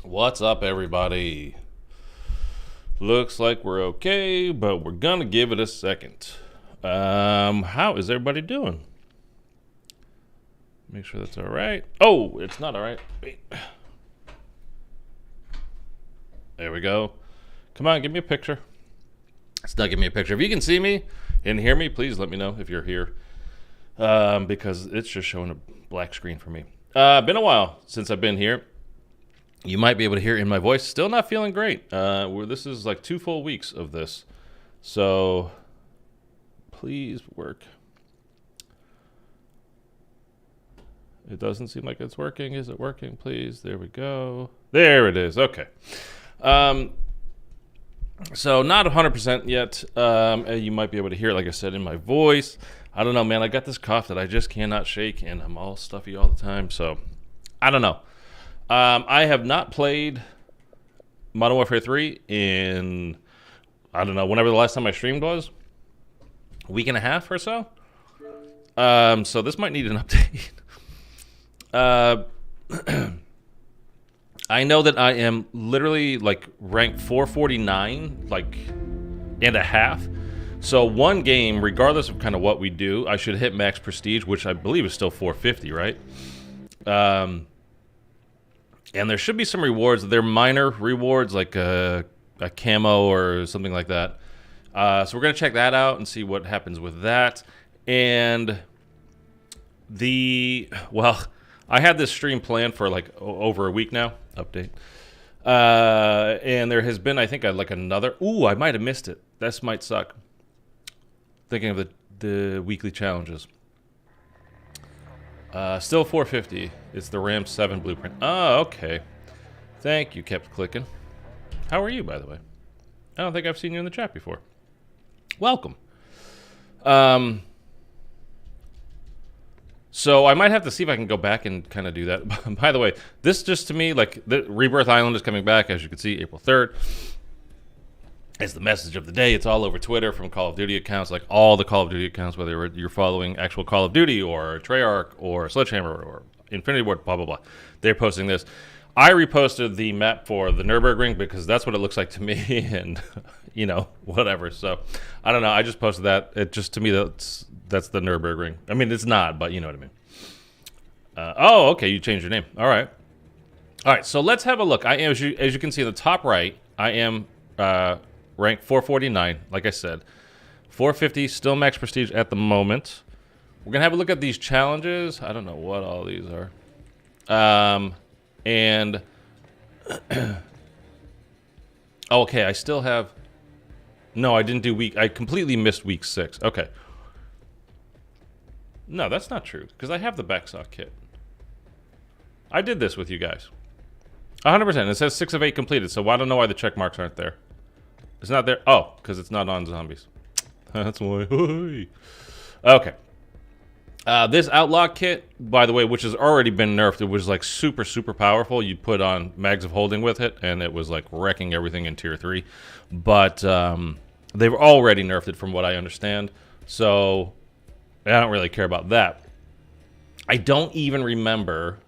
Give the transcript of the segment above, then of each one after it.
What's up, everybody? Looks like we're okay, but we're gonna give it a second. How is everybody doing? Make sure that's all right. Oh, it's not all right. Wait. There we go. Come on, give me a picture. It's not giving me a picture. If you can see me and hear me, please let me know if you're here, because it's just showing a black screen for me. Been a while since I've been here. You might be able to hear it in my voice. Still not feeling great. This is like 2 full weeks of this. So please work. It doesn't seem like it's working. Is it working, please? There we go. There it is. Okay. So not 100% yet. You might be able to hear it, like I said, in my voice. I don't know, man. I got this cough that I just cannot shake, and I'm all stuffy all the time. So I don't know. I have not played Modern Warfare 3 in, I don't know, whenever the last time I streamed was. A week and a half or so. So this might need an update. I know that I am literally like ranked 449, like, and a half. So one game, regardless of kind of what we do, I should hit max prestige, which I believe is still 450, right? And there should be some rewards. They're minor rewards, like a camo or something like that. So we're going to check that out and see what happens with that. And I had this stream planned for like over a week now. Update. And there has been, I think, like another. Ooh, I might have missed it. This might suck. Thinking of the weekly challenges. Still 450. It's the Ram 7 blueprint. Oh, okay. Thank you, kept clicking. How are you, by the way? I don't think I've seen you in the chat before. Welcome. So I might have to see if I can go back and kind of do that. By the way, this just to me, like, the Rebirth Island is coming back, as you can see, April 3rd. It's the message of the day. It's all over Twitter from Call of Duty accounts, like all the Call of Duty accounts, whether you're following actual Call of Duty or Treyarch or Sledgehammer or Infinity Ward, blah, blah, blah. They're posting this. I reposted the map for the Nürburgring because that's what it looks like to me and, you know, whatever. So, I don't know. I just posted that. It just, to me, that's the Nürburgring. I mean, it's not, but you know what I mean. Oh, okay. You changed your name. All right. All right. So, let's have a look. I am, as you can see in the top right, I am ranked 449, like I said. 450, still max prestige at the moment. We're going to have a look at these challenges. I don't know what all these are. And okay, I still have. No, I didn't do I completely missed week 6. Okay. No, that's not true because I have the backstock kit. I did this with you guys. 100%. It says 6 of 8 completed, so I don't know why the check marks aren't there. It's not there. Oh, because it's not on zombies. That's why. Okay. This Outlaw kit, by the way, which has already been nerfed, it was like super, super powerful. You put on Mags of Holding with it, and it was like wrecking everything in Tier 3. But they've already nerfed it from what I understand. So I don't really care about that. I don't even remember.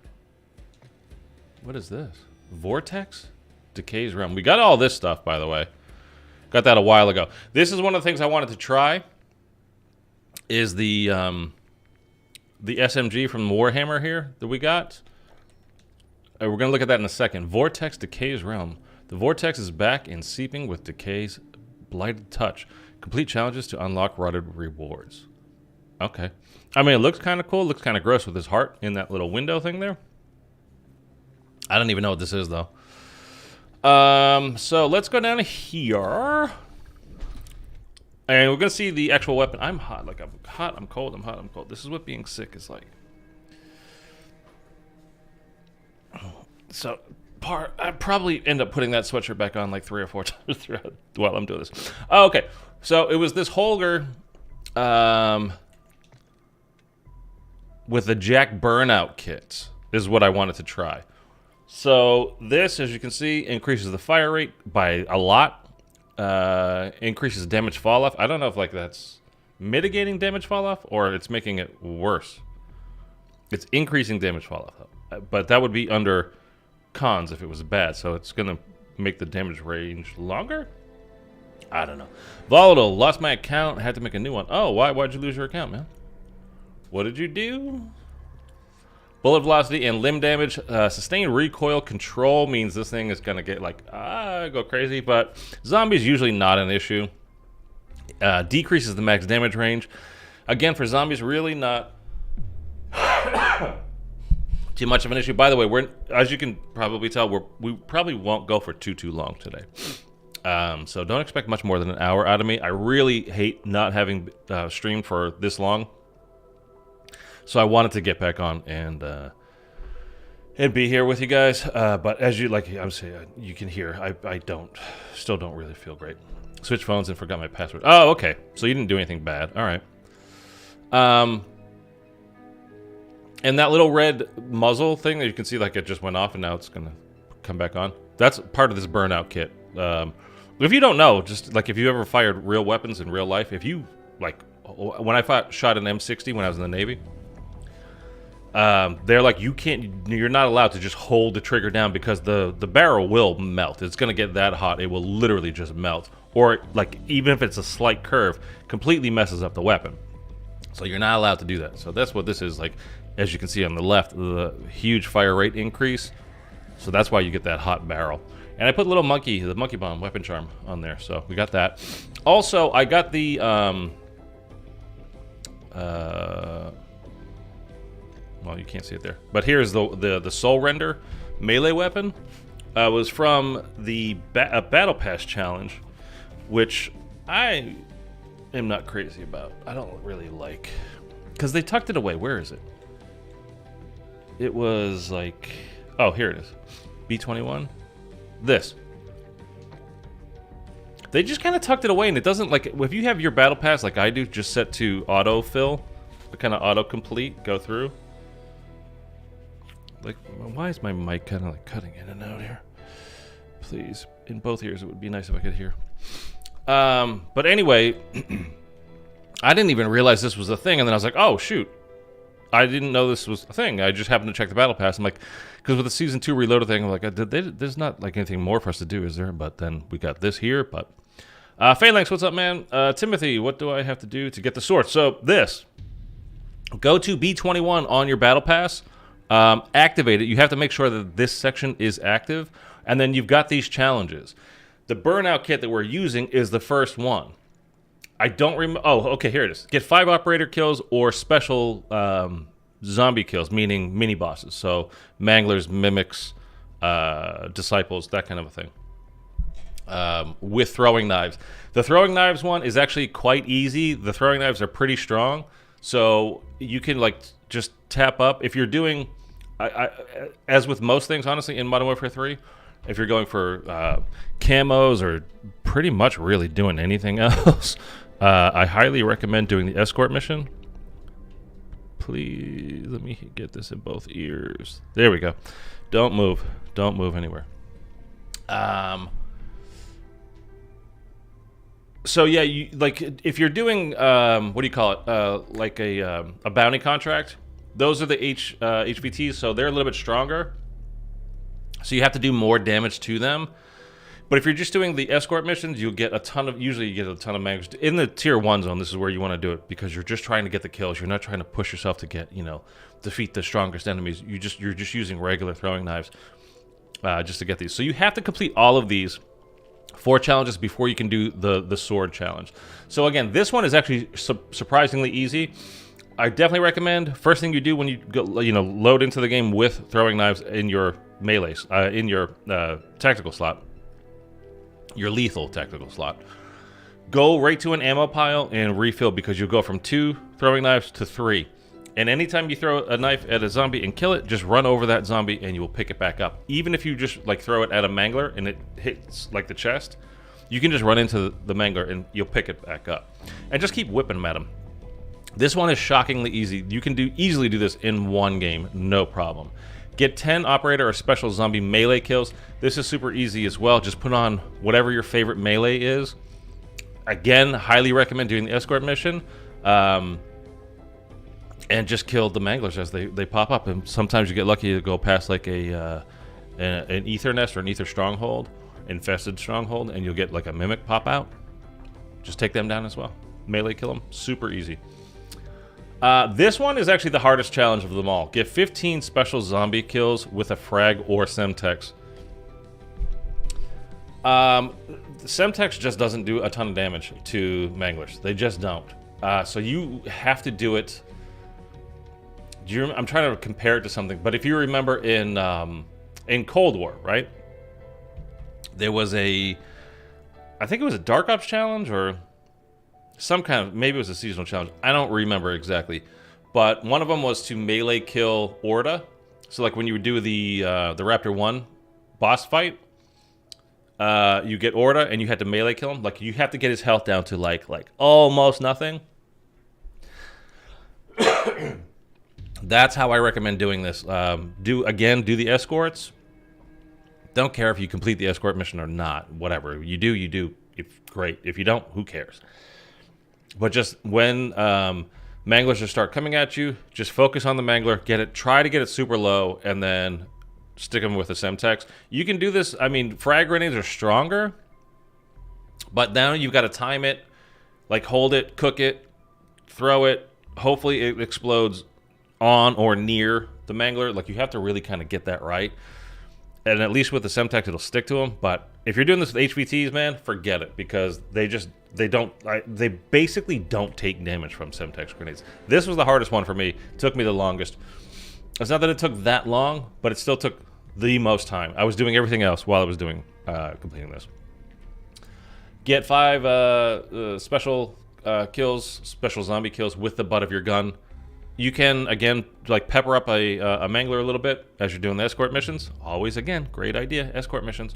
What is this? Vortex? Decay's Realm. We got all this stuff, by the way. Got that a while ago. This is one of the things I wanted to try. Is the SMG from Warhammer here that we got. We're going to look at that in a second. Vortex Decay's Realm. The Vortex is back and seeping with Decay's blighted touch. Complete challenges to unlock rotted rewards. Okay. I mean, it looks kind of cool. It looks kind of gross with his heart in that little window thing there. I don't even know what this is, though. So let's go down here. And we're going to see the actual weapon. I'm hot. Like, I'm hot, I'm cold, I'm hot, I'm cold. This is what being sick is like. So, I probably end up putting that sweatshirt back on like 3 or 4 times throughout while I'm doing this. Oh, okay. So, it was this Holger with the Jack Burnout kit is what I wanted to try. So, this, as you can see, increases the fire rate by a lot. Increases damage fall off. I don't know if like that's mitigating damage fall off or it's making it worse. It's increasing damage fall off, but that would be under cons if it was bad. So it's going to make the damage range longer? I don't know. Volatile. Lost my account. Had to make a new one. Oh, why'd you lose your account, man? What did you do? Bullet velocity and limb damage. Sustained recoil control means this thing is going to get like, go crazy. But zombies usually not an issue. Decreases the max damage range. Again, for zombies, really not too much of an issue. By the way, as you can probably tell, we probably won't go for too long today. So don't expect much more than an hour out of me. I really hate not having streamed for this long. So I wanted to get back on and be here with you guys. But as you you can hear, I still don't really feel great. Switch phones and forgot my password. Oh, okay. So you didn't do anything bad. All right. And that little red muzzle thing that you can see, like it just went off and now it's gonna come back on. That's part of this burnout kit. If you don't know, just like if you ever fired real weapons in real life, if you like, when I shot an M60 when I was in the Navy, they're like, you're not allowed to just hold the trigger down because the barrel will melt. It's gonna get that hot, it will literally just melt. Or like even if it's a slight curve, completely messes up the weapon. So you're not allowed to do that. So that's what this is like. As you can see on the left, the huge fire rate increase. So that's why you get that hot barrel. And I put the monkey bomb weapon charm on there. So we got that. Also, I got the well, you can't see it there. But here's the soul render melee weapon. Was from the battle pass challenge, which I am not crazy about. I don't really like, because they tucked it away. Where is it? It was like, oh, here it is. B21. This. They just kind of tucked it away, and it doesn't, like, if you have your battle pass like I do, just set to autofill, kind of auto-complete, go through. Like, why is my mic kind of like cutting in and out here? Please, in both ears, it would be nice if I could hear. But anyway, I didn't even realize this was a thing, and then I was like, oh, shoot. I didn't know this was a thing. I just happened to check the battle pass. I'm like, because with the season 2 reloaded thing, I'm like, there's not like anything more for us to do, is there? But then we got this here. But Phalanx, what's up, man? Timothy, what do I have to do to get the sword? So this, go to B21 on your battle pass, activate it. You have to make sure that this section is active, and then you've got these challenges. The burnout kit that we're using is the first one. I don't remember. Oh, okay, here it is. Get 5 operator kills or special zombie kills, meaning mini bosses. So manglers, mimics, disciples, that kind of a thing. With throwing knives. The throwing knives one is actually quite easy. The throwing knives are pretty strong, so you can like just tap up. If you're doing, as with most things, honestly, in Modern Warfare 3, if you're going for camos or pretty much really doing anything else, I highly recommend doing the escort mission. Please, let me get this in both ears. There we go. Don't move. Don't move anywhere. So yeah, you like if you're doing what do you call it? Like a bounty contract. Those are the HVTs, so they're a little bit stronger. So you have to do more damage to them. But if you're just doing the escort missions, you'll get a ton of, usually you get a ton of mags. In the tier 1 zone, this is where you want to do it because you're just trying to get the kills. You're not trying to push yourself to get, defeat the strongest enemies. You're just using regular throwing knives just to get these. So you have to complete all of these 4 challenges before you can do the sword challenge. So again, this one is actually surprisingly easy. I definitely recommend, first thing you do when you go, load into the game with throwing knives in your melees, in your tactical slot, your lethal tactical slot. Go right to an ammo pile and refill, because you'll go from 2 throwing knives to 3. And anytime you throw a knife at a zombie and kill it, just run over that zombie and you will pick it back up. Even if you just like throw it at a mangler and it hits like the chest, you can just run into the mangler and you'll pick it back up. And just keep whipping them at them. This one is shockingly easy. You can easily do this in 1 game, no problem. Get 10 operator or special zombie melee kills. This is super easy as well. Just put on whatever your favorite melee is. Again, highly recommend doing the escort mission. And just kill the manglers as they pop up. And sometimes you get lucky to go past like a an ether nest or an ether stronghold, infested stronghold, and you'll get like a mimic pop out. Just take them down as well. Melee kill them. Super easy. This one is actually the hardest challenge of them all. Get 15 special zombie kills with a frag or Semtex. Semtex just doesn't do a ton of damage to Manglers. They just don't. So you have to do it. I'm trying to compare it to something, but if you remember in Cold War, right? There was I think it was a Dark Ops challenge or some kind of, maybe it was a seasonal challenge. I don't remember exactly, but one of them was to melee kill Orda. So like when you would do the Raptor 1 boss fight, you get Orda and you had to melee kill him. Like you have to get his health down to like almost nothing. That's how I recommend doing this. Do the escorts. Don't care if you complete the escort mission or not. Whatever you do, you do. If great. If you don't, who cares? But just when Manglers just start coming at you, just focus on the Mangler. Try to get it super low, and then stick them with a Semtex. You can do this. I mean, frag grenades are stronger, but now you've got to time it. Like hold it, cook it, throw it. Hopefully it explodes on or near the Mangler. Like you have to really kind of get that right. And at least with the Semtex, it'll stick to them. But if you're doing this with HVTs, man, forget it, because they basically don't take damage from Semtex grenades. This was the hardest one for me. It took me the longest. It's not that it took that long, but it still took the most time. I was doing everything else while I was doing completing this. Get 5 special kills, special zombie kills with the butt of your gun. You can, again, like pepper up a Mangler a little bit as you're doing the escort missions. Always, again, great idea, escort missions.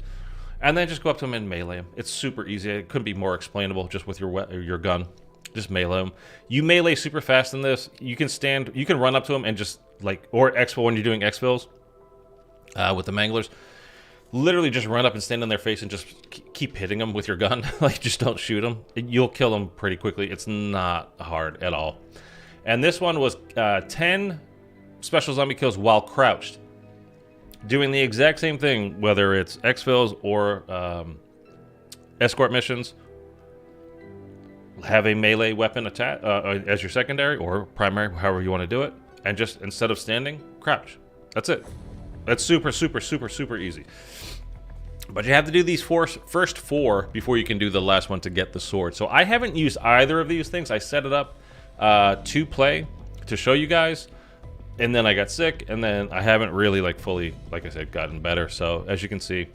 And then just go up to them and melee them. It's super easy. It couldn't be more explainable just with your gun. Just melee them. You melee super fast in this. You can run up to them and just like, or exfil when you're doing exfils with the Manglers. Literally just run up and stand on their face and just keep hitting them with your gun. Like just don't shoot them. You'll kill them pretty quickly. It's not hard at all. And this one was 10 special zombie kills while crouched. Doing the exact same thing, whether it's exfils or escort missions. Have a melee weapon attack as your secondary or primary, however you want to do it. And just, instead of standing, crouch. That's it. That's super, super, super, super easy. But you have to do these first 4 before you can do the last one to get the sword. So I haven't used either of these things. I set it up to play to show you guys, and then I got sick, and then I haven't really like fully, like I said, gotten better. So as you can see,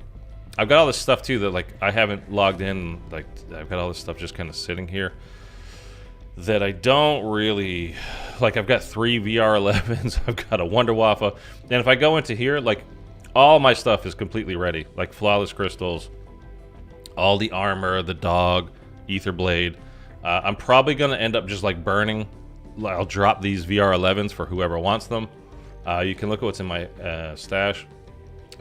I've got all this stuff too that like I haven't logged in. Like I've got all this stuff just kind of sitting here that I don't really like. I've got 3 VR11s. I've got a Wonder Waffle, and if I go into here, like all my stuff is completely ready, like flawless crystals, all the armor, the dog, ether blade. I'm probably going to end up just like burning. I'll drop these VR11s for whoever wants them. You can look at what's in my stash.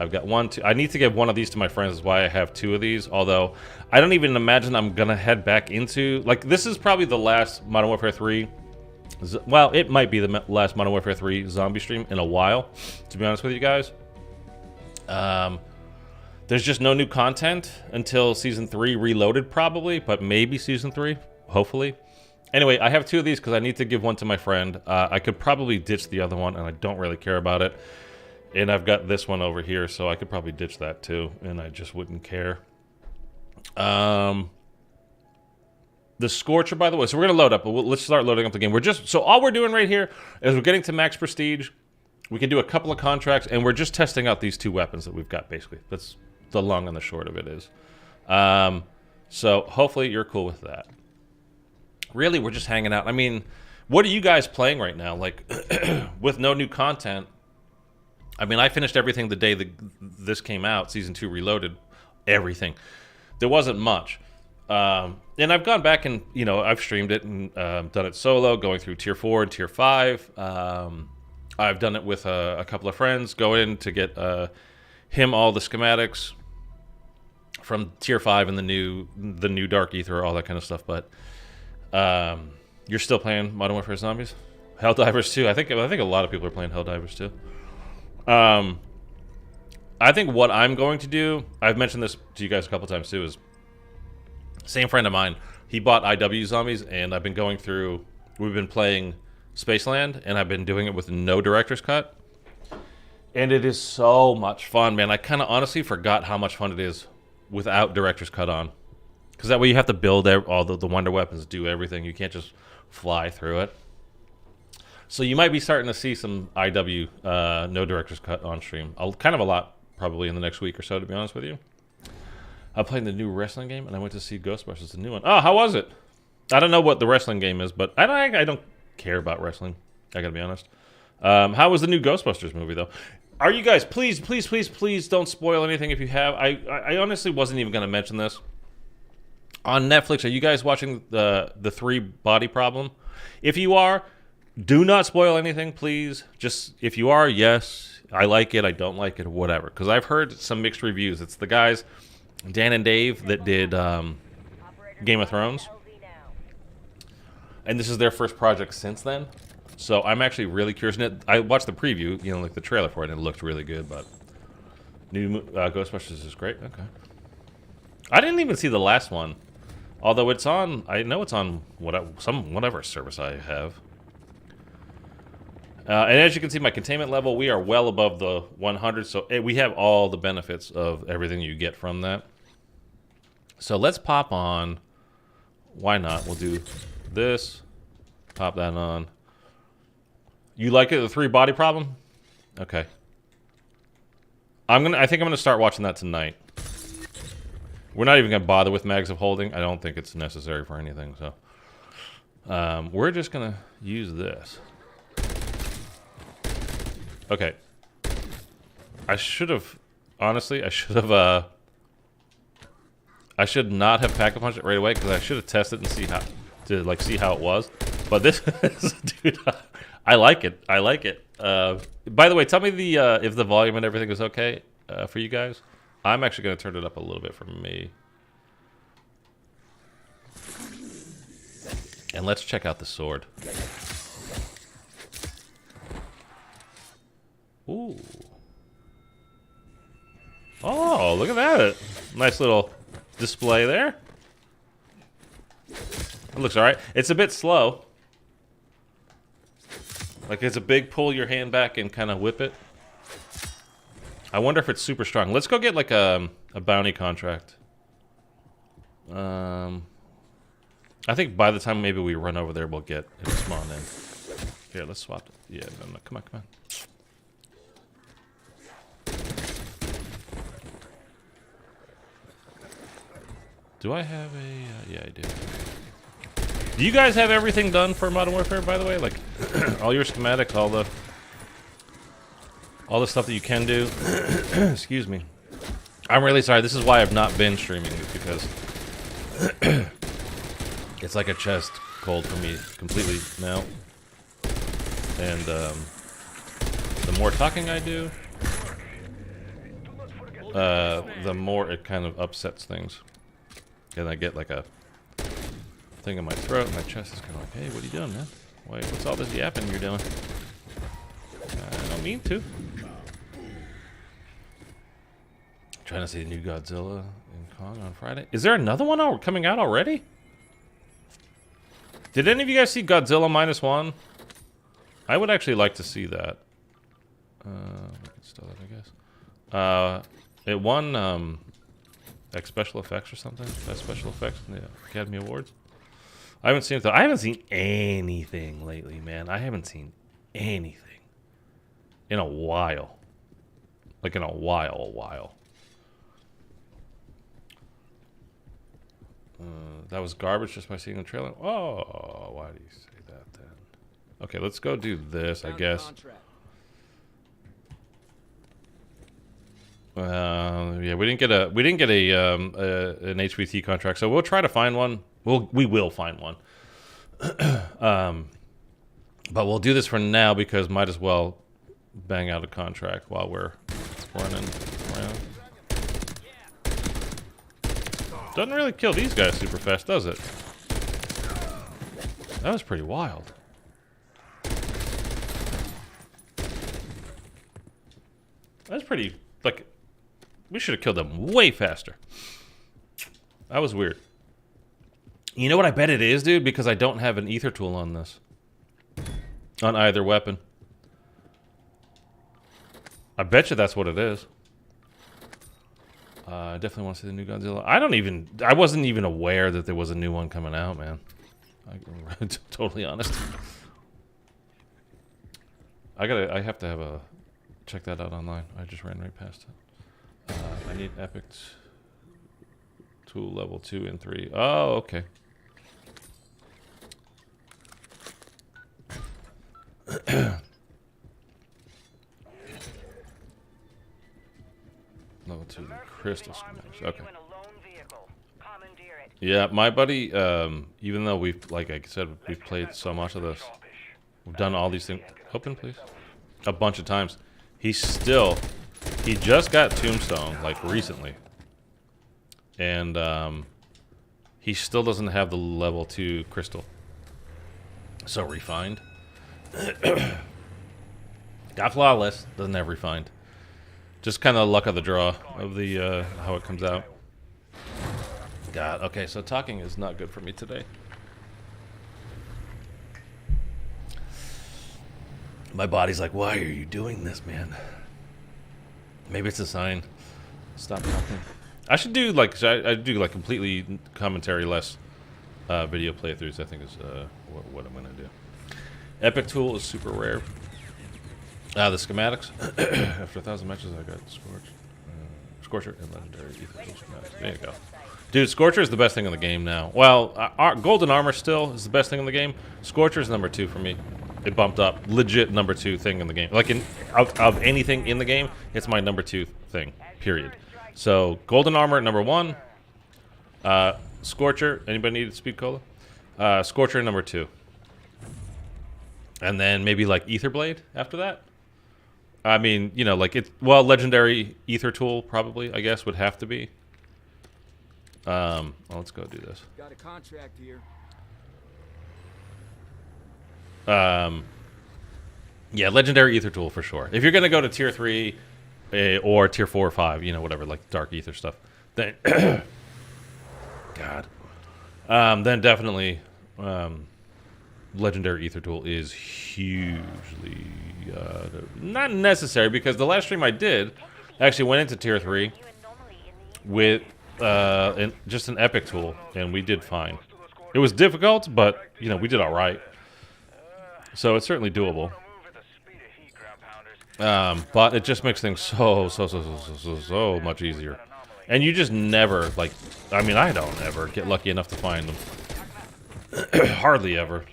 I've got 1, 2. I need to give one of these to my friends. That's why I have 2 of these. Although I don't even imagine I'm going to head back into... Like, this is probably the last Modern Warfare 3... Well, it might be the last Modern Warfare 3 zombie stream in a while, to be honest with you guys. There's just no new content until Season 3 Reloaded, probably. But maybe Season 3. Hopefully. Anyway, I have 2 of these because I need to give one to my friend. I could probably ditch the other one, and I don't really care about it. And I've got this one over here, so I could probably ditch that too, and I just wouldn't care. The Scorcher, by the way. So we're going to load up. Let's start loading up the game. So all we're doing right here is we're getting to max prestige. We can do a couple of contracts, and we're just testing out these 2 weapons that we've got, basically. That's the long and the short of it is. So hopefully you're cool with that. Really, we're just hanging out. I mean, what are you guys playing right now? Like, with no new content. I mean, I finished everything the day that this came out, Season 2 Reloaded. Everything. There wasn't much. And I've gone back and, you know, I've streamed it and done it solo, going through Tier 4 and Tier 5. I've done it with a couple of friends, go in to get him all the schematics from Tier 5 and the new Dark Aether, all that kind of stuff, but... you're still playing Modern Warfare Zombies? Helldivers 2. I think a lot of people are playing Helldivers 2. I think what I'm going to do, I've mentioned this to you guys a couple times too, is same friend of mine. He bought MW Zombies, and I've been going through. We've been playing Spaceland, and I've been doing it with no director's cut, and it is so much fun, man. I kind of honestly forgot how much fun it is without director's cut on, because that way you have to build all the wonder weapons, do everything. You can't just fly through it. So you might be starting to see some IW no director's cut on stream. Kind of a lot, probably in the next week or so, to be honest with you. I'm playing the new wrestling game, and I went to see Ghostbusters, the new one. Oh, how was it? I don't know what the wrestling game is, but I don't care about wrestling. I gotta be honest. How was the new Ghostbusters movie, though? Are you guys, please don't spoil anything if you have. I honestly wasn't even going to mention this. On Netflix, are you guys watching the 3 Body Problem? If you are, do not spoil anything, please. Just, if you are, yes, I like it, I don't like it, whatever. Because I've heard some mixed reviews. It's the guys, Dan and Dave, that did Game of Thrones. And this is their first project since then. So I'm actually really curious. I watched the preview, you know, like the trailer for it, and it looked really good. But new Ghostbusters is great. Okay. I didn't even see the last one, although it's on. I know it's on whatever service I have. And as you can see, my containment level, we are well above the 100. So we have all the benefits of everything you get from that. So let's pop on. Why not? We'll do this. Pop that on. You like it, the 3 Body Problem? Okay. I think I'm gonna start watching that tonight. We're not even gonna bother with Mags of Holding. I don't think it's necessary for anything, so we're just gonna use this. Okay. I should have honestly, I should not have pack-a-punched it right away, because I should have tested and see how it was. But this is, dude, I like it. I like it. By the way, tell me if the volume and everything is okay for you guys. I'm actually going to turn it up a little bit for me. And let's check out the sword. Ooh. Oh, look at that. Nice little display there. It looks all right. It's a bit slow. Like, it's a big pull your hand back and kind of whip it. I wonder if it's super strong. Let's go get like a bounty contract. I think by the time maybe we run over there, we'll get it spawned in. Here, let's swap it. Yeah, no, come on, come on. Do I have a... yeah, I do. Do you guys have everything done for Modern Warfare, by the way? Like, all your schematics, all the stuff that you can do? Excuse me. I'm really sorry. This is why I've not been streaming, is because it's like a chest cold for me completely now. And the more talking I do, the more it kind of upsets things. And I get like a thing in my throat, and my chest is kind of like, hey, what are you doing, man? Wait, what's all this yapping you're doing? I don't mean to. Trying to see the new Godzilla in Kong on Friday. Is there another one coming out already? Did any of you guys see Godzilla -1? I would actually like to see that. We can still that, I guess. It won like special effects or something. Best special effects in the Academy Awards. I haven't seen it though. I haven't seen anything lately, man. I haven't seen anything in a while. Like in a while. That was garbage just by seeing the trailer. Oh, why do you say that then? Okay, let's go do this, I guess. Yeah, we didn't get an HWT contract, so we'll try to find one. We will find one. But we'll do this for now because might as well bang out a contract while we're running around. Doesn't really kill these guys super fast, does it? That was pretty wild. That's pretty, like, We should have killed them way faster. That was weird. You know what I bet it is, dude? Because I don't have an ether tool on this. On either weapon. I bet you that's what it is. I definitely want to see the new Godzilla. I wasn't even aware that there was a new one coming out, man. I'm totally honest. I have to have a... Check that out online. I just ran right past it. I need epic tool level 2 and 3. Oh, okay. Level 2 crystal schematics. Okay. Yeah, my buddy, even though we've, like I said, we've played so much of this, we've done all these things. Open, please. A bunch of times. He just got Tombstone, like, recently. And, he still doesn't have the level 2 crystal. So, refined. Got flawless, doesn't have refined. Just kind of luck of the draw of the, how it comes out. God, okay, so talking is not good for me today. My body's like, why are you doing this, man? Maybe it's a sign. Stop talking. I should do like I do like completely commentary less video playthroughs. I think is what I'm gonna do. Epic tool is super rare. The schematics. After 1,000 matches, I got Scorcher and legendary ether tool schematics. There you go, dude. Scorcher is the best thing in the game now. Well, golden armor still is the best thing in the game. Scorcher is number 2 for me. It bumped up. Legit number 2 thing in the game. Like, of anything in the game, it's my number 2 thing, period. So, golden armor, number 1. Scorcher. Anybody need speed cola? Scorcher, number 2. And then maybe, like, Ether Blade after that. I mean, you know, like, well, legendary ether tool, probably, I guess, would have to be. Well, let's go do this. Got a contract here. Yeah, legendary ether tool for sure. If you're gonna go to tier 3 or tier 4 or 5, you know, whatever, like dark ether stuff, then God, then definitely legendary ether tool is hugely not necessary, because the last stream I did actually went into tier 3 with just an epic tool, and we did fine. It was difficult, but you know, we did all right. So it's certainly doable. But it just makes things so much easier. And you just never, like, I mean, I don't ever get lucky enough to find them. Hardly ever.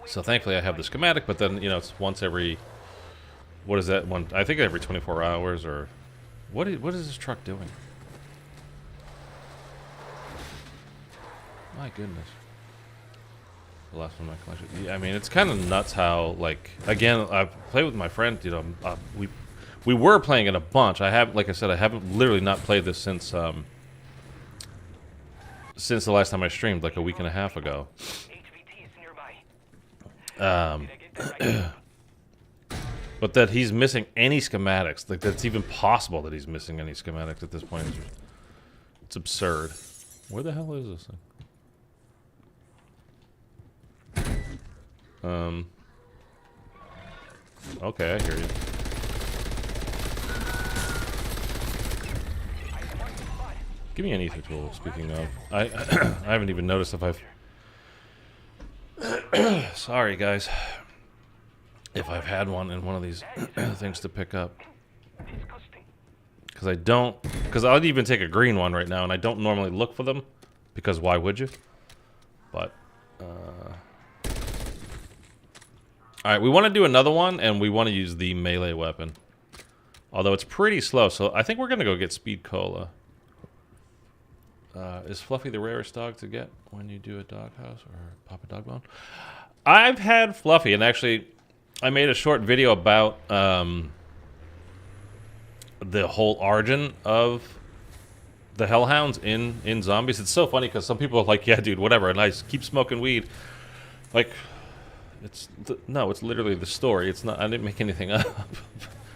So thankfully I have the schematic, but then, you know, it's once every, what is that one? I think every 24 hours, or what is this truck doing? My goodness. The last one in my collection. Yeah, I mean, it's kind of nuts how, like, again, I've played with my friend, you know, we were playing it a bunch. I have, like I said, I haven't literally not played this since the last time I streamed, like a week and a half ago. But that he's missing any schematics, like that's even possible that he's missing any schematics at this point. It's absurd. Where the hell is this thing? Okay, I hear you. Give me an ether tool, speaking of. I haven't even noticed if I've... Sorry, guys. If I've had one in one of these things to pick up. Because I don't... Because I'd even take a green one right now, and I don't normally look for them. Because why would you? But... Alright, we want to do another one, and we want to use the melee weapon. Although it's pretty slow, so I think we're going to go get Speed Cola. Is Fluffy the rarest dog to get when you do a doghouse or pop a dog bone? I've had Fluffy, and actually, I made a short video about the whole origin of the Hellhounds in Zombies. It's so funny, because some people are like, yeah, dude, whatever, and I just keep smoking weed. Like... no, it's literally the story. It's not. I didn't make anything up.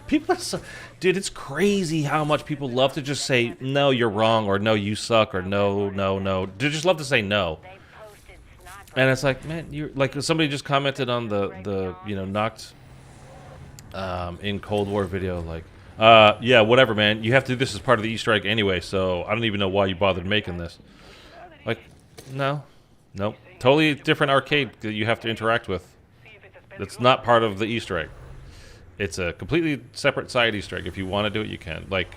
People are so, dude, it's crazy how much people love to just say, no, you're wrong, or no, you suck, or no, no, no. They just love to say no. And it's like, man, you're like, somebody just commented on the you know, knocked in Cold War video, like, yeah, whatever, man. You have to do this as part of the Easter egg anyway, so I don't even know why you bothered making this. Like, no. Nope. Totally different arcade that you have to interact with. That's not part of the Easter egg. It's a completely separate side Easter egg. If you want to do it, you can. Like,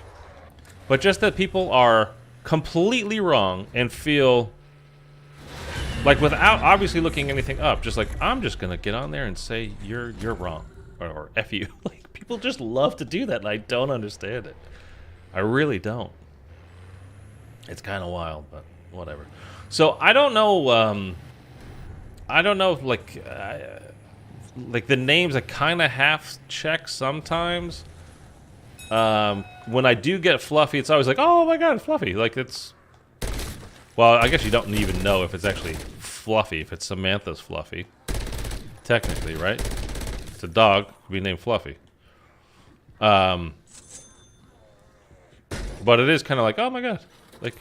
but just that people are completely wrong and feel like, without obviously looking anything up, just like, I'm just gonna get on there and say you're wrong, or F you. Like, people just love to do that, and I don't understand it. I really don't. It's kind of wild, but whatever. So I don't know. I don't know, like the names I kind of half check sometimes. When I do get Fluffy, it's always like, oh my god, Fluffy. Like, it's, well, I guess you don't even know if it's actually Fluffy, if it's Samantha's Fluffy. Technically, right? It's a dog, could be named Fluffy. But it is kind of like, oh my god. Like,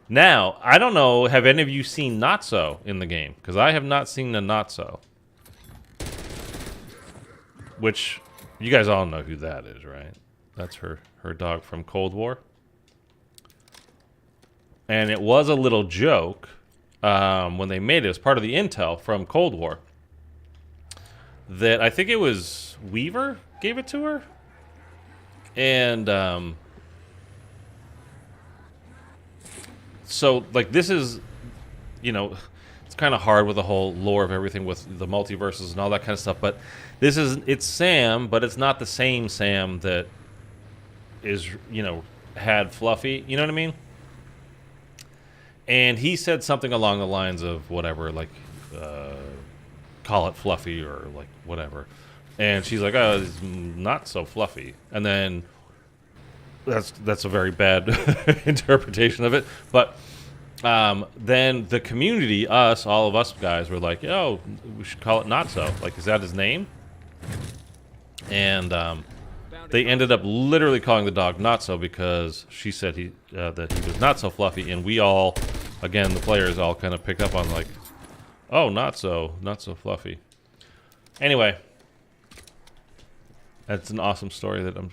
now, I don't know, have any of you seen Not So in the game? Because I have not seen the Not So. Which, you guys all know who that is, right? That's her dog from Cold War. And it was a little joke when they made it. It was part of the intel from Cold War. That I think it was Weaver gave it to her. And, so, like, this is, you know, it's kind of hard with the whole lore of everything with the multiverses and all that kind of stuff, but this is, it's Sam, but it's not the same Sam that is, you know, had Fluffy, you know what I mean? And he said something along the lines of whatever, like, call it Fluffy or, like, whatever. And she's like, oh, it's not so fluffy. And then that's a very bad interpretation of it. But then the community, all of us guys, were like, "Yo, we should call it Not So." Like, is that his name? And they ended up literally calling the dog Not So because she said that he was not so fluffy, and we all, again, the players all kind of picked up on, like, oh, not so fluffy. Anyway, that's an awesome story that I'm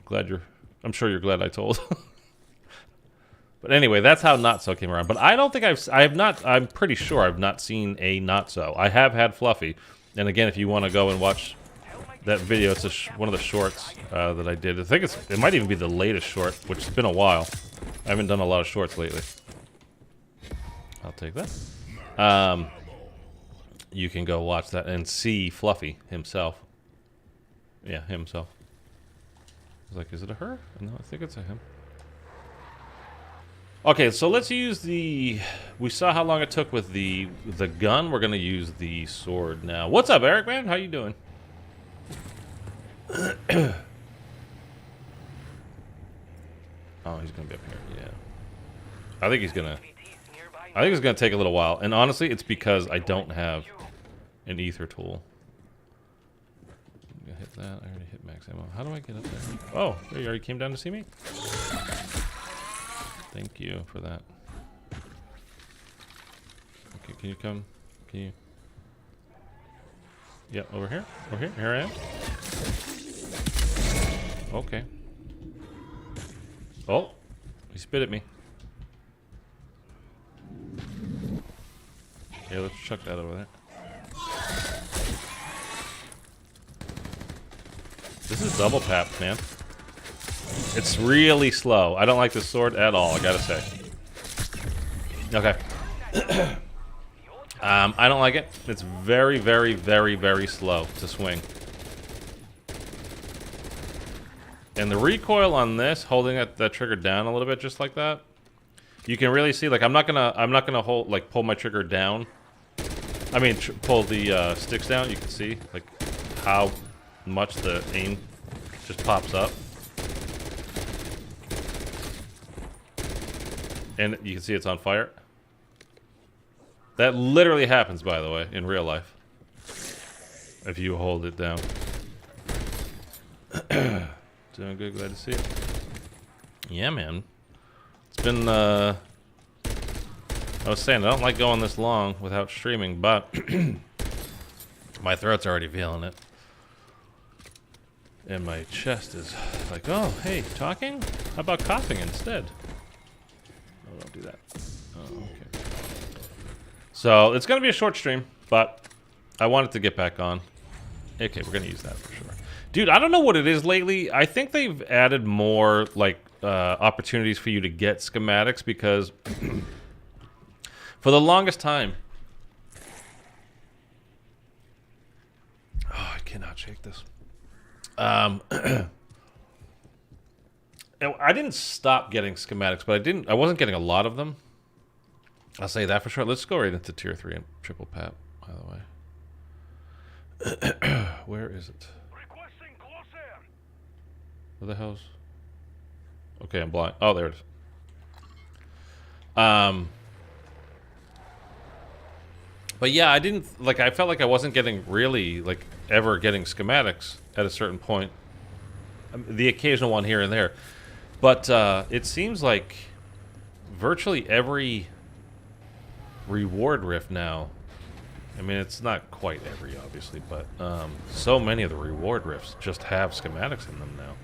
sure you're glad I told. But anyway, that's how Not So came around. But I don't think I'm pretty sure I've not seen a Not So. I have had Fluffy. And again, if you want to go and watch that video, it's one of the shorts that I did. I think it might even be the latest short, which has been a while. I haven't done a lot of shorts lately. I'll take that. You can go watch that and see Fluffy himself. Yeah, himself. I was like, is it a her? No, I think it's a him. Okay, so let's use the... We saw how long it took with the gun. We're going to use the sword now. What's up, Eric, man? How you doing? Oh, he's going to be up here. Yeah. I think it's going to take a little while. And honestly, it's because I don't have an ether tool. I'm going to hit that. I already hit max ammo. How do I get up there? Oh, there you already came down to see me? Thank you for that. Okay, can you come? Can you? Yeah, over here. Over here. Here I am. Okay. Oh, he spit at me. Okay, let's chuck that over there. This is double tap, man. It's really slow. I don't like this sword at all, I gotta say. Okay. I don't like it. It's very, very, very, very slow to swing. And the recoil on this, holding that trigger down a little bit, just like that, you can really see. Like, I'm not gonna pull my trigger down. I mean, pull the sticks down. You can see like how much the aim just pops up. And you can see it's on fire. That literally happens, by the way, in real life. If you hold it down. Doing good, glad to see it. Yeah, man. It's been, I was saying, I don't like going this long without streaming, but my throat's already feeling it. And my chest is like, oh, hey, talking? How about coughing instead? Oh, don't do that. Oh, okay. So, it's going to be a short stream, but I wanted to get back on. Okay, we're going to use that for sure. Dude, I don't know what it is lately. I think they've added more, like, opportunities for you to get schematics because for the longest time... Oh, I cannot shake this. I didn't stop getting schematics, but I wasn't getting a lot of them. I'll say that for sure. Let's go right into tier 3 and triple pap, by the way. Where is it? Where the hell's... Okay, I'm blind. Oh, there it is. But yeah, I didn't... Like, I felt like I wasn't getting really, like, ever getting schematics at a certain point. The occasional one here and there. But it seems like virtually every reward rift now... I mean, it's not quite every, obviously, but so many of the reward rifts just have schematics in them now.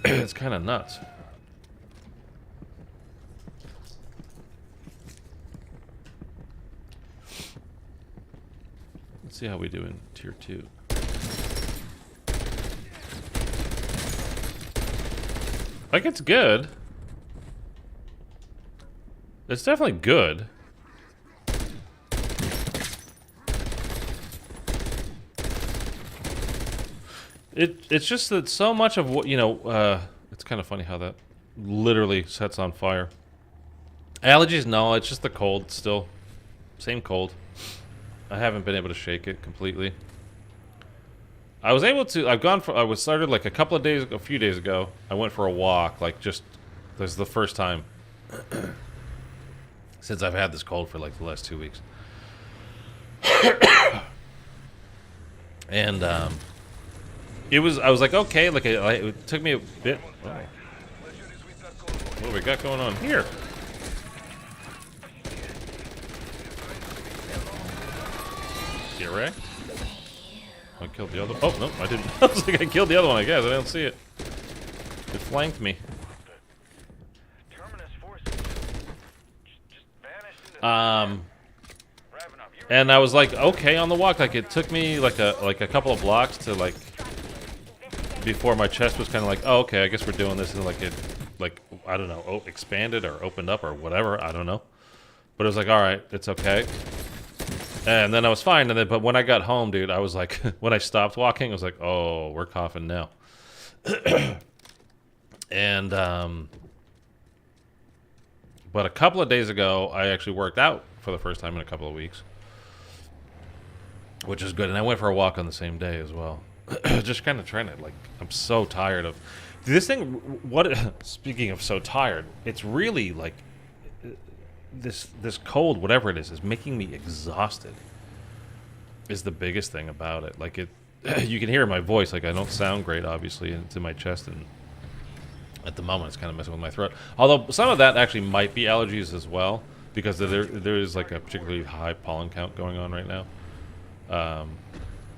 It's kind of nuts. Let's see how we do in tier 2. Like, it's good. It's definitely good. It's just that so much of what, you know, it's kind of funny how that literally sets on fire. Allergies, no, it's just the cold still. Same cold. I haven't been able to shake it completely. I was able to, I was started like a few days ago. I went for a walk, like just, this is the first time since I've had this cold for like the last 2 weeks. And, I was like, okay, like, it took me a bit. Oh. What do we got going on here? Get wrecked? I killed the other. Oh, no, I didn't. I was like, I killed the other one, I guess. I didn't see it. It flanked me. And I was like, okay, on the walk. Like, it took me like a couple of blocks to like. Before my chest was kind of like, oh, okay, I guess we're doing this, and like it, like, I don't know, expanded or opened up or whatever, I don't know. But it was like, all right, it's okay. And then I was fine, and then, but when I got home, dude, I was like, when I stopped walking, I was like, oh, we're coughing now. And, but a couple of days ago, I actually worked out for the first time in a couple of weeks. Which is good, and I went for a walk on the same day as well. Just kind of trying to, like, I'm so tired of this thing. Speaking of so tired, it's really like this cold, whatever it is making me exhausted. Is the biggest thing about it. Like, you can hear in my voice, like, I don't sound great, obviously, it's in my chest, and at the moment it's kind of messing with my throat. Although some of that actually might be allergies as well, because there is like a particularly high pollen count going on right now,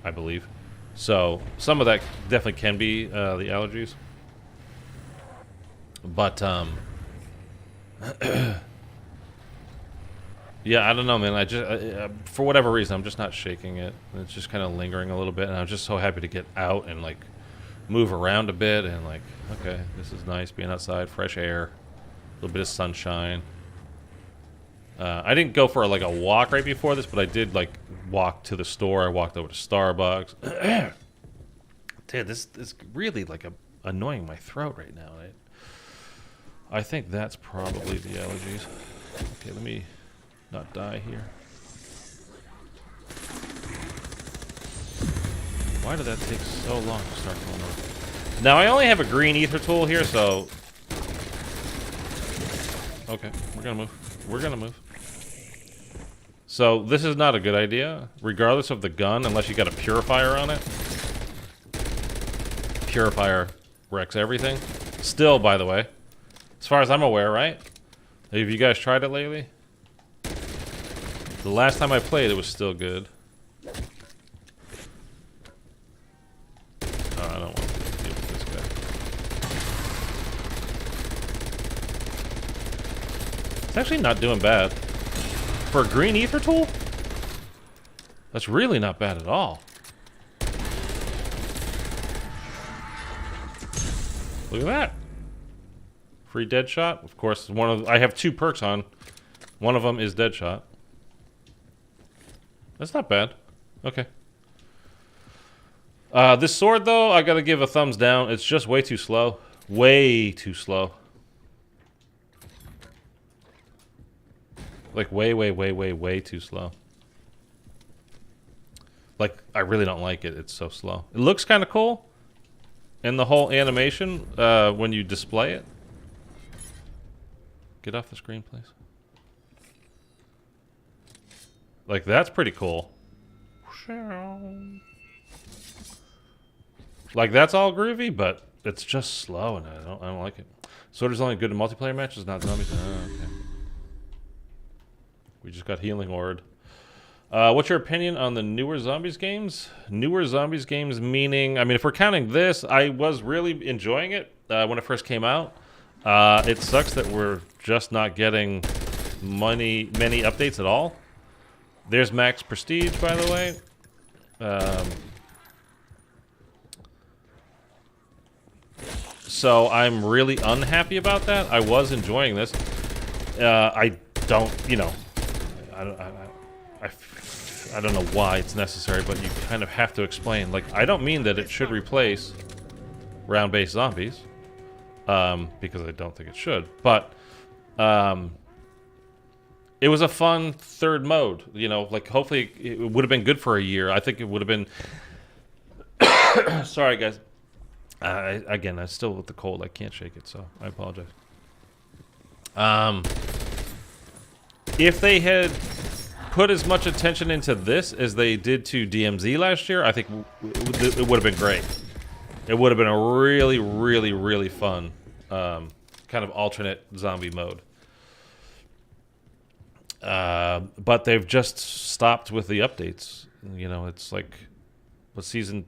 I believe. So some of that definitely can be the allergies, but yeah, I don't know, man. I just for whatever reason, I'm just not shaking it. It's just kind of lingering a little bit, and I'm just so happy to get out and like move around a bit and like, okay, this is nice being outside, fresh air, a little bit of sunshine. I didn't go for like a walk right before this, but I did like walk to the store. I walked over to Starbucks. Dude, this is really like annoying my throat right now. I think that's probably the allergies. Okay, let me not die here. Why did that take so long to start going on? Now I only have a green ether tool here, so okay, we're gonna move. We're gonna move. So this is not a good idea, regardless of the gun, unless you got a purifier on it. Purifier wrecks everything. Still, by the way, as far as I'm aware, right? Have you guys tried it lately? The last time I played, it was still good. Oh, I don't want to deal with this guy. It's actually not doing bad. For a green ether tool? That's really not bad at all. Look at that. Free dead shot. Of course, I have 2 perks on. One of them is dead shot. That's not bad. Okay. This sword, though, I gotta give a thumbs down. It's just way too slow. Way too slow. Like, way too slow. Like, I really don't like it. It's so slow. It looks kind of cool. And the whole animation, when you display it. Get off the screen, please. Like, that's pretty cool. Like, that's all groovy, but it's just slow, and I don't like it. Sword is only good in multiplayer matches, not zombies. Oh, okay. We just got healing horde. What's your opinion on the newer zombies games? Newer zombies games meaning, I mean, if we're counting this, I was really enjoying it when it first came out. It sucks that we're just not getting many updates at all. There's max prestige, by the way. So I'm really unhappy about that. I was enjoying this. I don't, you know, I don't know why it's necessary, but you kind of have to explain. Like, I don't mean that it should replace round-based zombies, because I don't think it should. But it was a fun third mode. You know, like, hopefully it would have been good for a year. I think it would have been. Sorry, guys. Again, I'm still with the cold. I can't shake it, so I apologize. If they had put as much attention into this as they did to DMZ last year, I think it would have been great. It would have been a really fun kind of alternate zombie mode. But they've just stopped with the updates. You know, it's like, with Season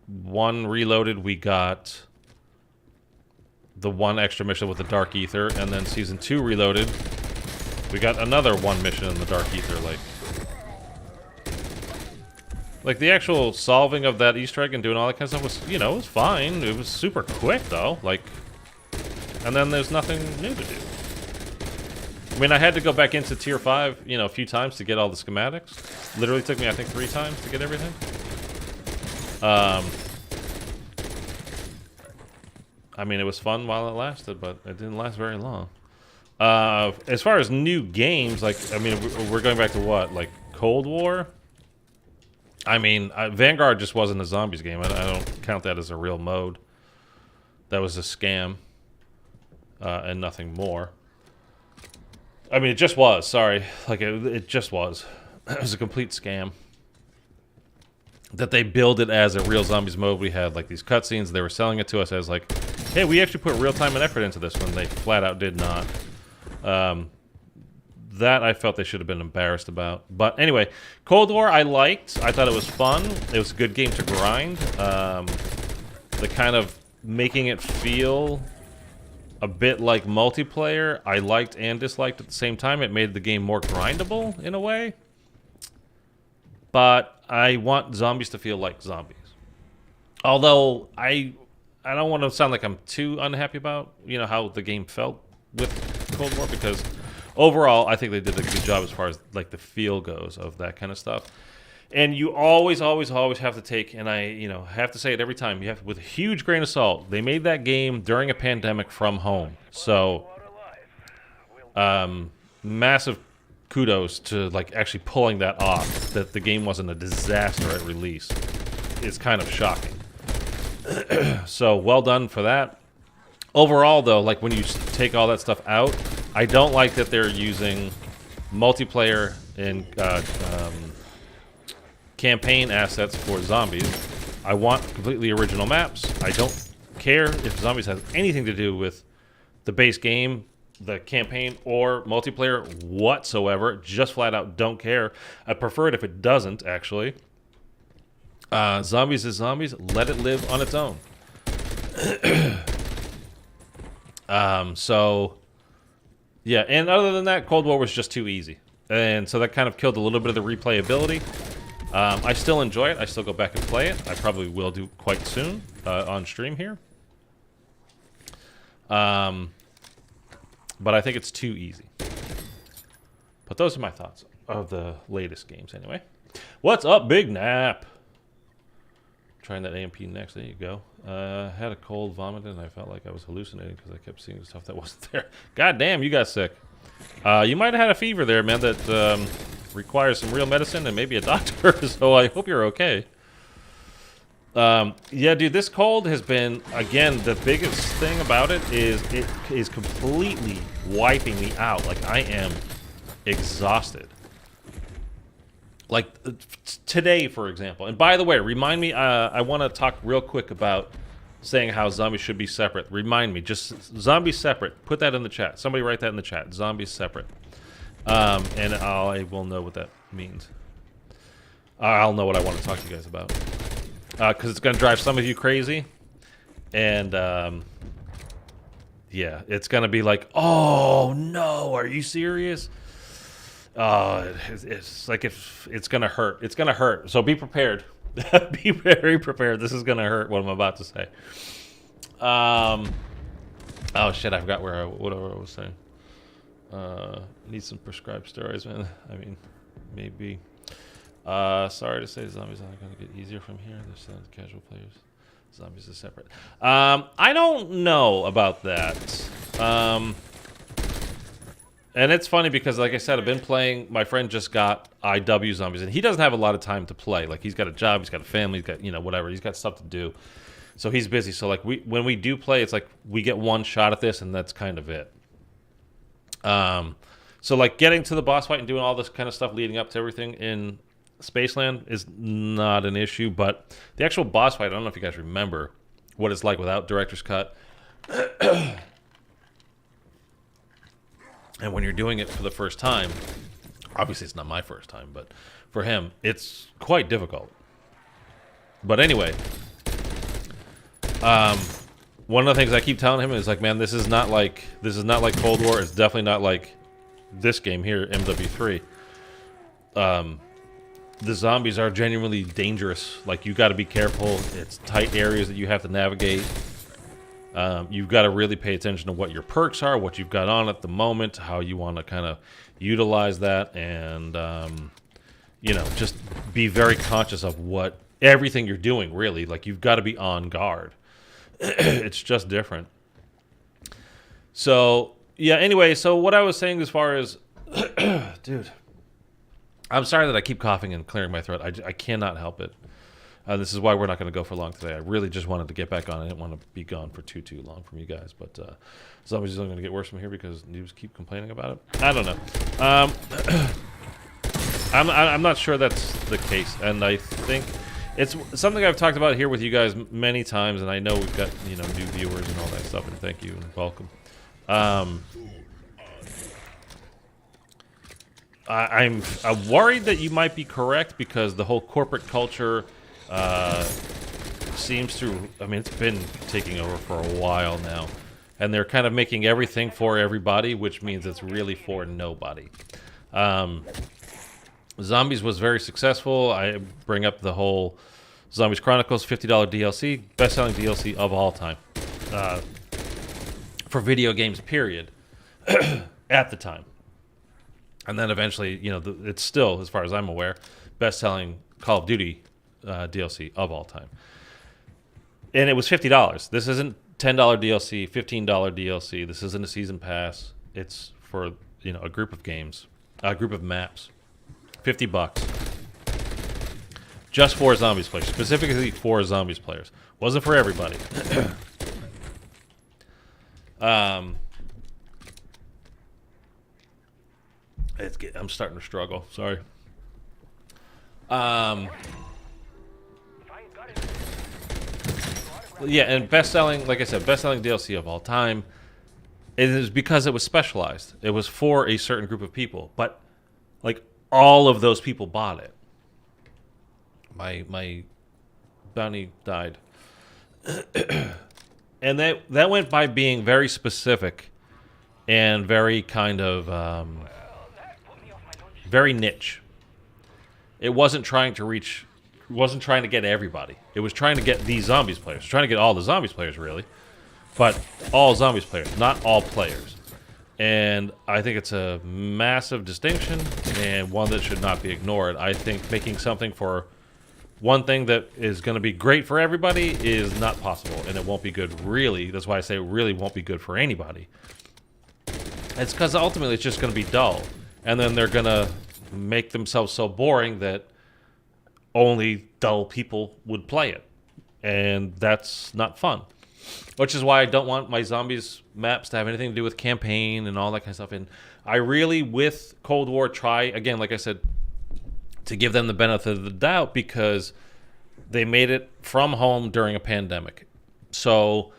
1 Reloaded, we got the 1 extra mission with the Dark Aether, and then Season 2 Reloaded, we got another 1 mission in the Dark Aether. Like the actual solving of that Easter egg and doing all that kind of stuff was, you know, it was fine. It was super quick, though. Like, and then there's nothing new to do. I mean, I had to go back into Tier 5, you know, a few times to get all the schematics. Literally took me, I think, 3 times to get everything. I mean, it was fun while it lasted, but it didn't last very long. As far as new games, like, I mean, we're going back to what? Like, Cold War? I mean, Vanguard just wasn't a zombies game. I don't count that as a real mode. That was a scam. And nothing more. I mean, it just was. Sorry. Like, it just was. It was a complete scam. That they billed it as a real zombies mode. We had, like, these cutscenes. They were selling it to us as, like, hey, we actually put real time and effort into this, when they flat out did not. That I felt they should have been embarrassed about. But anyway, Cold War I liked. I thought it was fun. It was a good game to grind. The kind of making it feel a bit like multiplayer, I liked and disliked at the same time. It made the game more grindable in a way. But I want zombies to feel like zombies. Although I don't want to sound like I'm too unhappy about, you know, how the game felt with Cold War, because overall I think they did a good job as far as like the feel goes of that kind of stuff. And you always have to take, and I, you know, have to say it every time, you have, with a huge grain of salt, they made that game during a pandemic from home. So massive kudos to, like, actually pulling that off, that the game wasn't a disaster at release. It's kind of shocking. So well done for that. Overall, though, like, when you take all that stuff out, I don't like that they're using multiplayer and campaign assets for zombies. I want completely original maps. I don't care if Zombies has anything to do with the base game, the campaign, or multiplayer whatsoever. Just flat out don't care. I prefer it if it doesn't, actually. Zombies is Zombies. Let it live on its own. So, yeah. And other than that, Cold War was just too easy. And so that kind of killed a little bit of the replayability. I still enjoy it. I still go back and play it. I probably will do quite soon on stream here. But I think it's too easy. But those are my thoughts of the latest games anyway. What's up, Big Nap? Trying that AMP next. There you go. Had a cold, vomited, and I felt like I was hallucinating because I kept seeing stuff that wasn't there. God damn, you got sick. You might have had a fever there, man, that requires some real medicine and maybe a doctor, so I hope you're okay. Yeah, dude, this cold has been, again, the biggest thing about it is completely wiping me out. Like, I am exhausted. Like, today, for example. And by the way, remind me, I want to talk real quick about saying how zombies should be separate. Remind me, just zombies separate. Put that in the chat. Somebody write that in the chat. Zombies separate. And I will know what that means. I'll know what I want to talk to you guys about. Because it's going to drive some of you crazy. And, yeah, it's going to be like, oh, no, are you serious? It's like it's going to hurt. It's going to hurt. So be prepared. Be very prepared. This is going to hurt, what I'm about to say. Oh, shit, I forgot what I was saying. Need some prescribed steroids, man. I mean, maybe. Sorry to say, zombies aren't going to get easier from here. They're still casual players. Zombies is separate. I don't know about that. And it's funny because, like I said, I've been playing. My friend just got IW Zombies, and he doesn't have a lot of time to play. Like, he's got a job, he's got a family, he's got, you know, whatever. He's got stuff to do. So he's busy. So, like, when we do play, it's like we get one shot at this, and that's kind of it. So, like, getting to the boss fight and doing all this kind of stuff leading up to everything in Spaceland is not an issue. But the actual boss fight, I don't know if you guys remember what it's like without Director's Cut. And when you're doing it for the first time, obviously it's not my first time, but for him, it's quite difficult. But anyway, one of the things I keep telling him is like, man, this is not like Cold War. It's definitely not like this game here, MW3. The zombies are genuinely dangerous. Like, you got to be careful. It's tight areas that you have to navigate. You've got to really pay attention to what your perks are, what you've got on at the moment, how you want to kind of utilize that, and you know, just be very conscious of what everything you're doing. Really, like, you've got to be on guard. It's just different. So yeah. Anyway, so what I was saying as far as, dude, I'm sorry that I keep coughing and clearing my throat. I cannot help it. This is why we're not going to go for long today. I really just wanted to get back on. I didn't want to be gone for too long from you guys. But zombies is only going to get worse from here because news keep complaining about it. I don't know. I'm not sure that's the case, and I think it's something I've talked about here with you guys many times. And I know we've got, you know, new viewers and all that stuff. And thank you and welcome. I'm worried that you might be correct because the whole corporate culture seems to, I mean, it's been taking over for a while now, and they're kind of making everything for everybody, which means it's really for nobody. Zombies was very successful. I bring up the whole Zombies Chronicles $50 DLC, best-selling DLC of all time for video games, period, at the time. And then eventually, you know, it's still, as far as I'm aware, best-selling Call of Duty DLC of all time. And it was $50. This isn't $10 DLC, $15 DLC. This isn't a season pass. It's for, you know, a group of games, a group of maps. $50. Just for Zombies players, specifically for Zombies players. Wasn't for everybody. I'm starting to struggle. Sorry. Yeah, and best-selling, like I said, best-selling DLC of all time. It is because it was specialized. It was for a certain group of people, but like all of those people bought it. My bounty died, and that went by being very specific and very kind of very niche. It wasn't trying to reach, wasn't trying to get everybody. It was trying to get these zombies players, trying to get all the zombies players really. But all zombies players, not all players. And I think it's a massive distinction and one that should not be ignored. I think making something for one thing that is going to be great for everybody is not possible. And it won't be good, really. That's why I say it really won't be good for anybody. It's because ultimately it's just going to be dull. And then they're going to make themselves so boring that only dull people would play it. And that's not fun. Which is why I don't want my zombies maps to have anything to do with campaign and all that kind of stuff. And I really, with Cold War, try, again, like I said, to give them the benefit of the doubt because they made it from home during a pandemic. So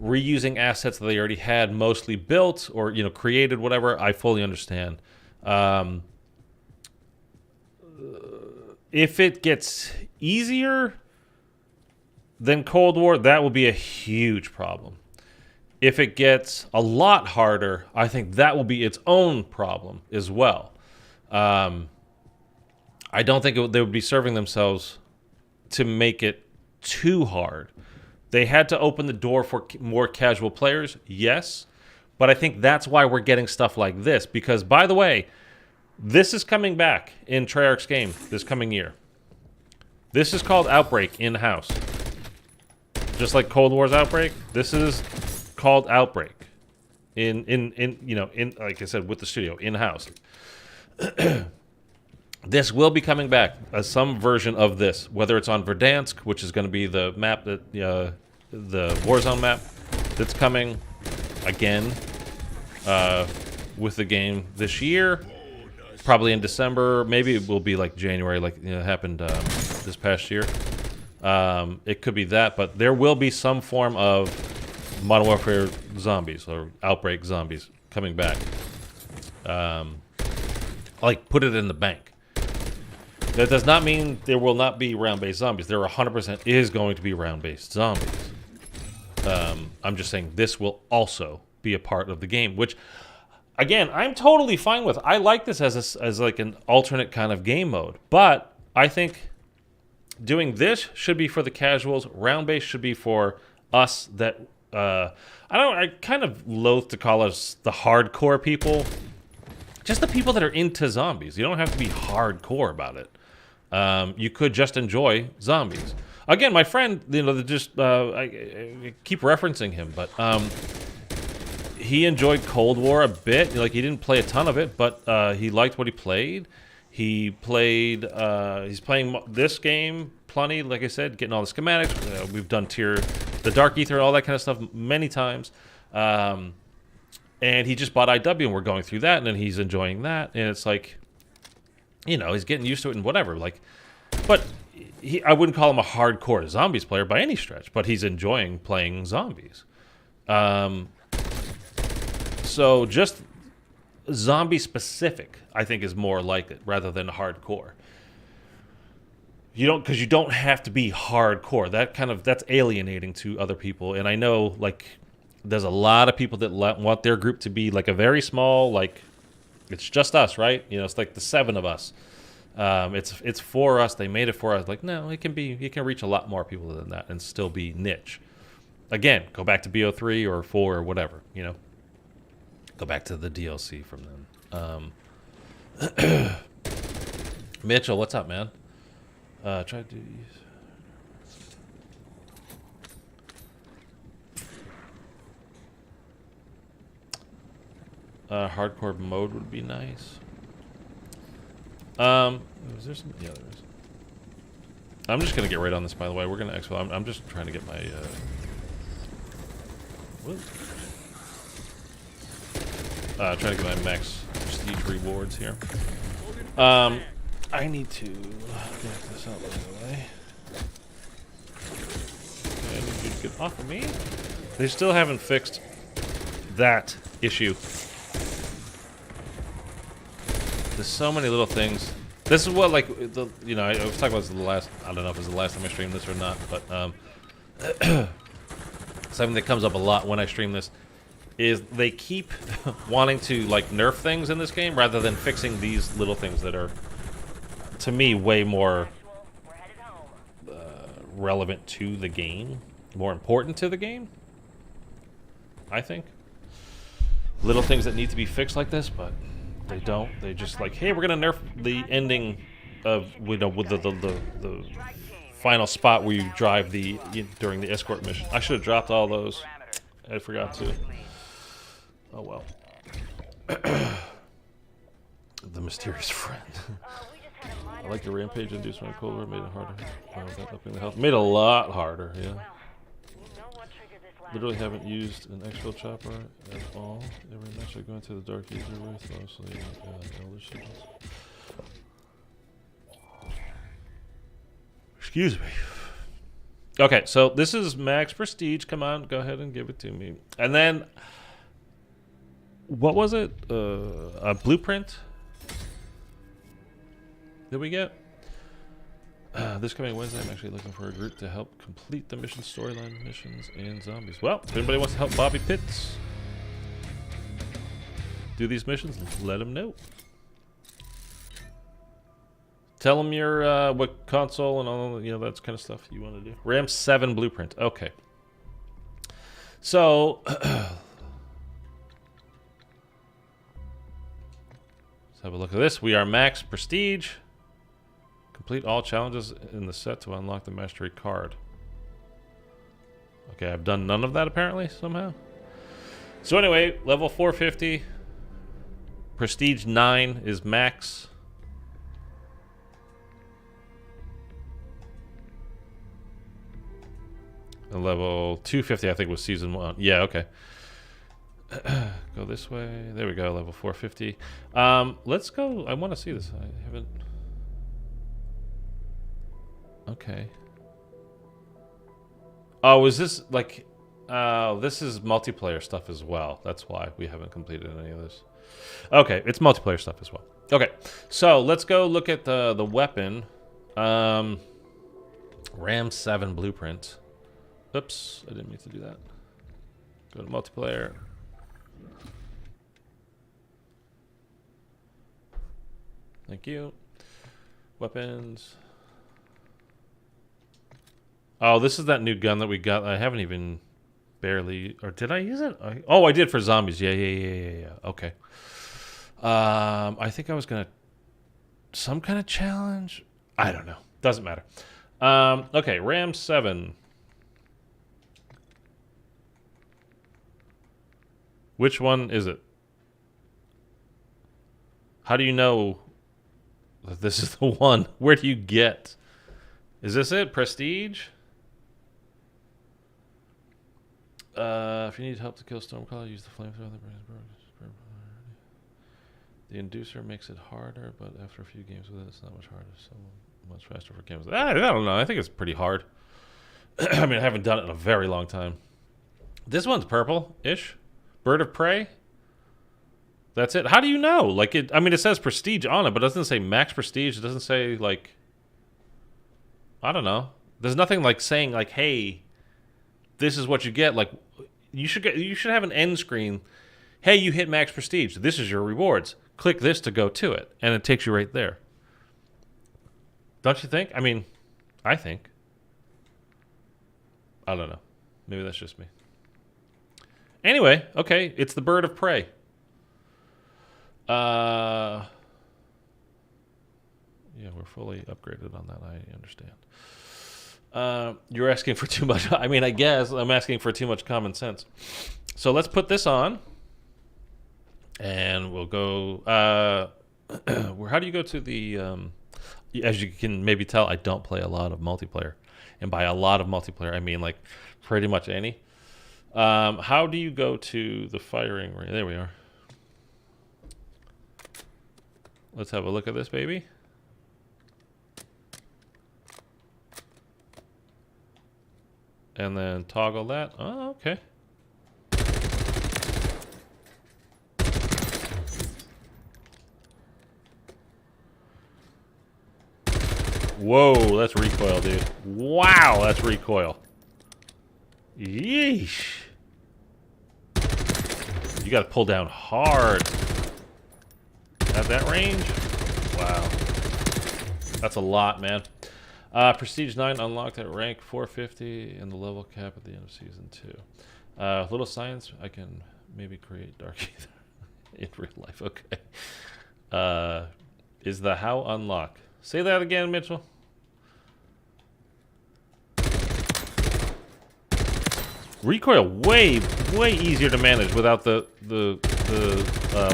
reusing assets that they already had mostly built or, you know, created, whatever, I fully understand. If it gets easier than Cold War, that will be a huge problem. If it gets a lot harder, I think that will be its own problem as well. I don't think they would be serving themselves to make it too hard. They had to open the door for more casual players, yes, but I think that's why we're getting stuff like this. Because, by the way, this is coming back in Treyarch's game this coming year. This is called Outbreak in-house. Just like Cold War's Outbreak, this is called Outbreak. In you know, in like I said, with the studio in-house. This will be coming back as some version of this, whether it's on Verdansk, which is going to be the map that the Warzone map that's coming again with the game this year, probably in December. Maybe it will be like January, like it happened this past year. It could be that, but there will be some form of Modern Warfare Zombies or Outbreak Zombies coming back. Like, put it in the bank. That does not mean there will not be round-based zombies. There 100% is going to be round-based zombies. I'm just saying this will also be a part of the game, which, again, I'm totally fine with. I like this as like an alternate kind of game mode, but I think doing this should be for the casuals. Round-based should be for us that, I kind of loathe to call us the hardcore people. Just the people that are into zombies. You don't have to be hardcore about it. You could just enjoy zombies. Again, my friend, you know, I keep referencing him, but he enjoyed Cold War a bit. Like, he didn't play a ton of it, but he liked what he played. He played, he's playing this game plenty, like I said, getting all the schematics. We've done the Dark Aether and all that kind of stuff many times. And he just bought IW, and we're going through that, and then he's enjoying that. And it's like, you know, he's getting used to it and whatever. Like, but I wouldn't call him a hardcore zombies player by any stretch, but he's enjoying playing zombies. So just zombie specific, I think, is more like it rather than hardcore. Because you don't have to be hardcore. That's alienating to other people. And I know, like, there's a lot of people that want their group to be like a very small, like, it's just us, right? You know, it's like the 7 of us. It's for us. They made it for us. Like, no, it can reach a lot more people than that and still be niche. Again, go back to BO3 or 4 or whatever, you know. Go back to the DLC from them. Mitchell, what's up, man? Try to do these. Hardcore mode would be nice. Is there some? Yeah, there is. I'm just gonna get right on this. By the way, we're gonna exfil. I'm just trying to get my. Trying to get my max prestige rewards here. I need to get this out right away. Okay, Get off of me. They still haven't fixed that issue. There's so many little things. This is what, like, I was talking about this the last, I don't know if it was the last time I streamed this or not, but, something that comes up a lot when I stream this is they keep wanting to, like, nerf things in this game rather than fixing these little things that are, to me, way more relevant to the game, more important to the game, I think. Little things that need to be fixed like this, but they don't. They just like, hey, we're gonna nerf the ending of with the final spot where you drive during the escort mission. I should have dropped all those. I forgot to. Oh well. The mysterious friend. I like the rampage inducement cold made it harder. Upping the health. Made it a lot harder, yeah. Literally haven't used an exfil chopper at all. Every match I go into the Dark Aether with, mostly elder shields. Excuse me. Okay, so this is max prestige. Come on, go ahead and give it to me. And then, what was it? A blueprint? Did we get? This coming Wednesday, I'm actually looking for a group to help complete the mission storyline missions and zombies. Well, if anybody wants to help Bobby Pitts do these missions, let him know. Tell him your what console and all that kind of stuff you want to do. RAM 7 blueprint. Okay. So let's have a look at this. We are max prestige. Complete all challenges in the set to unlock the mastery card. Okay, I've done none of that apparently, somehow. So anyway, level 450. Prestige 9 is max. And level 250 I think was season 1. Yeah, okay. Go this way. There we go, level 450. Let's go. I want to see this. I haven't... Okay. Oh, is this like... this is multiplayer stuff as well. That's why we haven't completed any of this. Okay, it's multiplayer stuff as well. Okay, so let's go look at the weapon. RAM 7 blueprint. Oops, I didn't mean to do that. Go to multiplayer. Thank you. Weapons. Oh, this is that new gun that we got. I haven't even barely... Or did I use it? Oh, I did for zombies. Yeah. Okay. I think I was going to... Some kind of challenge? I don't know. Doesn't matter. Okay, RAM 7. Which one is it? How do you know that this is the one? Where do you get? Is this it? Prestige? If you need help to kill Stormcaller, use the flamethrower. The inducer makes it harder, but after a few games with it, it's not much harder. So much faster for games. I don't know. I think it's pretty hard. I mean, I haven't done it in a very long time. This one's purple-ish. Bird of Prey. That's it. How do you know? Like it. I mean, it says prestige on it, but it doesn't say max prestige. It doesn't say like. I don't know. There's nothing like saying like, hey, this is what you get. Like, you should have an end screen. Hey, you hit max prestige. This is your rewards. Click this to go to it, and it takes you right there. Don't you think? I mean, I think. I don't know. Maybe that's just me. Anyway, okay, it's the Bird of Prey. Yeah, we're fully upgraded on that. I understand. You're asking for too much. I mean, I guess I'm asking for too much common sense. So let's put this on, and we'll go. How do you go to the? As you can maybe tell, I don't play a lot of multiplayer, and by a lot of multiplayer, I mean like pretty much any. How do you go to the firing range? There we are. Let's have a look at this baby. and then toggle that. Oh, okay. Whoa, that's recoil, dude. Wow, that's recoil. Yeesh. You gotta pull down hard. At that range? Wow. That's a lot, man. Prestige 9 unlocked at rank 450 and the level cap at the end of season 2. Little science, I can maybe create Dark Aether in real life. Okay. Is the how unlock? Say that again, Mitchell. Recoil way easier to manage without the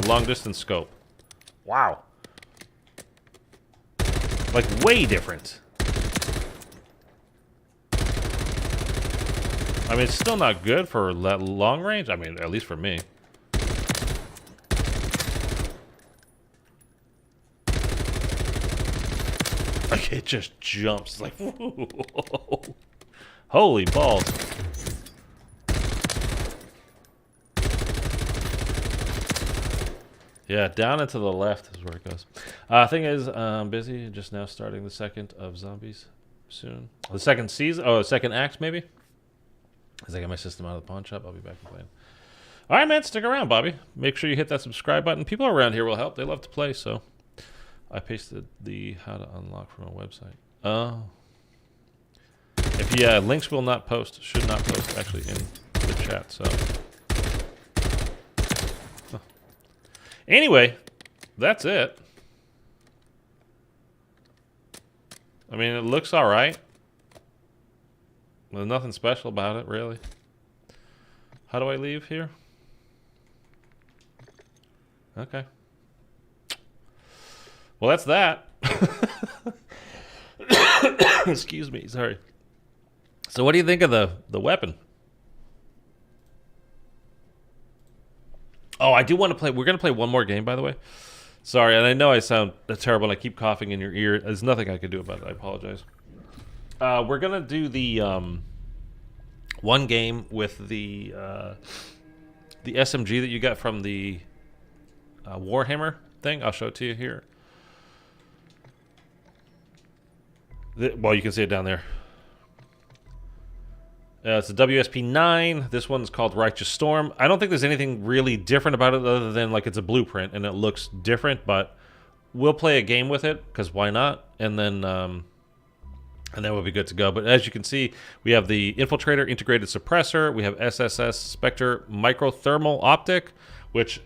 long distance scope. Wow. Like way different. I mean, it's still not good for that long range. I mean, at least for me. Like it just jumps like whoa. Holy balls. Yeah, down and to the left is where it goes. Thing is, I'm busy. Just now starting the second of Zombies soon. The second season? Oh, the second act, maybe? As I get my system out of the pawn shop, I'll be back and playing. All right, man, stick around, Bobby. Make sure you hit that subscribe button. People around here will help. They love to play, so I pasted the how to unlock from a website. Oh. If links will not post, should not post actually in the chat, so. Huh. Anyway, that's it. I mean, it looks all right. There's nothing special about it, really. How do I leave here? Okay. Well, that's that. Excuse me, sorry. So what do you think of the weapon? Oh, I do want to play. We're going to play one more game, by the way. Sorry, and I know I sound terrible and I keep coughing in your ear. There's nothing I can do about it. I apologize. We're going to do the one game with the SMG that you got from the Warhammer thing. I'll show it to you here. Well, you can see it down there. It's a WSP-9. This one's called Righteous Storm. I don't think there's anything really different about it other than like it's a blueprint and it looks different, but we'll play a game with it because why not? And then we'll be good to go. But as you can see, we have the Infiltrator Integrated Suppressor. We have SSS Spectre Microthermal Optic, which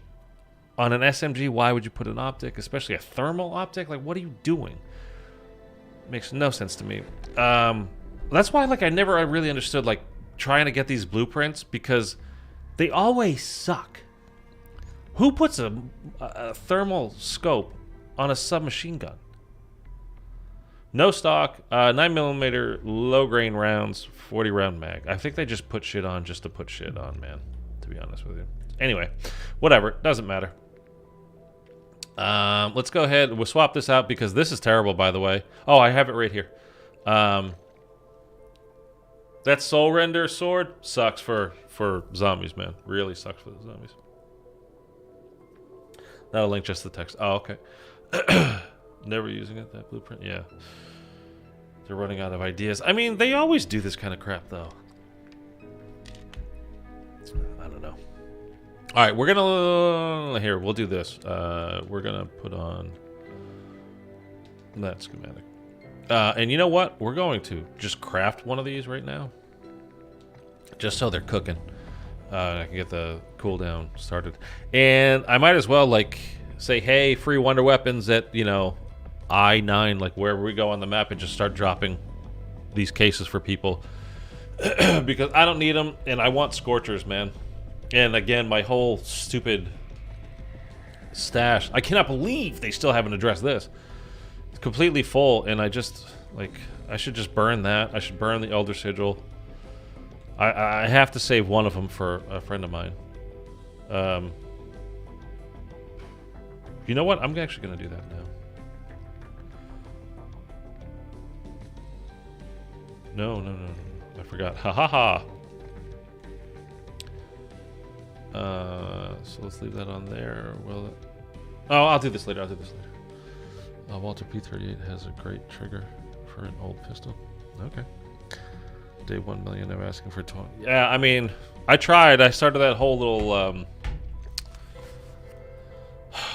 on an SMG, why would you put an optic, especially a thermal optic? Like, what are you doing? Makes no sense to me. That's why, like, I never really understood, like, trying to get these blueprints because they always suck. Who puts a thermal scope on a submachine gun? No stock, 9mm low grain rounds, 40 round mag. I think they just put shit on just to put shit on, man, to be honest with you. Anyway, whatever, doesn't matter. Let's go ahead. We'll swap this out because this is terrible, by the way. Oh, I have it right here. That Soul Render sword sucks for zombies, man. Really sucks for the zombies. That'll link just the text. Oh, okay. Never using it, that blueprint? Yeah. They're running out of ideas. I mean, they always do this kind of crap, though. I don't know. All right, we're gonna... Here, we'll do this. We're gonna put on that schematic. And you know what? We're going to just craft one of these right now. Just so they're cooking. I can get the cooldown started. And I might as well, like, say, hey, free wonder weapons at, you know, I-9, like, wherever we go on the map, and just start dropping these cases for people. Because I don't need them, and I want Scorchers, man. And again, my whole stupid stash. I cannot believe they still haven't addressed this. It's completely full, and I just, like, I should just burn that. I should burn the Elder Sigil. I have to save one of them for a friend of mine. You know what? I'm actually going to do that now. No. I forgot. Ha ha ha. So let's leave that on there. Will it? Oh, I'll do this later. Walter P38 has a great trigger for an old pistol. Okay. Day 1 million. They're asking for 20. Yeah, I mean, I tried. I started that whole little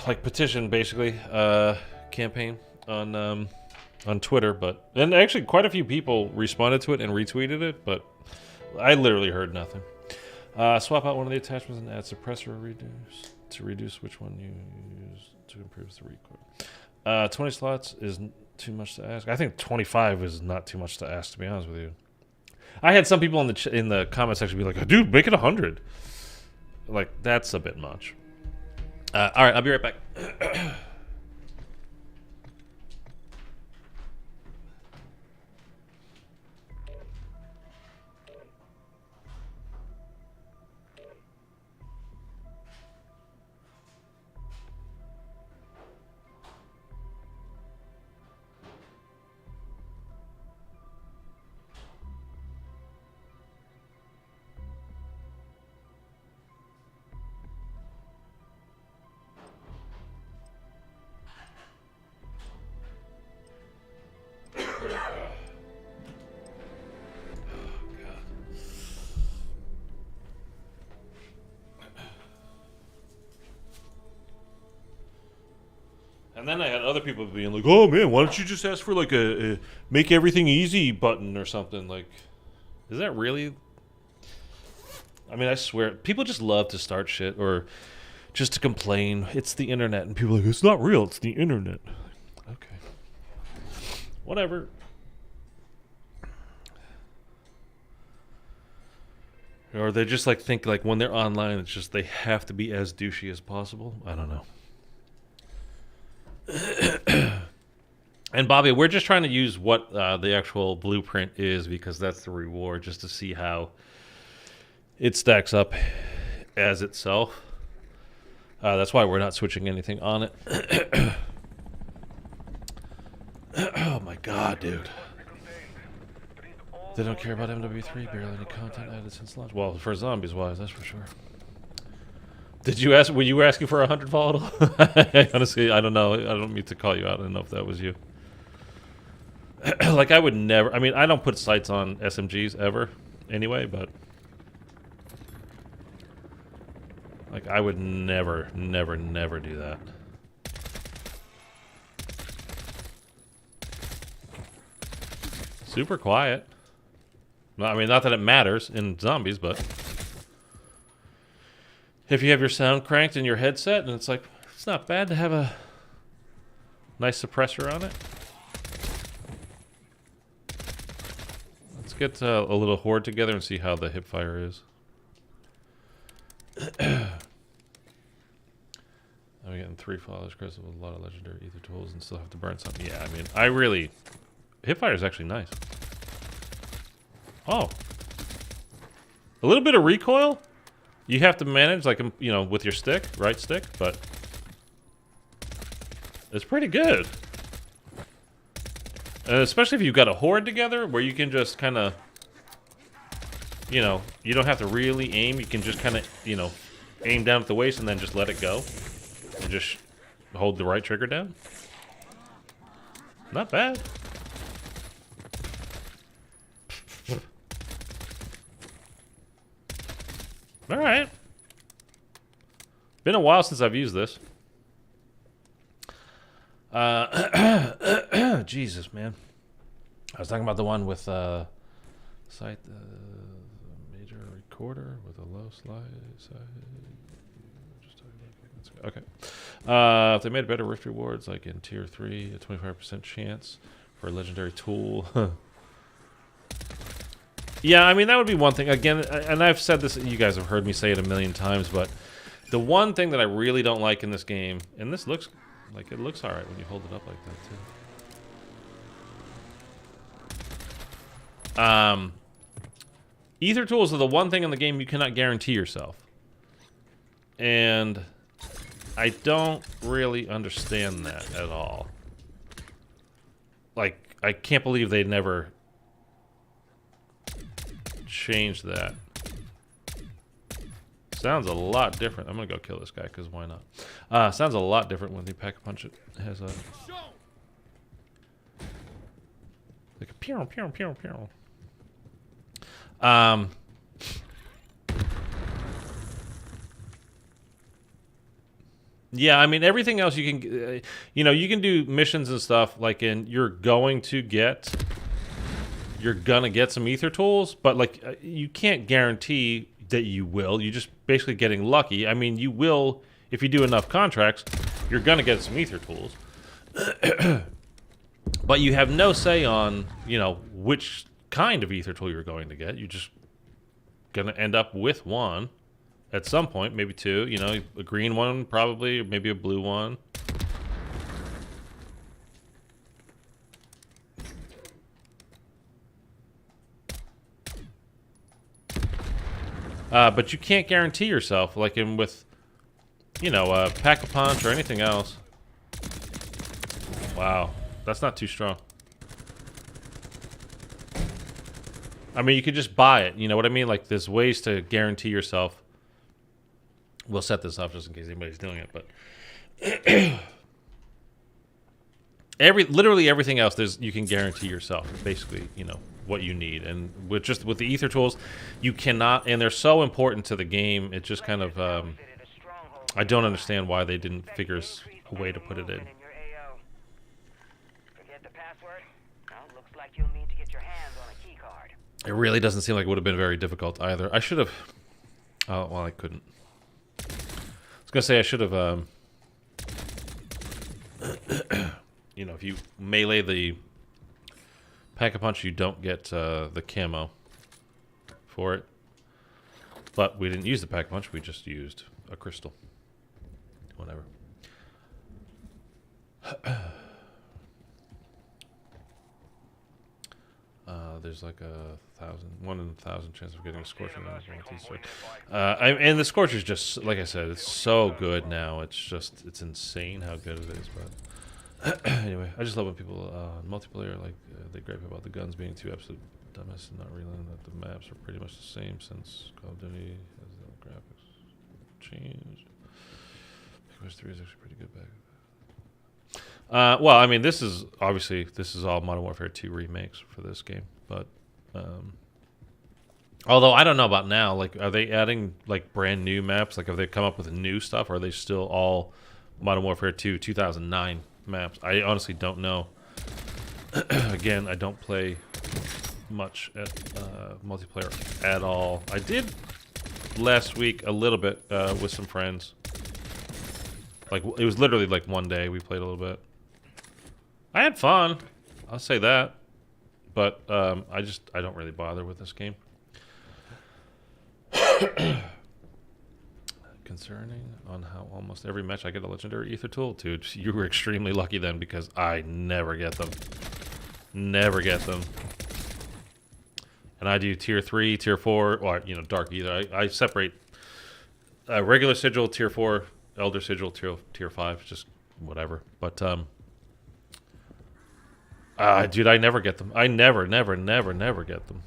like petition, basically, campaign on Twitter, and actually quite a few people responded to it and retweeted it, but I literally heard nothing. Swap out one of the attachments and add suppressor to reduce which one you use to improve the recoil. 20 slots is too much to ask. I think 25 is not too much to ask, to be honest with you. I had some people in the comment section be like, dude, make it 100. Like, that's a bit much. All right, I'll be right back. And then I had other people being like, "Oh man, why don't you just ask for like a make everything easy button or something?" Like, is that really? I mean, I swear, people just love to start shit or just to complain. It's the internet, and people are like, "It's not real. It's the internet." Okay, whatever. Or they just like think like when they're online, it's just they have to be as douchey as possible. I don't know. And Bobby, we're just trying to use what the actual blueprint is because that's the reward, just to see how it stacks up as itself. That's why we're not switching anything on it. Oh my god, dude. They don't care about MW3, barely any content added since launch. Well, for zombies wise, that's for sure. Did you ask? Were you asking for 100 volatile? Honestly, I don't know. I don't mean to call you out. I don't know if that was you. Like, I would never. I mean, I don't put sights on SMGs ever, anyway. But like, I would never do that. Super quiet. I mean, not that it matters in zombies, but if you have your sound cranked in your headset, and it's like, it's not bad to have a nice suppressor on it. Let's get a little horde together and see how the hipfire is. I'm getting 3 followers, Chris, with a lot of legendary ether tools and still have to burn something. Yeah, I mean, hipfire is actually nice. Oh. A little bit of recoil? You have to manage, like, you know, with your stick, right stick, but it's pretty good. And especially if you've got a horde together where you can just kind of, you know, you don't have to really aim. You can just kind of, you know, aim down at the waist and then just let it go. And just hold the right trigger down. Not bad. All right. Been a while since I've used this. Jesus, man. I was talking about the one with sight major recorder with a low slide size. Okay. If they made better rift rewards, like in tier 3, a 25% chance for a legendary tool. Yeah, I mean, that would be one thing. Again, and I've said this, you guys have heard me say it a million times, but the one thing that I really don't like in this game, and this looks like it looks alright when you hold it up like that, too. Ether tools are the one thing in the game you cannot guarantee yourself. And I don't really understand that at all. Like, I can't believe they never change that. Sounds a lot different. I'm gonna go kill this guy because why not? Sounds a lot different when the pack-a-punch it has a like a pew pew pew pew. Yeah, I mean everything else you can, you know, you can do missions and stuff like you're gonna get some ether tools, but like you can't guarantee that you will. You're just basically getting lucky. I mean, you will if you do enough contracts. You're gonna get some ether tools, but you have no say on, you know, which kind of ether tool you're going to get. You're just gonna end up with one at some point, maybe two. You know, a green one probably, or maybe a blue one. But you can't guarantee yourself, like with, you know, pack-a-punch or anything else. Wow, that's not too strong. I mean, you could just buy it. You know what I mean? Like, there's ways to guarantee yourself. We'll set this up just in case anybody's doing it, but literally everything else, you can guarantee yourself, basically, you know, what you need. And with the ether tools, you cannot, and they're so important to the game. It just kind of, I don't understand why they didn't figure a way to put it in. It really doesn't seem like it would have been very difficult either. I should have, oh, well, I couldn't. I was gonna say I should have, you know, if you melee the pack-a-punch, you don't get the camo for it. But we didn't use the pack-a-punch, we just used a crystal. Whatever. There's like one in 1,000 chance of getting a Scorcher. And the Scorcher's just, like I said, it's so good now. It's insane how good it is. But anyway, I just love when people multiplayer they gripe about the guns being too absolute dumbass and not realizing that the maps are pretty much the same since Call of Duty has the graphics changed. MW3 is actually pretty good back. Well, I mean, this is all Modern Warfare 2 remakes for this game, but although I don't know about now, like, are they adding like brand new maps? Like, have they come up with new stuff, or are they still all Modern Warfare 2 2009 maps? I honestly don't know. Again, I don't play much at multiplayer at all. I did last week a little bit with some friends. Like, it was literally like one day we played a little bit. I had fun, I'll say that, but I don't really bother with this game. Concerning on how almost every match I get a legendary ether tool, dude, you were extremely lucky then, because I never get them. Never get them. And I do tier 3, tier 4, or, you know, Dark Aether. I separate regular sigil, tier 4, Elder Sigil, tier 5, just whatever. But, dude, I never get them. I never get them.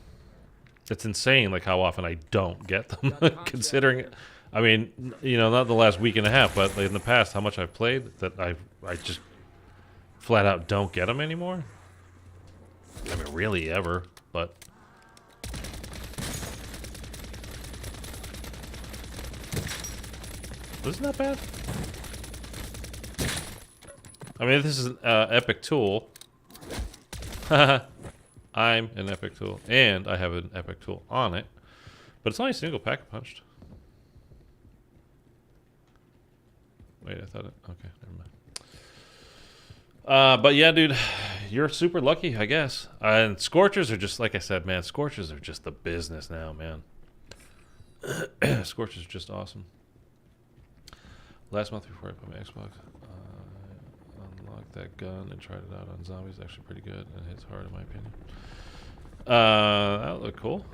It's insane, like, how often I don't get them, considering, I mean, you know, not the last week and a half, but in the past, how much I've played, that I just flat out don't get them anymore. I mean, really, ever, but... Isn't that bad? I mean, this is an epic tool. I'm an epic tool, and I have an epic tool on it, but it's only a single pack-a-punched. Wait, I thought it... Okay, never mind. But yeah, dude, you're super lucky, I guess. And Scorchers are just, like I said, man, Scorchers are just the business now, man. Scorchers are just awesome. Last month before I put my Xbox, unlocked that gun and tried it out on zombies. Actually pretty good, and hits hard in my opinion. That looked cool.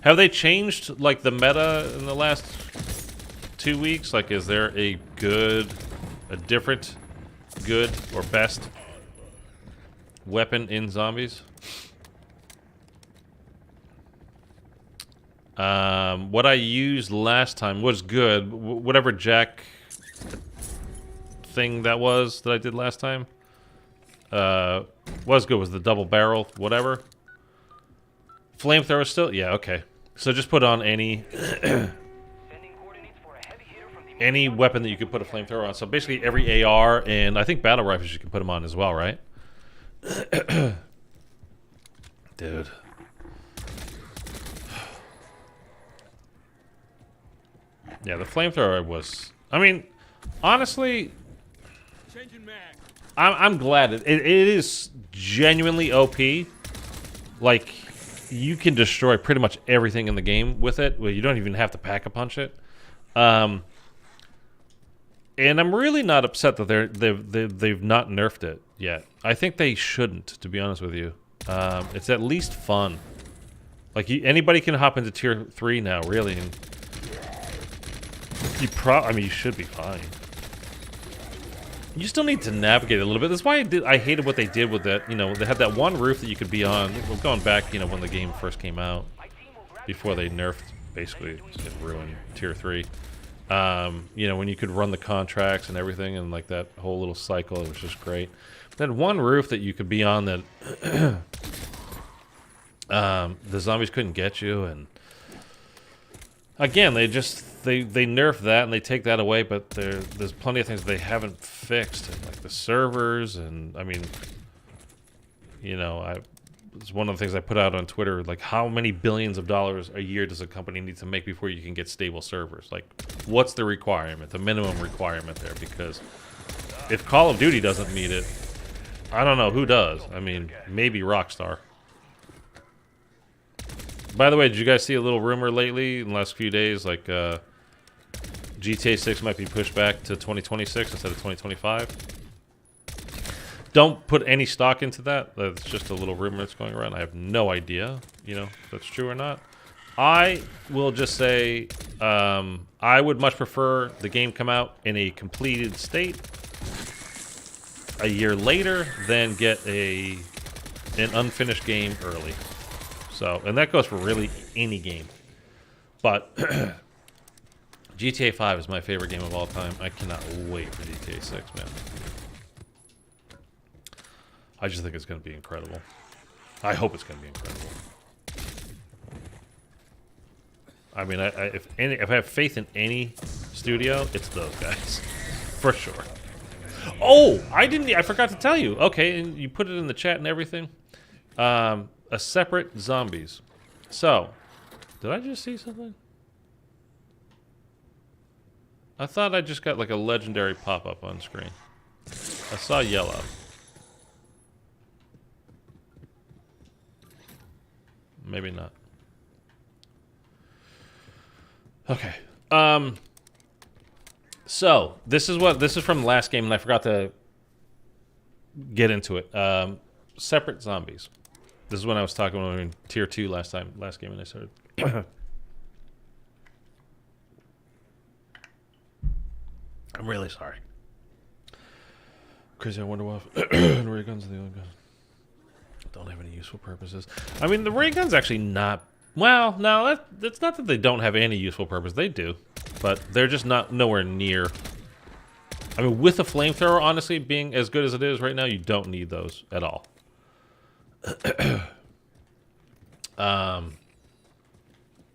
Have they changed, like, the meta in the last 2 weeks? Like, is there a different good or best weapon in zombies? What I used last time was good. Whatever jack thing that I did last time was good. Was the double barrel, whatever. Flamethrower still? Yeah, okay. So just put on any any weapon that you could put a flamethrower on. So basically every AR, and I think battle rifles you can put them on as well, right? Dude. Yeah, the flamethrower was... I mean, honestly, I'm glad. It is genuinely OP. Like, you can destroy pretty much everything in the game with it. Well, you don't even have to pack-a-punch it. And I'm really not upset that they've not nerfed it yet. I think they shouldn't, to be honest with you. It's at least fun. Like, anybody can hop into tier 3 now, really. And I mean, you should be fine. You still need to navigate a little bit. That's why I hated what they did with that. You know, they had that one roof that you could be on. We're going back, you know, when the game first came out, before they nerfed, basically, it ruined tier 3. You know, when you could run the contracts and everything, and like that whole little cycle, it was just great. That one roof that you could be on that the zombies couldn't get you, and again, they nerf that and they take that away, but there's plenty of things they haven't fixed, like the servers, and I mean, you know, it's one of the things I put out on Twitter, like how many billions of dollars a year does a company need to make before you can get stable servers? Like, what's the requirement, the minimum requirement there? Because if Call of Duty doesn't meet it, I don't know who does. I mean, maybe Rockstar. By the way, did you guys see a little rumor lately in the last few days, like GTA 6 might be pushed back to 2026 instead of 2025? Don't put any stock into that. That's just a little rumor that's going around. I have no idea, you know, if that's true or not. I will just say I would much prefer the game come out in a completed state a year later than get an unfinished game early. So, and that goes for really any game. But GTA 5 is my favorite game of all time. I cannot wait for GTA 6, man. I just think it's going to be incredible. I hope it's going to be incredible. I mean, if I have faith in any studio, it's those guys, for sure. Oh, I forgot to tell you. Okay, and you put it in the chat and everything. A separate zombies. So, did I just see something? I thought I just got like a legendary pop-up on screen. I saw yellow. Maybe not. Okay. So this is from the last game, and I forgot to get into it. Separate zombies. This is when I was talking when we were in tier 2 last game, and I started. I'm really sorry. Crazy, I wonder what ray guns are the only guns. Don't have any useful purposes. I mean, the ray gun's actually not... Well, no, it's not that they don't have any useful purpose. They do. But they're just nowhere near... I mean, with a flamethrower, honestly, being as good as it is right now, you don't need those at all.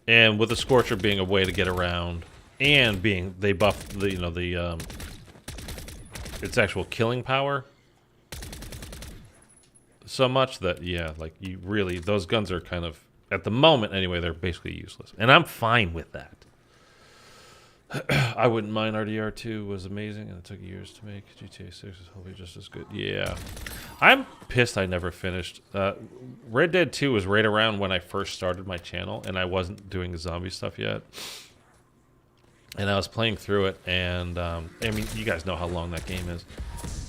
And with the Scorcher being a way to get around, and being... They buff the, you know, the... its actual killing power so much that, yeah, like, you really... Those guns are kind of... At the moment, anyway, they're basically useless. And I'm fine with that. I wouldn't mind. RDR2 was amazing, and it took years to make. GTA 6 is hopefully just as good. Yeah. I'm pissed I never finished. Red Dead 2 was right around when I first started my channel, and I wasn't doing the zombie stuff yet. And I was playing through it, and, I mean, you guys know how long that game is.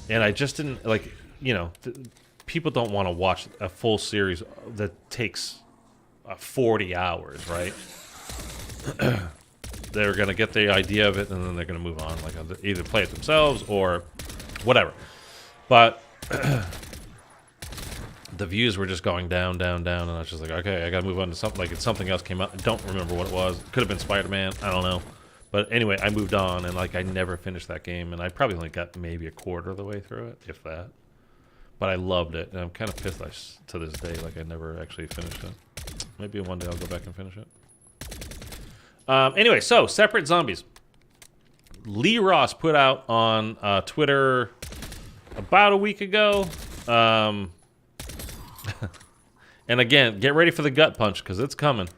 And I just didn't, like, you know, people don't want to watch a full series that takes... 40 hours, right? They're gonna get the idea of it, and then they're gonna move on, like either play it themselves or whatever. But the views were just going down, down, down, and I was just like, okay, I gotta move on to something. Like, something else came out. I don't remember what it was. Could have been Spider-Man. I don't know. But anyway, I moved on, and like I never finished that game, and I probably only got maybe a quarter of the way through it, if that. But I loved it, and I'm kind of pissed to this day, like I never actually finished it. Maybe one day I'll go back and finish it. Anyway, so separate zombies. Lee Ross put out on Twitter about a week ago. And again, get ready for the gut punch because it's coming.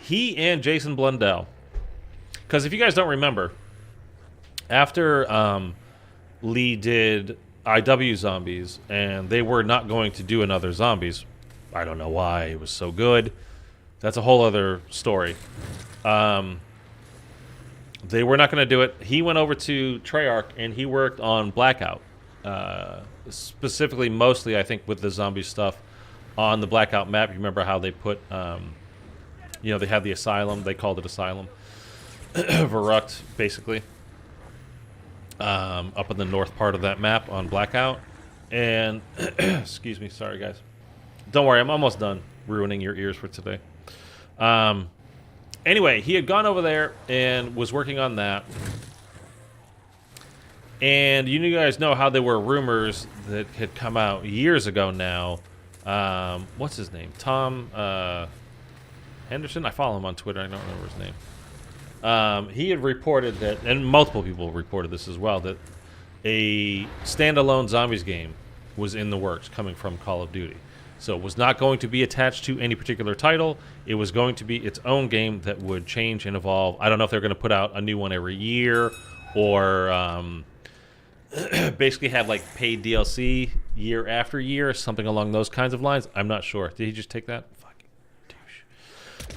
He and Jason Blundell. Because if you guys don't remember, after Lee did IW Zombies and they were not going to do another Zombies, I don't know why, it was so good. That's a whole other story. They were not going to do it. He went over to Treyarch and he worked on Blackout. Specifically, mostly, I think, with the zombie stuff on the Blackout map. You remember how they put, you know, they had the Asylum. They called it Asylum. Verrucht, basically. Up in the north part of that map on Blackout. And, excuse me, sorry, guys. Don't worry, I'm almost done ruining your ears for today. Anyway, he had gone over there and was working on that. And you guys know how there were rumors that had come out years ago now. What's his name? Tom Henderson? I follow him on Twitter. I don't remember his name. He had reported that, and multiple people reported this as well, that a standalone zombies game was in the works coming from Call of Duty. So it was not going to be attached to any particular title. It was going to be its own game that would change and evolve. I don't know if they're going to put out a new one every year or basically have like paid DLC year after year, something along those kinds of lines. I'm not sure. Did he just take that? Fucking douche.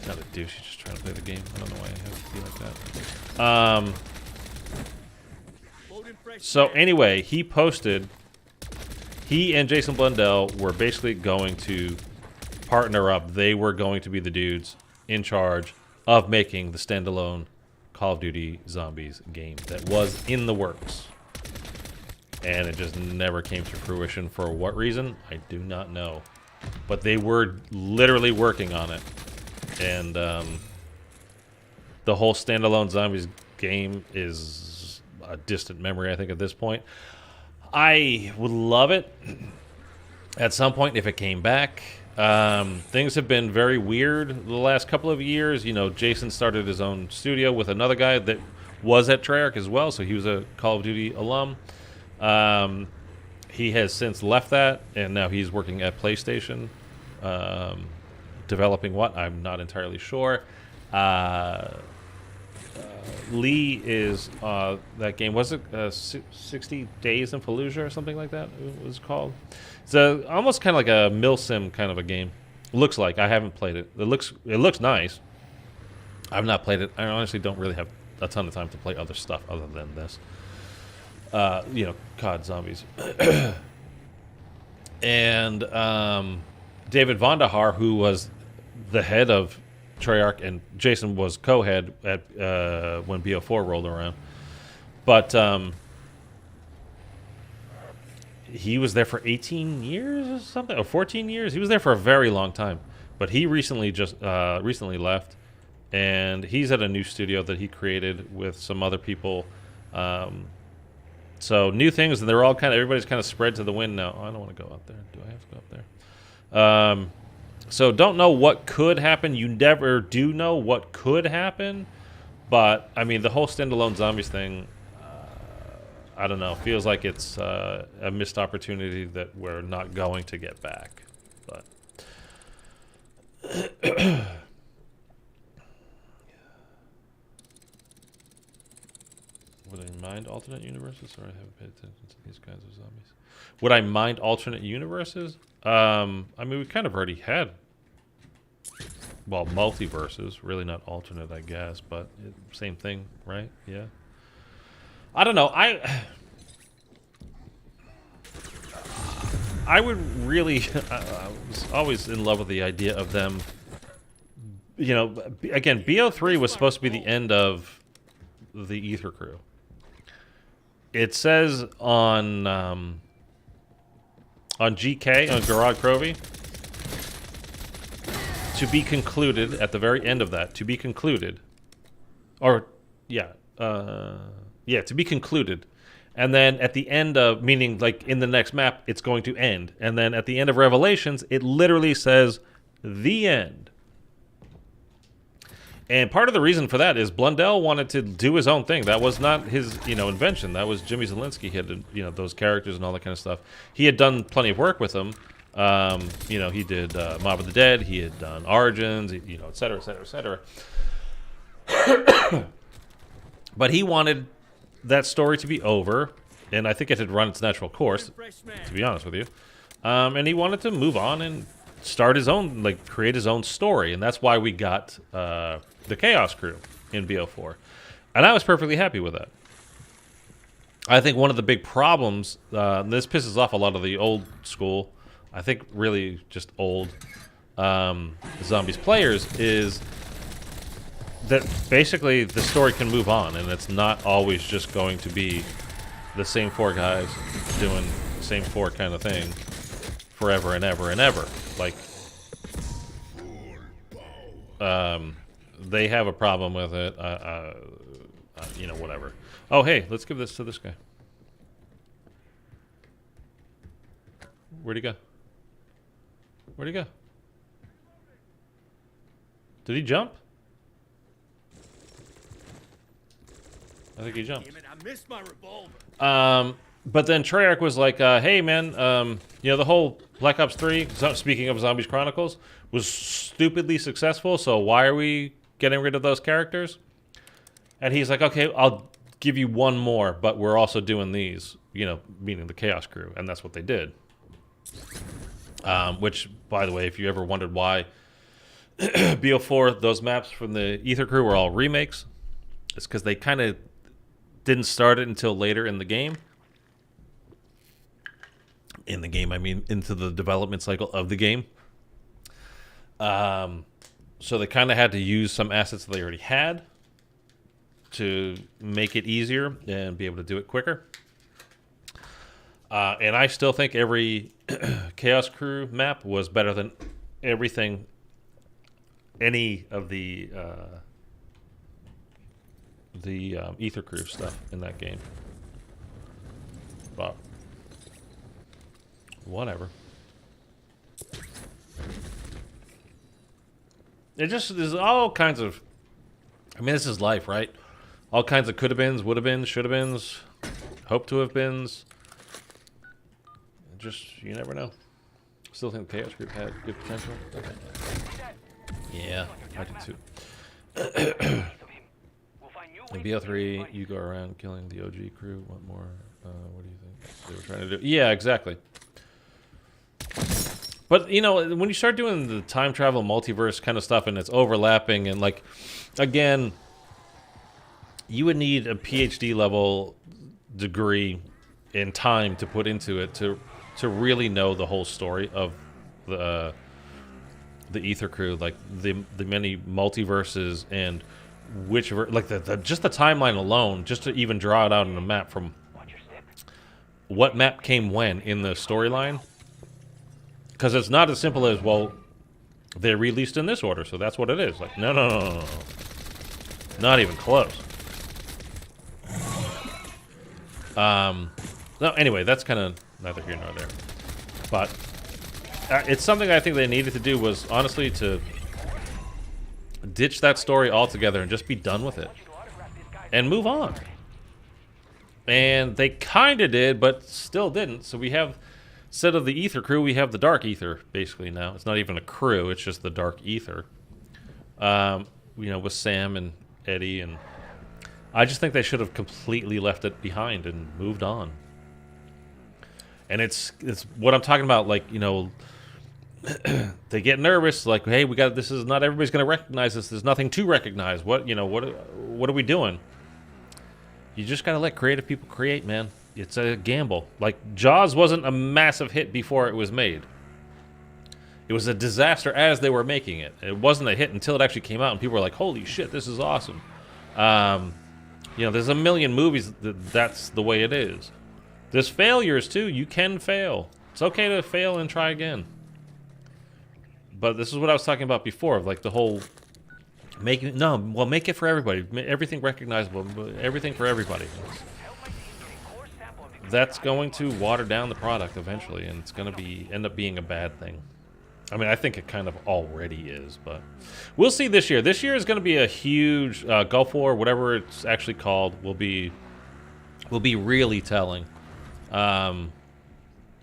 Not a douche. He's just trying to play the game. I don't know why I have to be like that. So anyway, he posted... He and Jason Blundell were basically going to partner up. They were going to be the dudes in charge of making the standalone Call of Duty Zombies game that was in the works. And it just never came to fruition. For what reason? I do not know. But they were literally working on it. And the whole standalone Zombies game is a distant memory, I think, at this point. I would love it at some point if it came back. Things have been very weird the last couple of years. You know, Jason started his own studio with another guy that was at Treyarch as well, so he was a Call of Duty alum. He has since left that, and now he's working at PlayStation, developing what? I'm not entirely sure. Lee is that game, was it 60 Days in Fallujah or something like that it was called? It's almost kind of like a milsim kind of a game. Looks like. I haven't played it. It looks nice. I've not played it. I honestly don't really have a ton of time to play other stuff other than this. You know, COD Zombies. And David Vonderhaar, who was the head of Treyarch, and Jason was co-head at when BO4 rolled around, but he was there for 18 years or something, or 14 years. He was there for a very long time, but he recently recently left, and he's at a new studio that he created with some other people. So new things, and they're all everybody's kind of spread to the wind now. Oh, I don't want to go up there. Do I have to go up there? So don't know what could happen. You never do know what could happen. But, I mean, the whole standalone zombies thing, I don't know. Feels like it's a missed opportunity that we're not going to get back. But would I mind alternate universes? Or I haven't paid attention to these kinds of zombies. Would I mind alternate universes? I mean, we kind of already had, well, multiverses. Really not alternate, I guess, but same thing, right? Yeah. I don't know. I would really... I was always in love with the idea of them... You know, again, BO3 was supposed to be the end of the Aether crew. It says on on GK, on Garrod Crovey. To be concluded at the very end of that. To be concluded. Or, yeah. Yeah, to be concluded. And then at the end of, meaning like in the next map, it's going to end. And then at the end of Revelations, it literally says, the end. And part of the reason for that is Blundell wanted to do his own thing. That was not his, invention. That was Jimmy Zielinski. He had, those characters and all that kind of stuff. He had done plenty of work with them. He did Mob of the Dead. He had done Origins, et cetera, et cetera, et cetera. But he wanted that story to be over, and I think it had run its natural course, to be honest with you. And he wanted to move on and start his own, create his own story, and that's why we got the Chaos Crew in BO4. And I was perfectly happy with that. I think one of the big problems, and this pisses off a lot of the old school, I think really just old Zombies players, is that basically the story can move on, and it's not always just going to be the same 4 guys doing the same 4 kind of thing forever and ever and ever. They have a problem with it. Whatever. Oh, hey, let's give this to this guy. Where'd he go? Where'd he go? Did he jump? I think he jumped. Damn it, I missed my revolver. But then Treyarch was like, hey, man, the whole Black Ops 3, speaking of Zombies Chronicles, was stupidly successful, so why are we getting rid of those characters? And he's like, okay, I'll give you one more, but we're also doing these, meaning the Chaos Crew, and that's what they did. Which, by the way, if you ever wondered why BO4, those maps from the Aether Crew were all remakes, it's because they kind of didn't start it until later in the game. In the game, I mean, into the development cycle of the game. So they kind of had to use some assets that they already had to make it easier and be able to do it quicker. And I still think every Chaos Crew map was better than everything, any of the Aether Crew stuff in that game. But whatever. It just, there's all kinds of, I mean, this is life, right? All kinds of could have beens, would have beens, should have beens, hope to have beens. Just, you never know. Still think the Chaos Group had good potential. Okay. Yeah, I do too. In BO3, you go around killing the OG crew. What more? What do you think they were trying to do? Yeah, exactly. But, when you start doing the time travel multiverse kind of stuff and it's overlapping and, again, you would need a PhD level degree in time to put into it to really know the whole story of the Aether Crew, the many multiverses and which, just the timeline alone, just to even draw it out on a map from what map came when in the storyline. Because it's not as simple as, well, they're released in this order, so that's what it is. No. Not even close. No, anyway, that's kind of neither here nor there. But it's something I think they needed to do was, honestly, to ditch that story altogether and just be done with it. And move on. And they kind of did, but still didn't. So we have... Instead of the Aether Crew, we have the Dark Aether, basically, now. It's not even a crew, it's just the Dark Aether. With Sam and Eddie, and... I just think they should have completely left it behind and moved on. And it's what I'm talking about, they get nervous, hey, this is not everybody's going to recognize this, there's nothing to recognize. What are we doing? You just got to let creative people create, man. It's a gamble. Jaws wasn't a massive hit before it was made. It was a disaster as they were making it. It wasn't a hit until it actually came out and people were like, holy shit, this is awesome. There's a million movies that's the way it is. There's failures too. You can fail It's okay to fail and try again. But this is what I was talking about before, of like the whole make it for everybody. Everything recognizable, everything for everybody. That's going to water down the product eventually, and it's going to end up being a bad thing. I mean, I think it kind of already is, but we'll see this year. This year is going to be a huge Gulf War, whatever it's actually called, will be really telling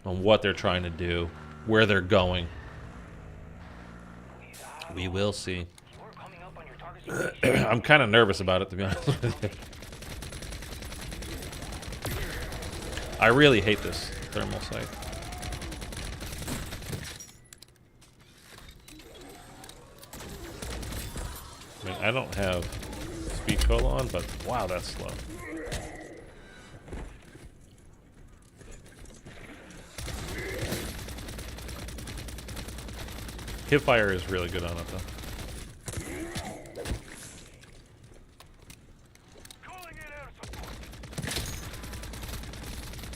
on what they're trying to do, where they're going. We will see. I'm kind of nervous about it, to be honest with you. I really hate this thermal sight. I mean, I don't have speed cola on, but wow, that's slow. Hipfire is really good on it, though.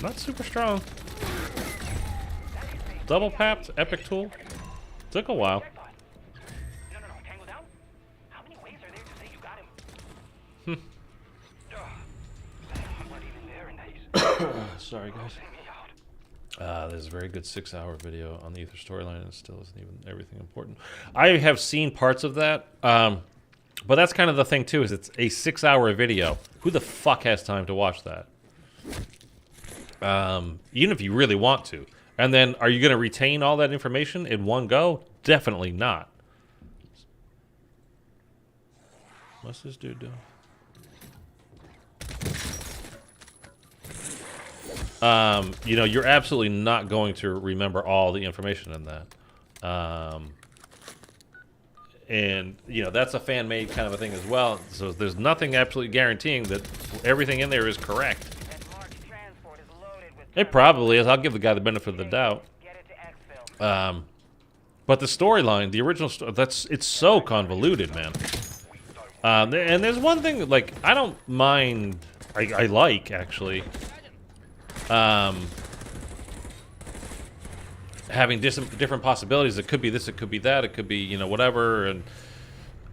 Not super strong. Double papped, epic tool. Took a while. Sorry, guys. There's a very good 6-hour video on the Aether storyline, and it still isn't even everything important. I have seen parts of that, but that's kind of the thing, too, is it's a 6-hour video. Who the fuck has time to watch that? Even if you really want to. And then, are you going to retain all that information in one go? Definitely not. What's this dude doing? You know, you're absolutely not going to remember all the information in that. And, you know, that's a fan-made kind of a thing as well. So there's nothing absolutely guaranteeing that everything in there is correct. It probably is. I'll give the guy the benefit of the doubt. But the storyline, the original story, it's so convoluted, man. And there's one thing, like, I don't mind, I like, actually, having different possibilities. It could be this, it could be that, it could be, you know, whatever, and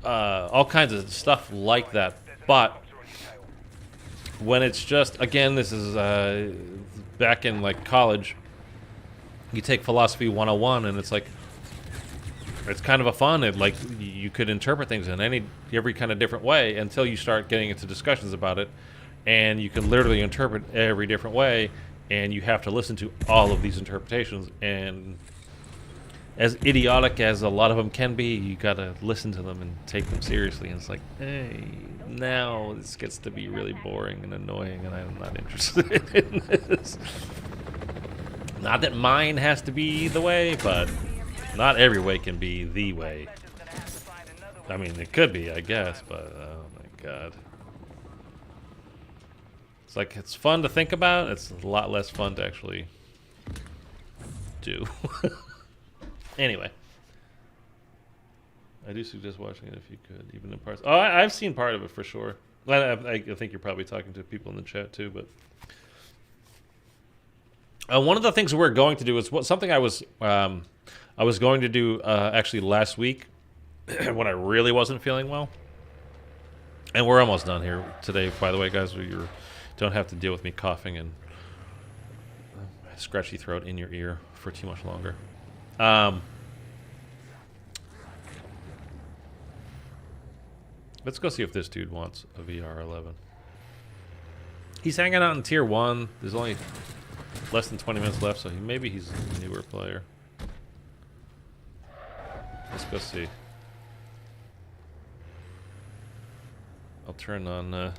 all kinds of stuff like that. But when it's just, again, this is back in like college, you take philosophy 101, and it's like, it's kind of a fun. Like, you could interpret things in every kind of different way until you start getting into discussions about it, and you can literally interpret every different way, and you have to listen to all of these interpretations. And as idiotic as a lot of them can be, you gotta listen to them and take them seriously. And it's like, hey, now this gets to be really boring and annoying, and I'm not interested in this. Not that mine has to be the way, but not every way can be the way. I mean, it could be, I guess, but oh my god. It's like, it's fun to think about. It's a lot less fun to actually do. Anyway. I do suggest watching it if you could, even in parts. Oh, I've seen part of it for sure. I think you're probably talking to people in the chat too, but one of the things we're going to do is something I was going to do actually last week when I really wasn't feeling well. And we're almost done here today, by the way, guys. You don't have to deal with me coughing and scratchy throat in your ear for too much longer. Let's go see if this dude wants a VR11. He's hanging out in tier 1. There's only less than 20 minutes left, so maybe he's a newer player. Let's go see. I'll turn on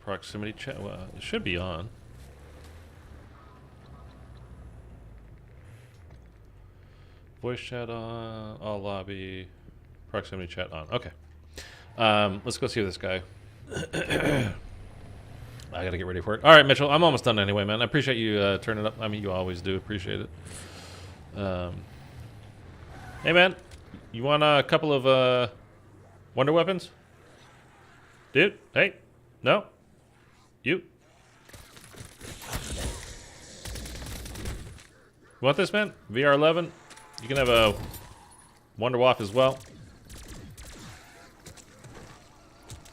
proximity chat. Well, it should be on. Voice chat on. All lobby. Proximity chat on. Okay. Let's go see this guy. I gotta get ready for it. All right, Mitchell. I'm almost done anyway, man. I appreciate you turning up. I mean, you always do. Appreciate it. Hey, man. You want a couple of wonder weapons? Dude? Hey? No? You? You want this, man? VR11. You can have a Wonder Waff as well.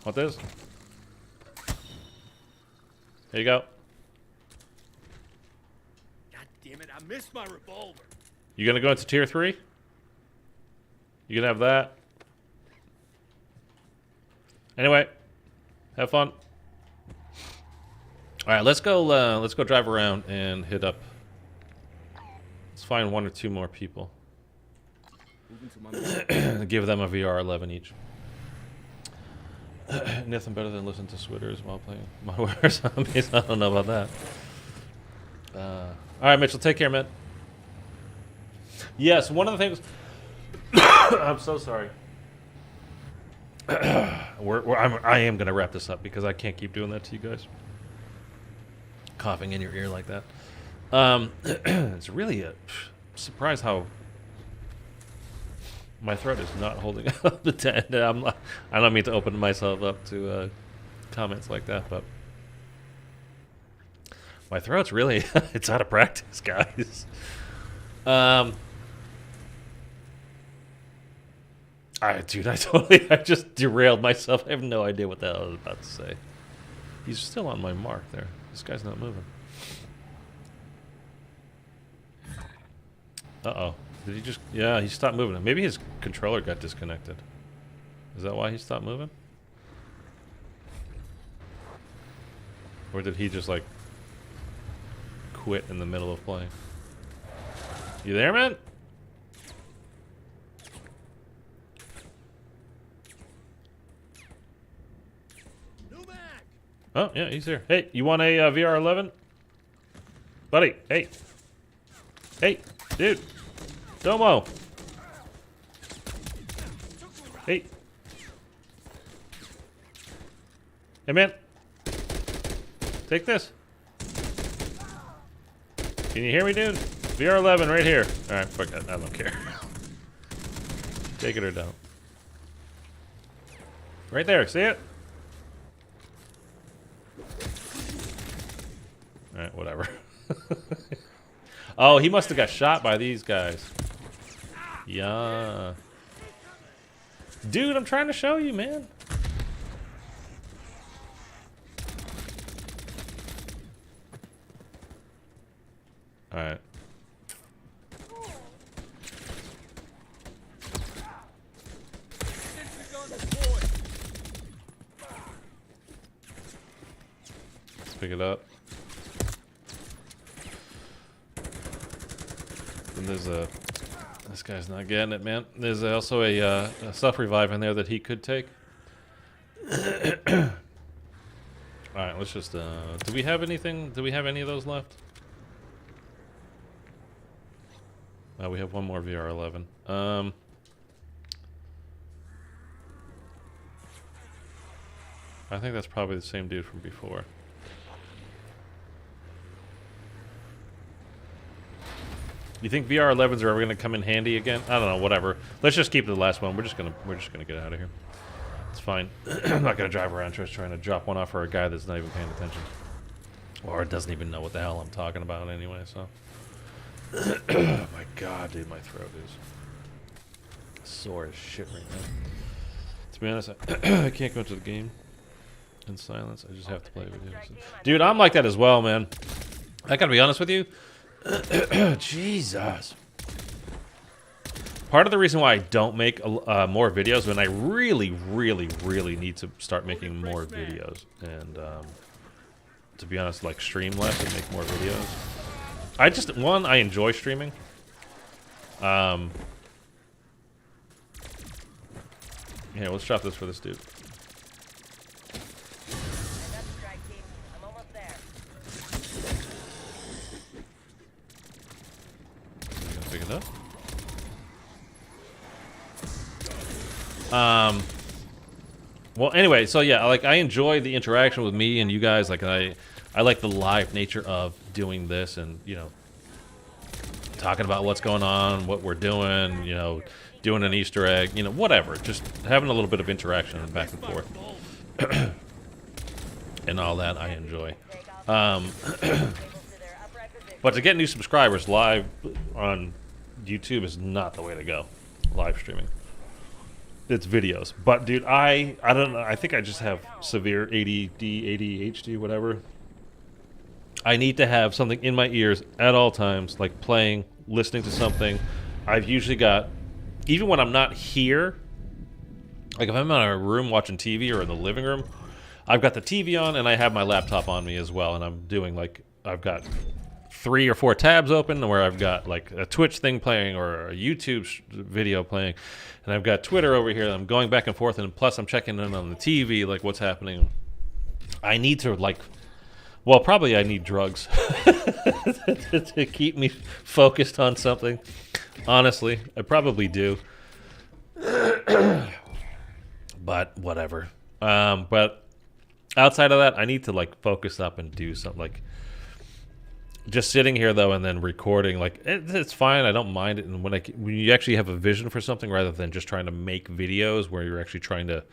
Want this? Here you go. God damn it! I missed my revolver. You gonna go into tier 3? You can have that. Anyway, have fun. All right, let's go. Let's go drive around and hit up. Let's find 1 or 2 more people. Give them a VR11 each. Nothing better than listen to Switters while playing MWIII Zombies. I don't know about that. All right, Mitchell, take care, man. Yes, one of the things. I'm so sorry. I am going to wrap this up because I can't keep doing that to you guys. Coughing in your ear like that. It's really a surprise how my throat is not holding up the 10. I don't mean to open myself up to comments like that, but my throat's really it's out of practice, guys. Dude, I just derailed myself. I have no idea what the hell I was about to say. He's still on my mark there. This guy's not moving. Uh-oh. Did he just... Yeah, he stopped moving. Maybe his controller got disconnected. Is that why he stopped moving? Or did he just, like, quit in the middle of playing? You there, man? Oh, yeah, he's here. Hey, you want a VR11? Buddy, hey. Hey, dude. Domo. Hey. Hey, man. Take this. Can you hear me, dude? VR11 right here. All right, fuck that. I don't care. Take it or don't. Right there. See it? Alright, whatever. Oh, he must have got shot by these guys. Yeah. Dude, I'm trying to show you, man. Alright. Let's pick it up. And there's a... This guy's not getting it, man. There's also a self-revive in there that he could take. Alright, let's just... do we have anything? Do we have any of those left? We have one more VR11. I think that's probably the same dude from before. You think VR11s are ever gonna come in handy again? I don't know. Whatever. Let's just keep the last one. We're just gonna get out of here. It's fine. I'm not gonna drive around just trying to drop one off for a guy that's not even paying attention, or doesn't even know what the hell I'm talking about anyway. So. Oh my god, dude, my throat is sore as shit right now. To be honest, I can't go into the game in silence. I just have to play with you. So. Dude, I'm like that as well, man. I gotta be honest with you. Jesus. Part of the reason why I don't make more videos when I really, really, really need to start making more videos, and to be honest, like stream less and make more videos. I enjoy streaming. Yeah, let's drop this for this dude. Pick it up. Well, anyway, so yeah, like I enjoy the interaction with me and you guys. Like I like the live nature of doing this, and you know, talking about what's going on, what we're doing, you know, doing an Easter egg, you know, whatever. Just having a little bit of interaction and back and forth, and all that I enjoy. But to get new subscribers live on YouTube is not the way to go. Live streaming. It's videos. But dude, I don't know. I think I just have severe ADD, ADHD, whatever. I need to have something in my ears at all times, like playing, listening to something. I've usually got, even when I'm not here, like if I'm in a room watching TV or in the living room, I've got the TV on and I have my laptop on me as well. And I'm doing like, I've got 3 or 4 tabs open where I've got like a Twitch thing playing or a YouTube video playing. And I've got Twitter over here. I'm going back and forth. And plus I'm checking in on the TV, like what's happening. I need to like, well, probably I need drugs to keep me focused on something. Honestly, I probably do. But whatever. But outside of that, I need to like focus up and do something. Like just sitting here though, and then recording, like it's fine. I don't mind it. And when you actually have a vision for something, rather than just trying to make videos where you're actually trying to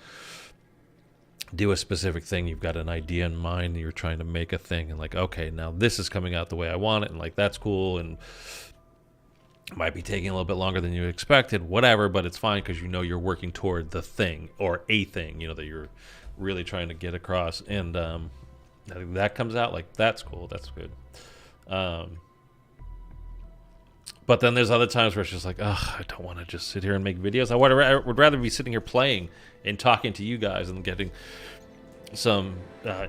do a specific thing, you've got an idea in mind, and you're trying to make a thing, and like, okay, now this is coming out the way I want it, and like that's cool, and it might be taking a little bit longer than you expected, whatever, but it's fine because you know you're working toward the thing or a thing, you know, that you're really trying to get across, and that comes out, like that's cool, that's good. But then there's other times where it's just like, ugh, I don't want to just sit here and make videos. I would rather be sitting here playing and talking to you guys and getting some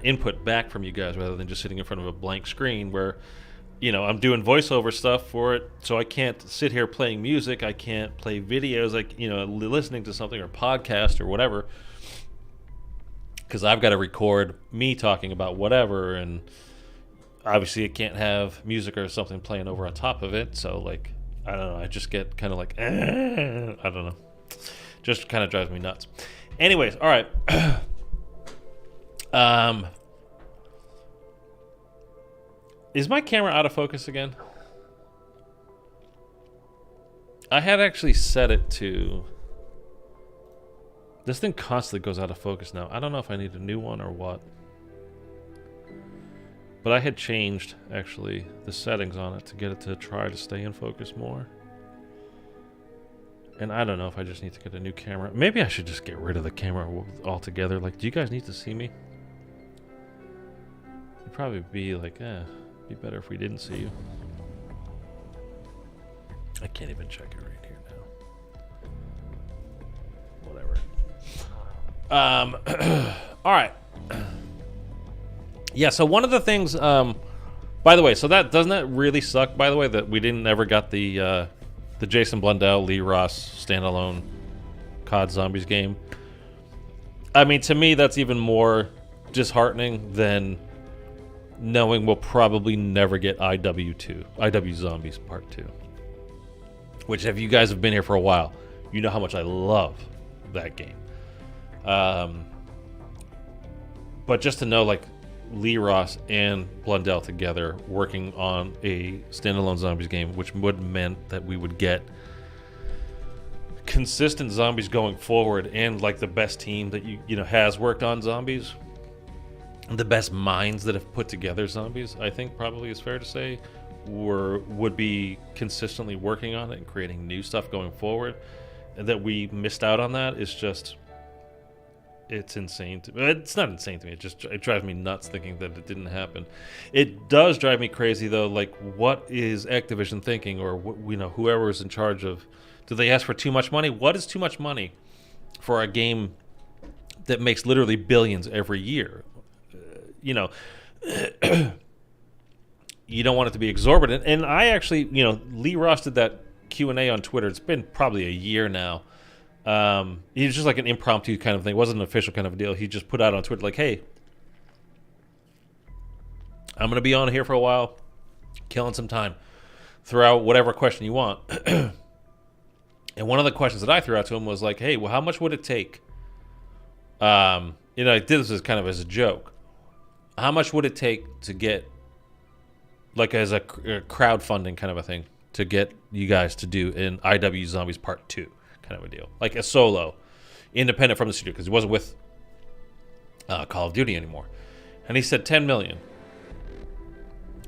input back from you guys rather than just sitting in front of a blank screen where, you know, I'm doing voiceover stuff for it, so I can't sit here playing music. I can't play videos, like, you know, listening to something or podcast or whatever, because I've got to record me talking about whatever, and obviously it can't have music or something playing over on top of it. So like, I don't know, I just get kind of like, I don't know, just kind of drives me nuts. Anyways, all right. Is my camera out of focus again? I had actually set it to, this thing constantly goes out of focus now. I don't know if I need a new one or what. But I had changed, actually, the settings on it to get it to try to stay in focus more. And I don't know if I just need to get a new camera. Maybe I should just get rid of the camera altogether. Like, do you guys need to see me? It'd probably be like, be better if we didn't see you. I can't even check it right here now. Whatever. All right. Yeah, so one of the things, by the way, so that doesn't that really suck, by the way, that we never got the Jason Blundell, Lee Ross standalone COD Zombies game. I mean, to me, that's even more disheartening than knowing we'll probably never get IW Zombies Part 2. Which, if you guys have been here for a while, you know how much I love that game. But just to know, like, Lee Ross and Blundell together working on a standalone Zombies game, which would meant that we would get consistent Zombies going forward, and like the best team that you know has worked on Zombies, the best minds that have put together Zombies, I think probably is fair to say, would be consistently working on it and creating new stuff going forward. And that we missed out on that is just, it's insane. It's not insane to me. It drives me nuts thinking that it didn't happen. It does drive me crazy though. Like, what is Activision thinking, or you know, whoever is in charge of? Do they ask for too much money? What is too much money for a game that makes literally billions every year? You know, you don't want it to be exorbitant. And I actually, you know, Lee Ross did that Q&A on Twitter. It's been probably a year now. He was just like an impromptu kind of thing. It wasn't an official kind of deal. He just put out on Twitter like, hey, I'm going to be on here for a while, killing some time. Throw out whatever question you want. And one of the questions that I threw out to him was like, hey, well, how much would it take? You know, I did this as kind of as a joke. How much would it take to get, like as a crowdfunding kind of a thing, to get you guys to do an IW Zombies Part 2 kind of a deal? Like a solo, independent from the studio, because he wasn't with Call of Duty anymore. And he said 10 million.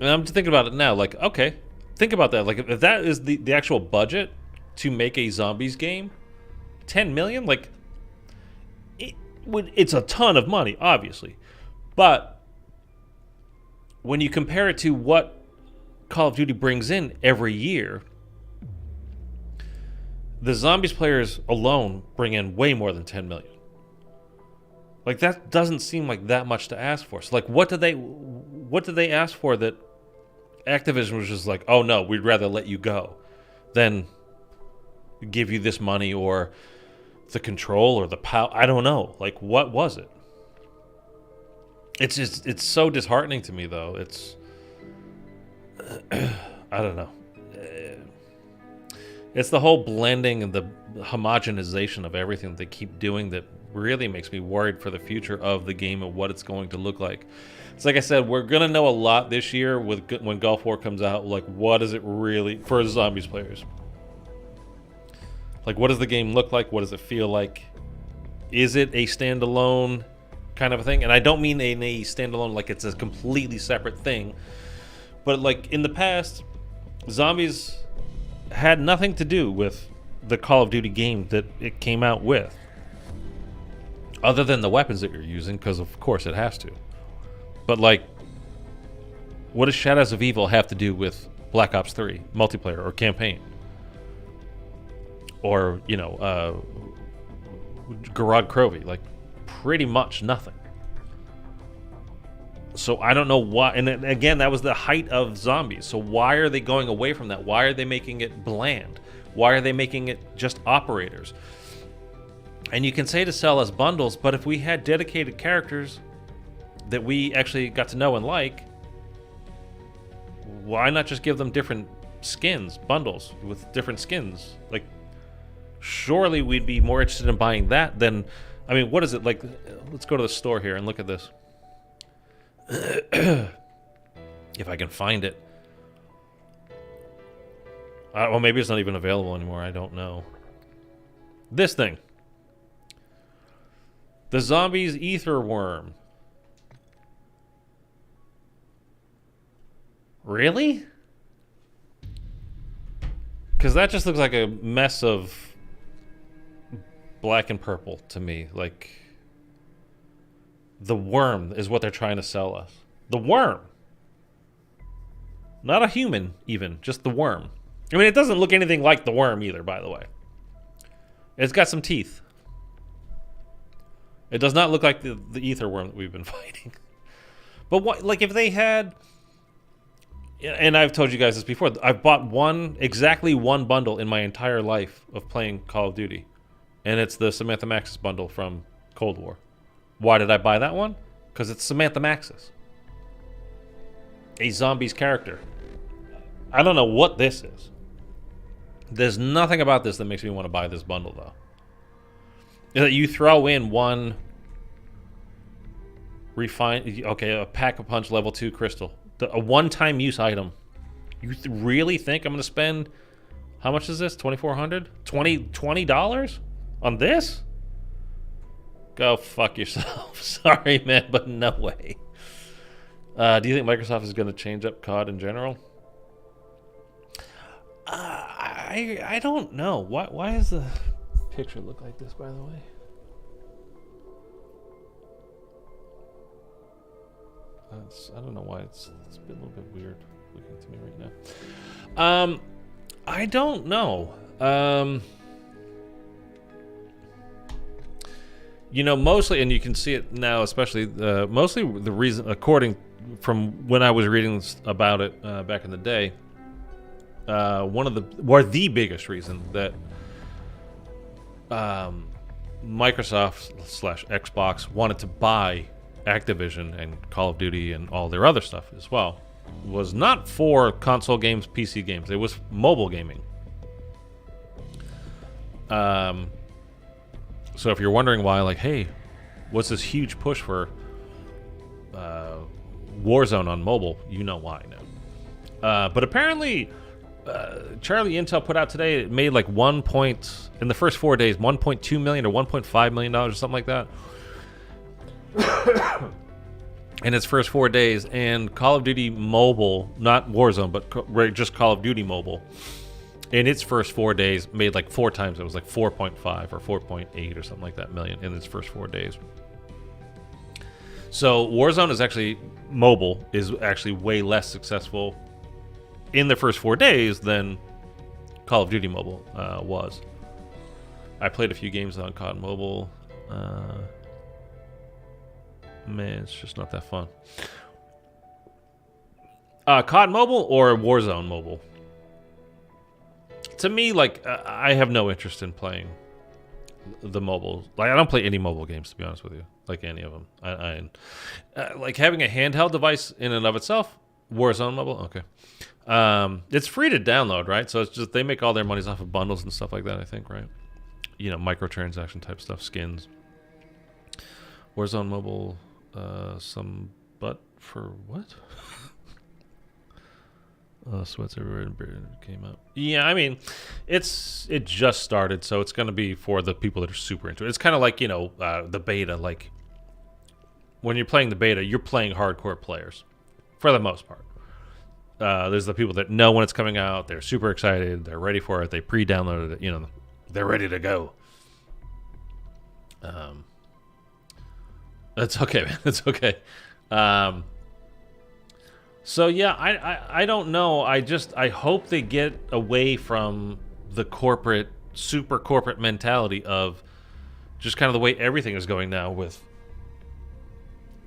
And I'm just thinking about it now. Like, okay, think about that. Like, if that is the actual budget to make a zombies game, 10 million, like, it's a ton of money, obviously. But when you compare it to what Call of Duty brings in every year, the zombies players alone bring in way more than 10 million. Like, that doesn't seem like that much to ask for. So, like, what did they ask for that Activision was just like, oh no, we'd rather let you go than give you this money or the control or the power? I don't know. Like, what was it? It's so disheartening to me, though. It's I don't know. It's the whole blending and the homogenization of everything that they keep doing that really makes me worried for the future of the game and what it's going to look like. It's like I said, we're going to know a lot this year when Gulf War comes out. Like, what is it really for zombies players? Like, what does the game look like? What does it feel like? Is it a standalone kind of a thing? And I don't mean a standalone like it's a completely separate thing. But, like, in the past, zombies had nothing to do with the Call of Duty game that it came out with. Other than the weapons that you're using, because of course it has to. But, like, what does Shadows of Evil have to do with Black Ops 3 multiplayer or campaign? Or, you know, Garage Crovey? Like, pretty much nothing. So I don't know why. And again, that was the height of zombies. So why are they going away from that? Why are they making it bland? Why are they making it just operators? And you can say to sell us bundles, but if we had dedicated characters that we actually got to know and like, why not just give them different skins, bundles with different skins? Like, surely we'd be more interested in buying that than, I mean, what is it? Like, let's go to the store here and look at this. If I can find it. Well, maybe it's not even available anymore. I don't know. This thing. The Zombies Ether Worm. Really? Because that just looks like a mess of black and purple to me. Like, the worm is what they're trying to sell us. The worm. Not a human, even. Just the worm. I mean, it doesn't look anything like the worm either, by the way. It's got some teeth. It does not look like the ether worm that we've been fighting. But what, like, if they had, and I've told you guys this before, I've bought exactly one bundle in my entire life of playing Call of Duty. And it's the Samantha Maxis bundle from Cold War. Why did I buy that one? Because it's Samantha Maxis. A zombies character. I don't know what this is. There's nothing about this that makes me want to buy this bundle, though. You throw in one a Pack-a-Punch level 2 crystal. A one-time use item. You really think I'm going to spend, how much is this? $2,400? $20 on this? Go fuck yourself. Sorry, man, but no way. Do you think Microsoft is going to change up COD in general? I don't know. Why does the picture look like this, by the way? I don't know why it's been a little bit weird looking to me right now. I don't know. You know, mostly, and you can see it now, especially mostly the reason, according from when I was reading about it back in the day, the biggest reason that Microsoft/Xbox wanted to buy Activision and Call of Duty and all their other stuff as well was not for console games, PC games. It was mobile gaming. So if you're wondering why, like, hey, what's this huge push for Warzone on mobile, you know why now. But apparently, Charlie Intel put out today, it made like in the first 4 days, $1.2 million or $1.5 million or something like that. in its first 4 days, and Call of Duty Mobile, not Warzone, but just Call of Duty Mobile, in its first 4 days made like 4 times. It was like 4.5 or 4.8 or something like that million in its first 4 days. So Warzone is actually mobile is actually way less successful in the first 4 days than Call of Duty Mobile was. I played a few games on COD Mobile. Man, it's just not that fun. COD Mobile or Warzone Mobile? To me, like, I have no interest in playing the mobile. Like, I don't play any mobile games, to be honest with you. Like, any of them. I like having a handheld device in and of itself. Warzone Mobile, okay. It's free to download, right? So it's just they make all their monies off of bundles and stuff like that, I think, right? You know, microtransaction type stuff, skins. Warzone Mobile, some butt for what? Sweats everywhere came out. Yeah, I mean, it just started, so it's going to be for the people that are super into it. It's kind of like, you know, the beta. Like, when you're playing the beta, you're playing hardcore players, for the most part. There's the people that know when it's coming out. They're super excited. They're ready for it. They pre-downloaded it. You know, they're ready to go. That's okay, man. It's okay. So yeah, I don't know. I hope they get away from the super corporate mentality of just kind of the way everything is going now, with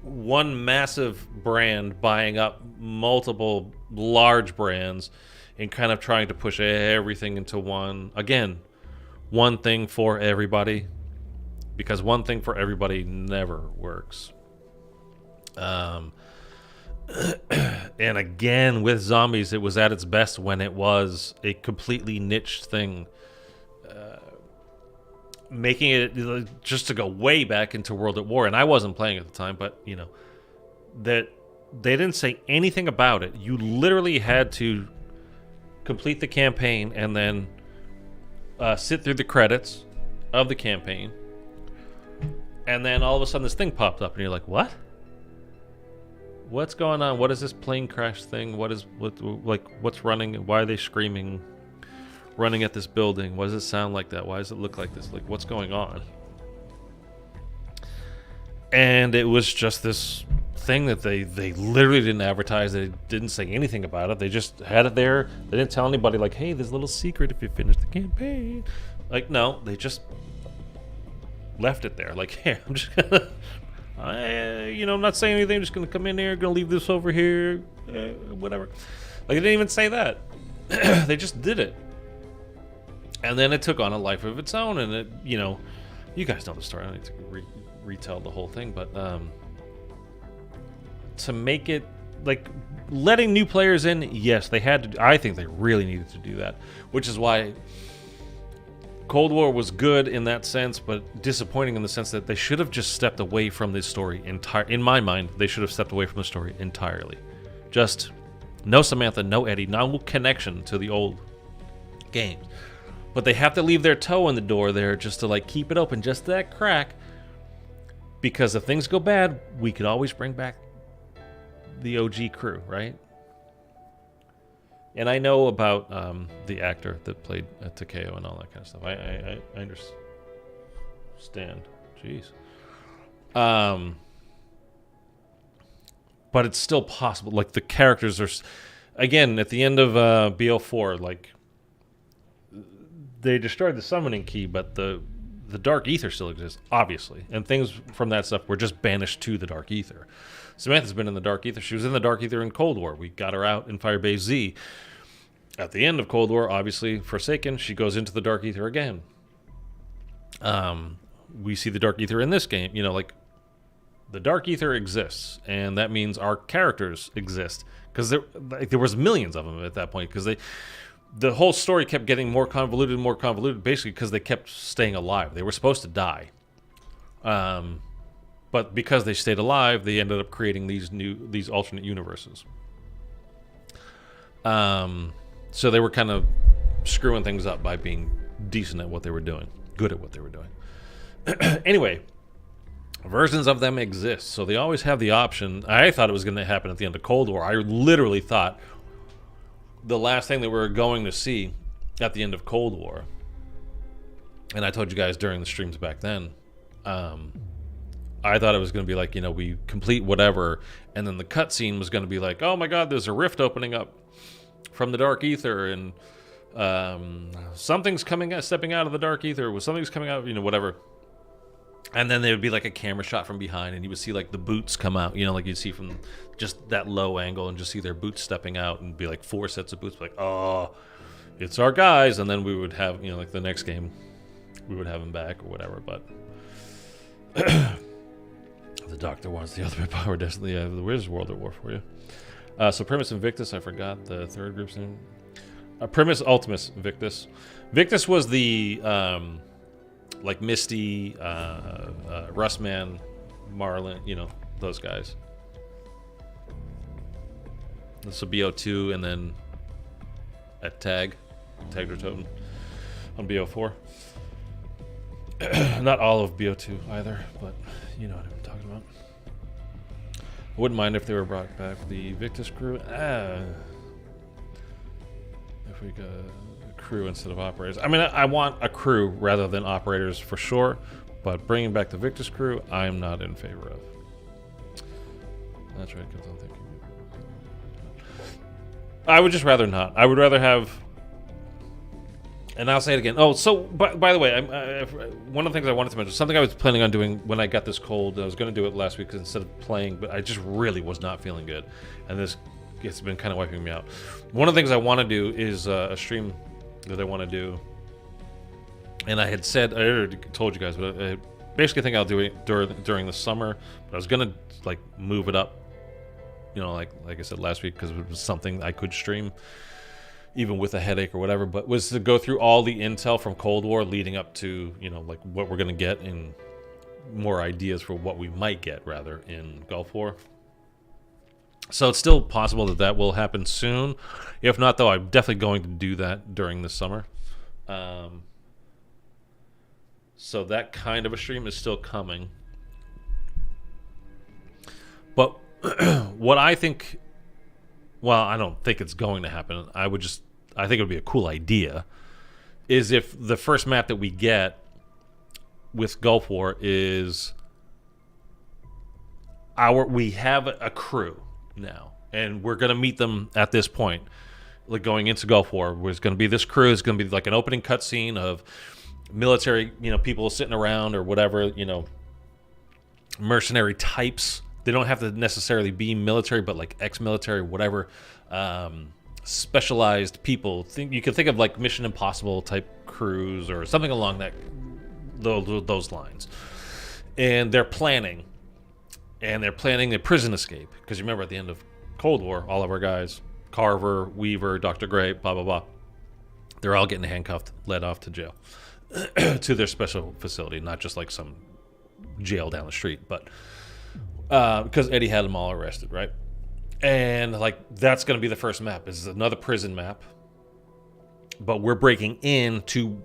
one massive brand buying up multiple large brands and kind of trying to push everything into one thing for everybody, because one thing for everybody never works. And again, with zombies, it was at its best when it was a completely niche thing, making it just to go way back into World at War. And I wasn't playing at the time, but you know that they didn't say anything about it. You literally had to complete the campaign and then sit through the credits of the campaign, and then all of a sudden this thing popped up, and you're like, what? What's going on? What is this plane crash thing? What's running? Why are they screaming, running at this building? Why does it sound like that? Why does it look like this? Like, what's going on? And it was just this thing that they literally didn't advertise. They didn't say anything about it. They just had it there. They didn't tell anybody, like, hey, there's a little secret if you finish the campaign. Like, no, they just left it there. Like, here, I'm just gonna... I'm not saying anything. I'm just going to come in here, going to leave this over here, whatever. Like, they didn't even say that. They just did it. And then it took on a life of its own, and you guys know the story. I don't need to retell the whole thing, but to make it, like, letting new players in, yes, they had to. I think they really needed to do that, which is why Cold War was good in that sense, but disappointing in the sense that they should have just stepped away from this story in my mind, they should have stepped away from the story entirely. Just no Samantha, no Eddie, no connection to the old games. But they have to leave their toe in the door there just to, like, keep it open, just that crack. Because if things go bad, we could always bring back the OG crew, right? And I know about the actor that played Takeo and all that kind of stuff. I understand. Jeez. But it's still possible. Like, the characters are... Again, at the end of BO4, like, they destroyed the summoning key, but the Dark Aether still exists, obviously. And things from that stuff were just banished to the Dark Aether. Samantha's been in the Dark Aether. She was in the Dark Aether in Cold War. We got her out in Firebase Z. At the end of Cold War, obviously, Forsaken, she goes into the Dark Aether again. We see the Dark Aether in this game. Like, the Dark Aether exists, and that means our characters exist. Because there was millions of them at that point, because the whole story kept getting more convoluted, basically because they kept staying alive. They were supposed to die. But because they stayed alive, they ended up creating these alternate universes. So they were kind of screwing things up by being decent at what they were doing, good at what they were doing. Anyway, versions of them exist, so they always have the option. I thought it was going to happen at the end of Cold War. I literally thought the last thing that we were going to see at the end of Cold War, and I told you guys during the streams back then, I thought it was going to be like, we complete whatever, and then the cutscene was going to be like, oh my god, there's a rift opening up from the Dark Aether, and something's stepping out of the Dark Aether, something's coming out, whatever. And then there would be like a camera shot from behind, and you would see like the boots come out, like you'd see from just that low angle, and just see their boots stepping out, and be like 4 sets of boots, like, oh, it's our guys. And then we would have, like the next game, we would have them back or whatever. But the Doctor wants the ultimate power destiny. The Wizards World at War for you. So Primus and Victus, I forgot the third group's name. Primus Ultimus Victus. Victus was the like Misty, Rustman, Marlin, those guys. This will BO2, and then at Tag or Totem on BO4. Not all of BO2 either, but you know what I'm talking about. I wouldn't mind if they were brought back the Victus crew. If we got a crew instead of operators. I mean, I want a crew rather than operators for sure, but bringing back the Victus crew, I'm not in favor of. That's right, because I'm thinking. I would just rather not. I would rather have. And I'll say it again. Oh, so by the way, one of the things I wanted to mention, something I was planning on doing when I got this cold. I was going to do it last week instead of playing, but I just really was not feeling good, and it's been kind of wiping me out. One of the things I want to do is a stream that I want to do, and I had said, I already told you guys, but I basically think I'll do it during the summer. But I was going to like move it up, like I said last week, because it was something I could stream even with a headache or whatever, but was to go through all the intel from Cold War leading up to, like what we're going to get, and more ideas for what we might get, rather, in Gulf War. So it's still possible that will happen soon. If not, though, I'm definitely going to do that during the summer. So that kind of a stream is still coming. But what I think... Well, I don't think it's going to happen. I think it would be a cool idea, is if the first map that we get with Gulf War is we have a crew now, and we're going to meet them at this point, like going into Gulf War. There's going to be this crew. It's going to be like an opening cutscene of military, people sitting around or whatever, mercenary types. They don't have to necessarily be military, but like ex-military, whatever, specialized people. You can think of like Mission Impossible type crews or something along those lines. And they're planning a prison escape, because you remember at the end of Cold War, all of our guys, Carver, Weaver, Dr. Gray, blah blah blah, they're all getting handcuffed, led off to jail, to their special facility, not just like some jail down the street, but. Because Eddie had them all arrested, right? And like that's going to be the first map. It's another prison map, but we're breaking into,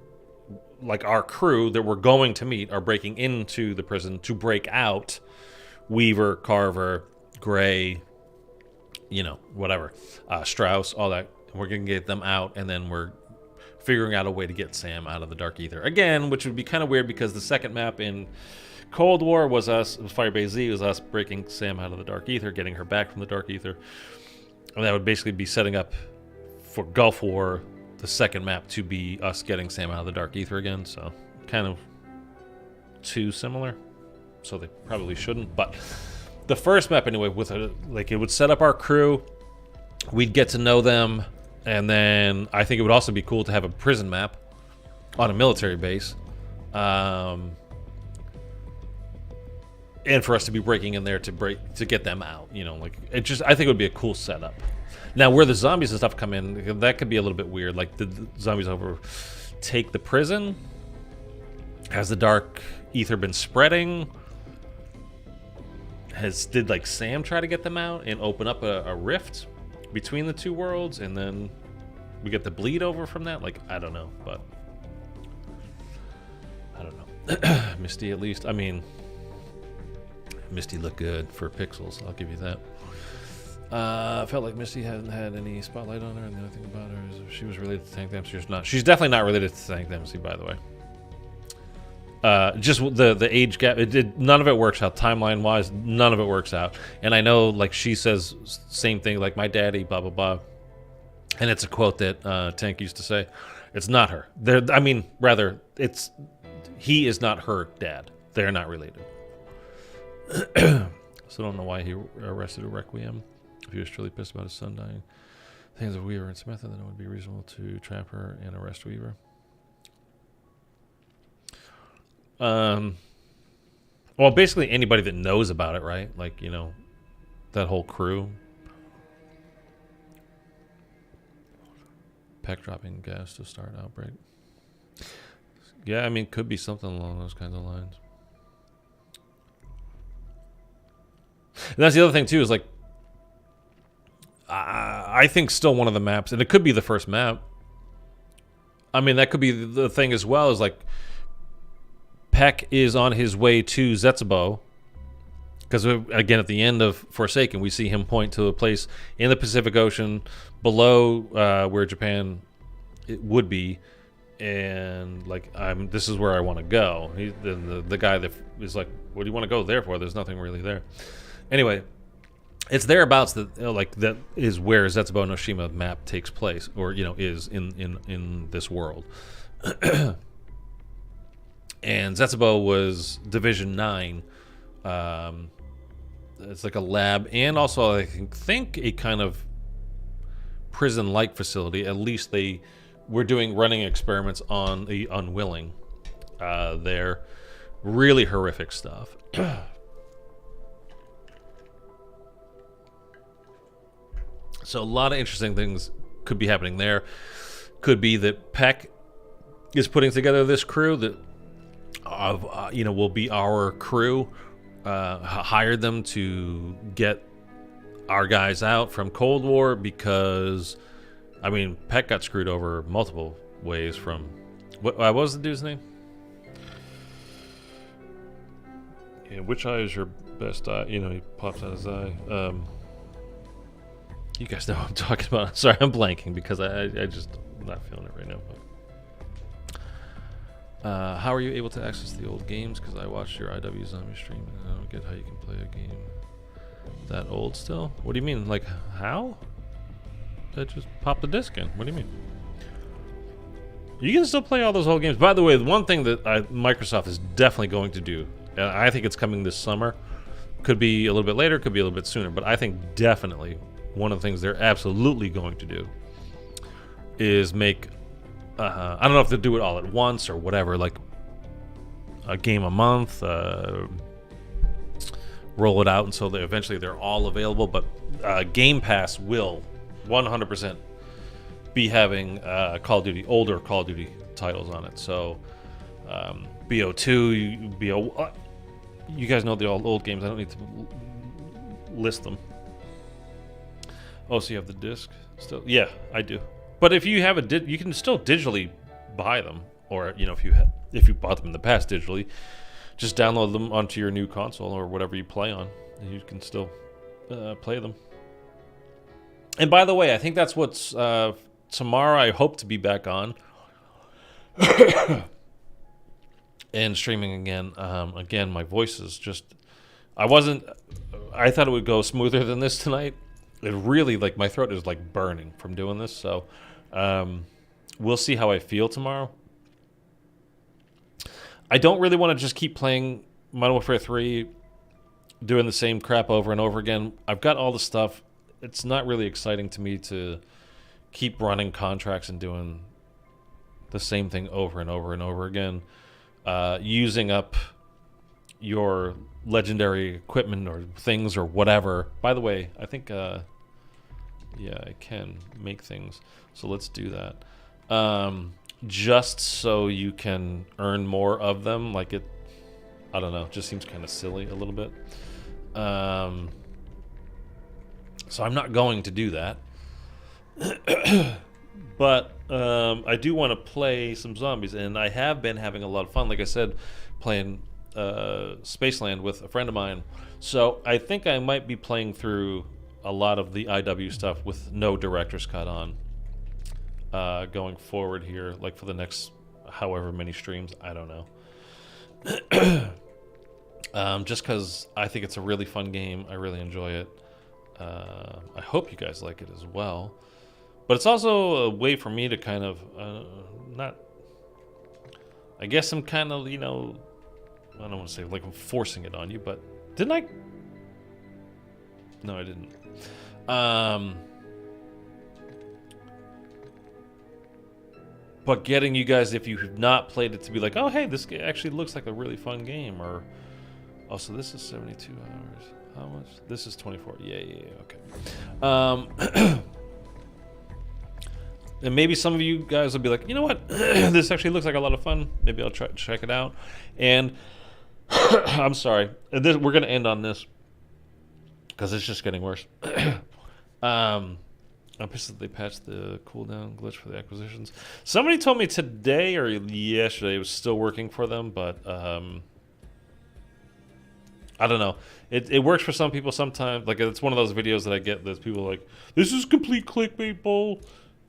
like, our crew that we're going to meet are breaking into the prison to break out Weaver, Carver, Gray, whatever, Strauss, all that. We're going to get them out, and then we're figuring out a way to get Sam out of the Dark Aether again, which would be kind of weird because the second map in Cold War was Firebase Z was us breaking Sam out of the Dark Aether, getting her back from the Dark Aether. And that would basically be setting up for Gulf War, the second map, to be us getting Sam out of the Dark Aether again. So kind of too similar. So they probably shouldn't. But the first map anyway, it would set up our crew. We'd get to know them. And then I think it would also be cool to have a prison map on a military base. And for us to be breaking in there to get them out, I think it would be a cool setup. Now, where the zombies and stuff come in, that could be a little bit weird. Like the zombies overtake the prison. Has the Dark Aether been spreading? Did like Sam try to get them out and open up a rift between the two worlds, and then we get the bleed over from that? Like, I don't know, but I don't know. Misty, at least. I mean. Misty looked good for pixels, I'll give you that. I felt like Misty hadn't had any spotlight on her, and the only thing about her is if she was related to Tank Dempsey. She's definitely not related to Tank Dempsey, by the way. Just the age gap, none of it works out timeline wise. None of it works out. And I know, like, she says same thing, like my daddy, blah blah blah. And it's a quote that Tank used to say. It's not her. He is not her dad. They're not related. So I don't know why he arrested a Requiem. If he was truly pissed about his son dying. Things of Weaver and Smith, then it would be reasonable to trap her and arrest Weaver. Well, basically anybody that knows about it, right? Like, you know, that whole crew. Peck dropping gas to start outbreak. Yeah, I mean, could be something along those kinds of lines. And that's the other thing too, is like, I think still one of the maps, and it could be the first map. I mean, that could be the thing as well, is like Peck is on his way to Zetsubo, because again at the end of Forsaken we see him point to a place in the Pacific Ocean below where Japan it would be, and like this is where I want to go. The guy that is like, what do you want to go there for? There's nothing really there. Anyway, it's thereabouts that that is where Zetsubo Noshima map takes place, or is in this world. And Zetsubo was Division 9. It's like a lab, and also I think a kind of prison-like facility. At least they were running experiments on the unwilling. They're really horrific stuff. So a lot of interesting things could be happening there. Could be that Peck is putting together this crew that will be our crew. Hired them to get our guys out from Cold War, because I mean Peck got screwed over multiple ways from what was the dude's name? Yeah, which eye is your best eye? He pops out his eye. You guys know what I'm talking about. Sorry, I'm blanking because I just not feeling it right now. But. How are you able to access the old games? Because I watched your IW Zombie stream and I don't get how you can play a game that old still. What do you mean? Like, how? I just popped the disc in. What do you mean? You can still play all those old games. By the way, the one thing that Microsoft is definitely going to do, and I think it's coming this summer, could be a little bit later, could be a little bit sooner, but I think definitely one of the things they're absolutely going to do is make I don't know if they'll do it all at once or whatever, like a game a month, roll it out until eventually they're all available. But Game Pass will 100% be having older Call of Duty titles on it. So BO2, you guys know the old games. I don't need to list them. Oh, so you have the disc still? Yeah, I do. But if you have you can still digitally buy them, or if you bought them in the past digitally, just download them onto your new console or whatever you play on, and you can still play them. And by the way, I think that's what's tomorrow. I hope to be back on and streaming again. Again, my voice is just. I thought it would go smoother than this tonight. It really, my throat is burning from doing this. So we'll see how I feel tomorrow. I don't really want to just keep playing Modern Warfare 3, doing the same crap over and over again. I've got all the stuff. It's not really exciting to me to keep running contracts and doing the same thing over and over and over again. Using up your legendary equipment or things or whatever. By the way, I think I can make things, so let's do that. Just so you can earn more of them. I don't know, just seems kind of silly a little bit. So I'm not going to do that. But I do want to play some zombies, and I have been having a lot of fun. Like I said, playing Spaceland with a friend of mine. So I think I might be playing through a lot of the IW stuff with no director's cut on going forward here, like for the next however many streams. I don't know. Just because I think it's a really fun game. I really enjoy it. I hope you guys like it as well. But it's also a way for me to kind of not. I guess I'm kind of, you know, I don't want to say like I'm forcing it on you, but didn't I? No, I didn't. But getting you guys, if you have not played it, to be like, oh, hey, this actually looks like a really fun game. Or, also, this is 72 hours. How much? This is 24. Yeah, okay. And maybe some of you guys will be like, you know what? This actually looks like a lot of fun. Maybe I'll try to check it out. And I'm sorry. We're going to end on this because it's just getting worse. I'm pissed that they patched the cooldown glitch for the acquisitions. Somebody told me today or yesterday it was still working for them, but I don't know. It works for some people sometimes. Like, it's one of those videos that I get that people are like, this is complete clickbait bull.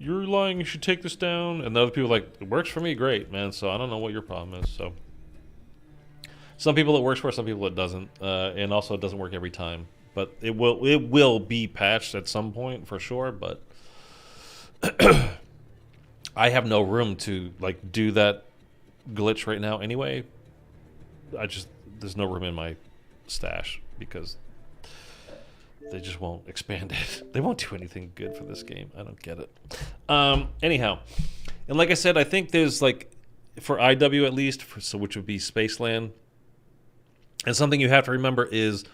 You're lying. You should take this down. And the other people are like, it works for me. Great, man. So I don't know what your problem is. So some people it works for, some people it doesn't. And also it doesn't work every time. But it will be patched at some point for sure. But I have no room to like do that glitch right now anyway. There's no room in my stash because they just won't expand it. They won't do anything good for this game. I don't get it. Anyhow, and like I said, I think there's like for IW at least, which would be Spaceland. And something you have to remember is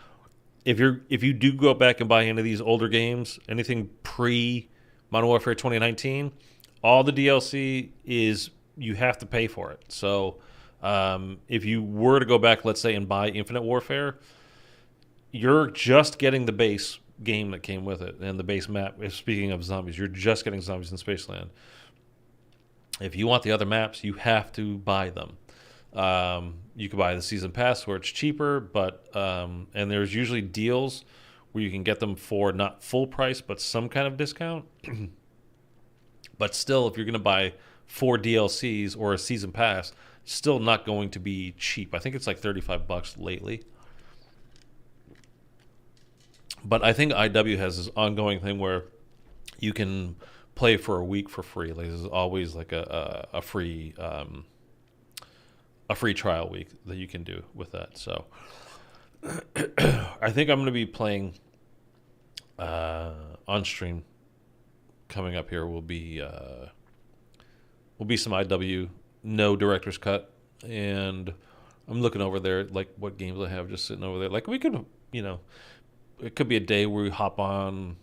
if you do go back and buy any of these older games, anything pre Modern Warfare 2019, all the DLC is you have to pay for it. So if you were to go back, let's say, and buy Infinite Warfare, you're just getting the base game that came with it and the base map. Speaking of zombies, you're just getting Zombies in Spaceland. If you want the other maps, you have to buy them. You can buy the season pass where it's cheaper, but and there's usually deals where you can get them for not full price, but some kind of discount. But still, if you're going to buy 4 DLCs or a season pass, still not going to be cheap. I think it's like $35 lately. But I think IW has this ongoing thing where you can play for a week for free. Like, there's always like a free trial week that you can do with that. So I think I'm going to be playing on stream. Coming up here will be some IW, no director's cut, and I'm looking over there like what games I have just sitting over there. Like, we could, you know, it could be a day where we hop on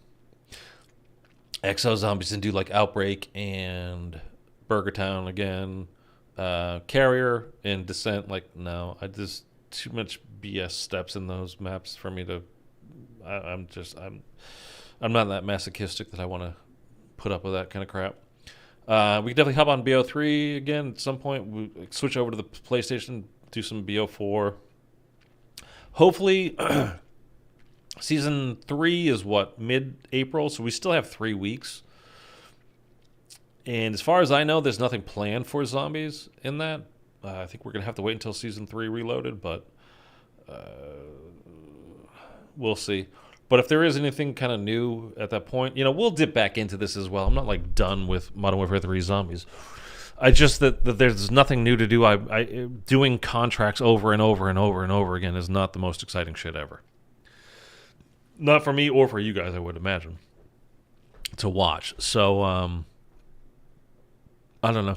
Exo Zombies and do like Outbreak and Burger Town again, Carrier and Descent. Like, no, I just too much BS steps in those maps for me to. I'm not that masochistic that I want to put up with that kind of crap. We could definitely hop on MW3 again at some point. We switch over to the PlayStation, do some MW4. Hopefully, Season 3 is what, mid-April, so we still have 3 weeks. And as far as I know, there's nothing planned for zombies in that. I think we're going to have to wait until Season 3 reloaded, but we'll see. But if there is anything kind of new at that point, you know, we'll dip back into this as well. I'm not like done with Modern Warfare 3 Zombies. I just that there's nothing new to do. I doing contracts over and over and over and over again is not the most exciting shit ever. Not for me or for you guys, I would imagine, to watch. So I don't know.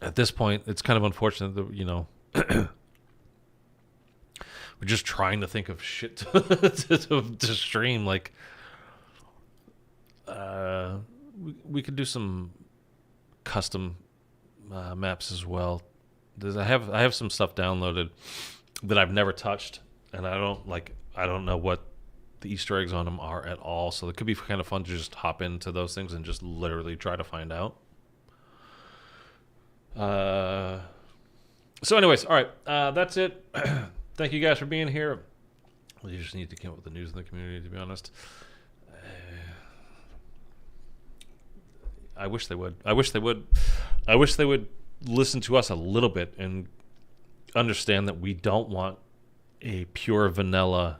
At this point, it's kind of unfortunate that, you know, we're just trying to think of shit to stream. Like, we could do some custom maps as well. I have some stuff downloaded that I've never touched, and I don't know what the Easter eggs on them are at all. So it could be kind of fun to just hop into those things and just literally try to find out. So, anyways, all right, that's it. Thank you guys for being here. You just need to come up with the news in the community, to be honest. I wish they would. I wish they would listen to us a little bit and understand that we don't want a pure vanilla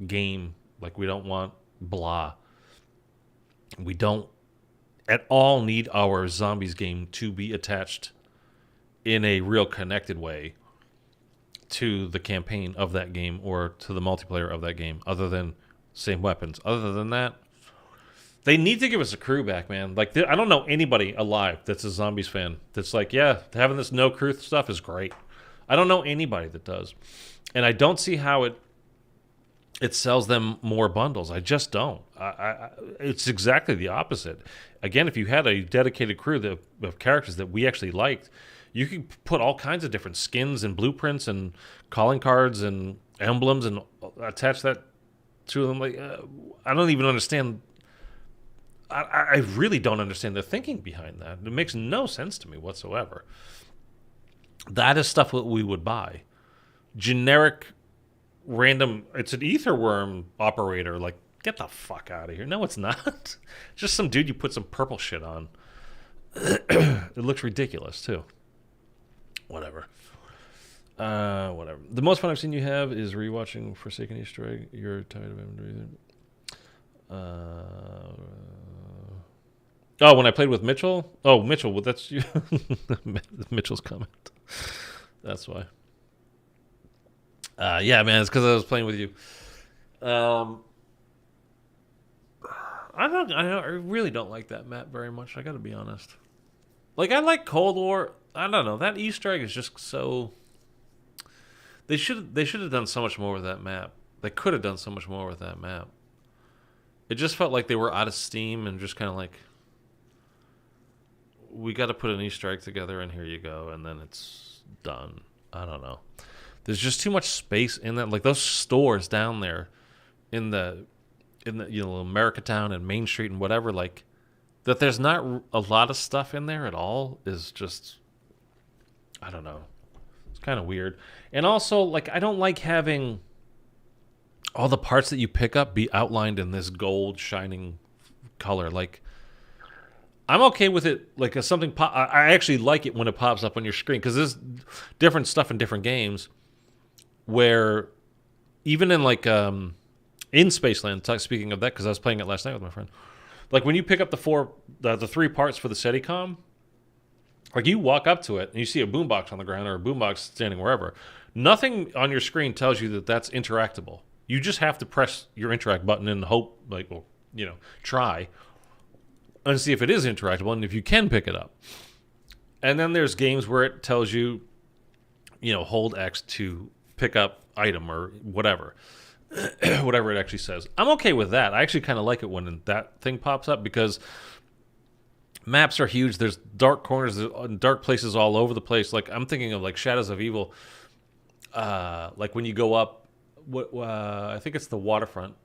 game. Like, we don't want blah. We don't at all need our zombies game to be attached in a real connected way to the campaign of that game or to the multiplayer of that game, other than same weapons. Other than that, they need to give us a crew back, man. Like, I don't know anybody alive that's a Zombies fan that's like, yeah, having this no crew stuff is great. I don't know anybody that does. And I don't see how it sells them more bundles. I just don't. It's exactly the opposite. Again, if you had a dedicated crew of characters that we actually liked, you could put all kinds of different skins and blueprints and calling cards and emblems and attach that to them. Like, I don't even understand. I really don't understand the thinking behind that. It makes no sense to me whatsoever. That is stuff that we would buy. Generic, random, it's an ether worm operator. Like, get the fuck out of here. No, it's not. Just some dude you put some purple shit on. It looks ridiculous, too. Whatever. Whatever. The most fun I've seen you have is rewatching Forsaken Easter Egg. You're tired of MW3. Oh, when I played with Mitchell? Oh, Mitchell, well, that's you. Mitchell's comment. That's why. Yeah, man, it's because I was playing with you. I really don't like that map very much. I got to be honest. Like, I like Cold War. I don't know. That Easter egg is just so. They should have done so much more with that map. They could have done so much more with that map. It just felt like they were out of steam and just kind of like, we got to put an Easter egg together and here you go, and then it's done. I don't know. There's just too much space in that. Like, those stores down there in the Americatown and Main Street and whatever, like, that there's not a lot of stuff in there at all is just, I don't know. It's kind of weird. And also, like, I don't like having all the parts that you pick up be outlined in this gold shining color. Like, I'm okay with it. Like, something I actually like it when it pops up on your screen, because there's different stuff in different games where even in, like, in Spaceland, speaking of that, because I was playing it last night with my friend, like, when you pick up the 3 parts for the SETICOM, like, you walk up to it and you see a boombox on the ground or a boombox standing wherever. Nothing on your screen tells you that that's interactable. You just have to press your interact button and hope, like, well, try and see if it is interactable and if you can pick it up. And then there's games where it tells you, hold X to pick up item or whatever. Whatever it actually says. I'm okay with that. I actually kind of like it when that thing pops up, because maps are huge. There's dark corners, dark places all over the place. Like, I'm thinking of, like, Shadows of Evil. Like, when you go up, I think it's the waterfront.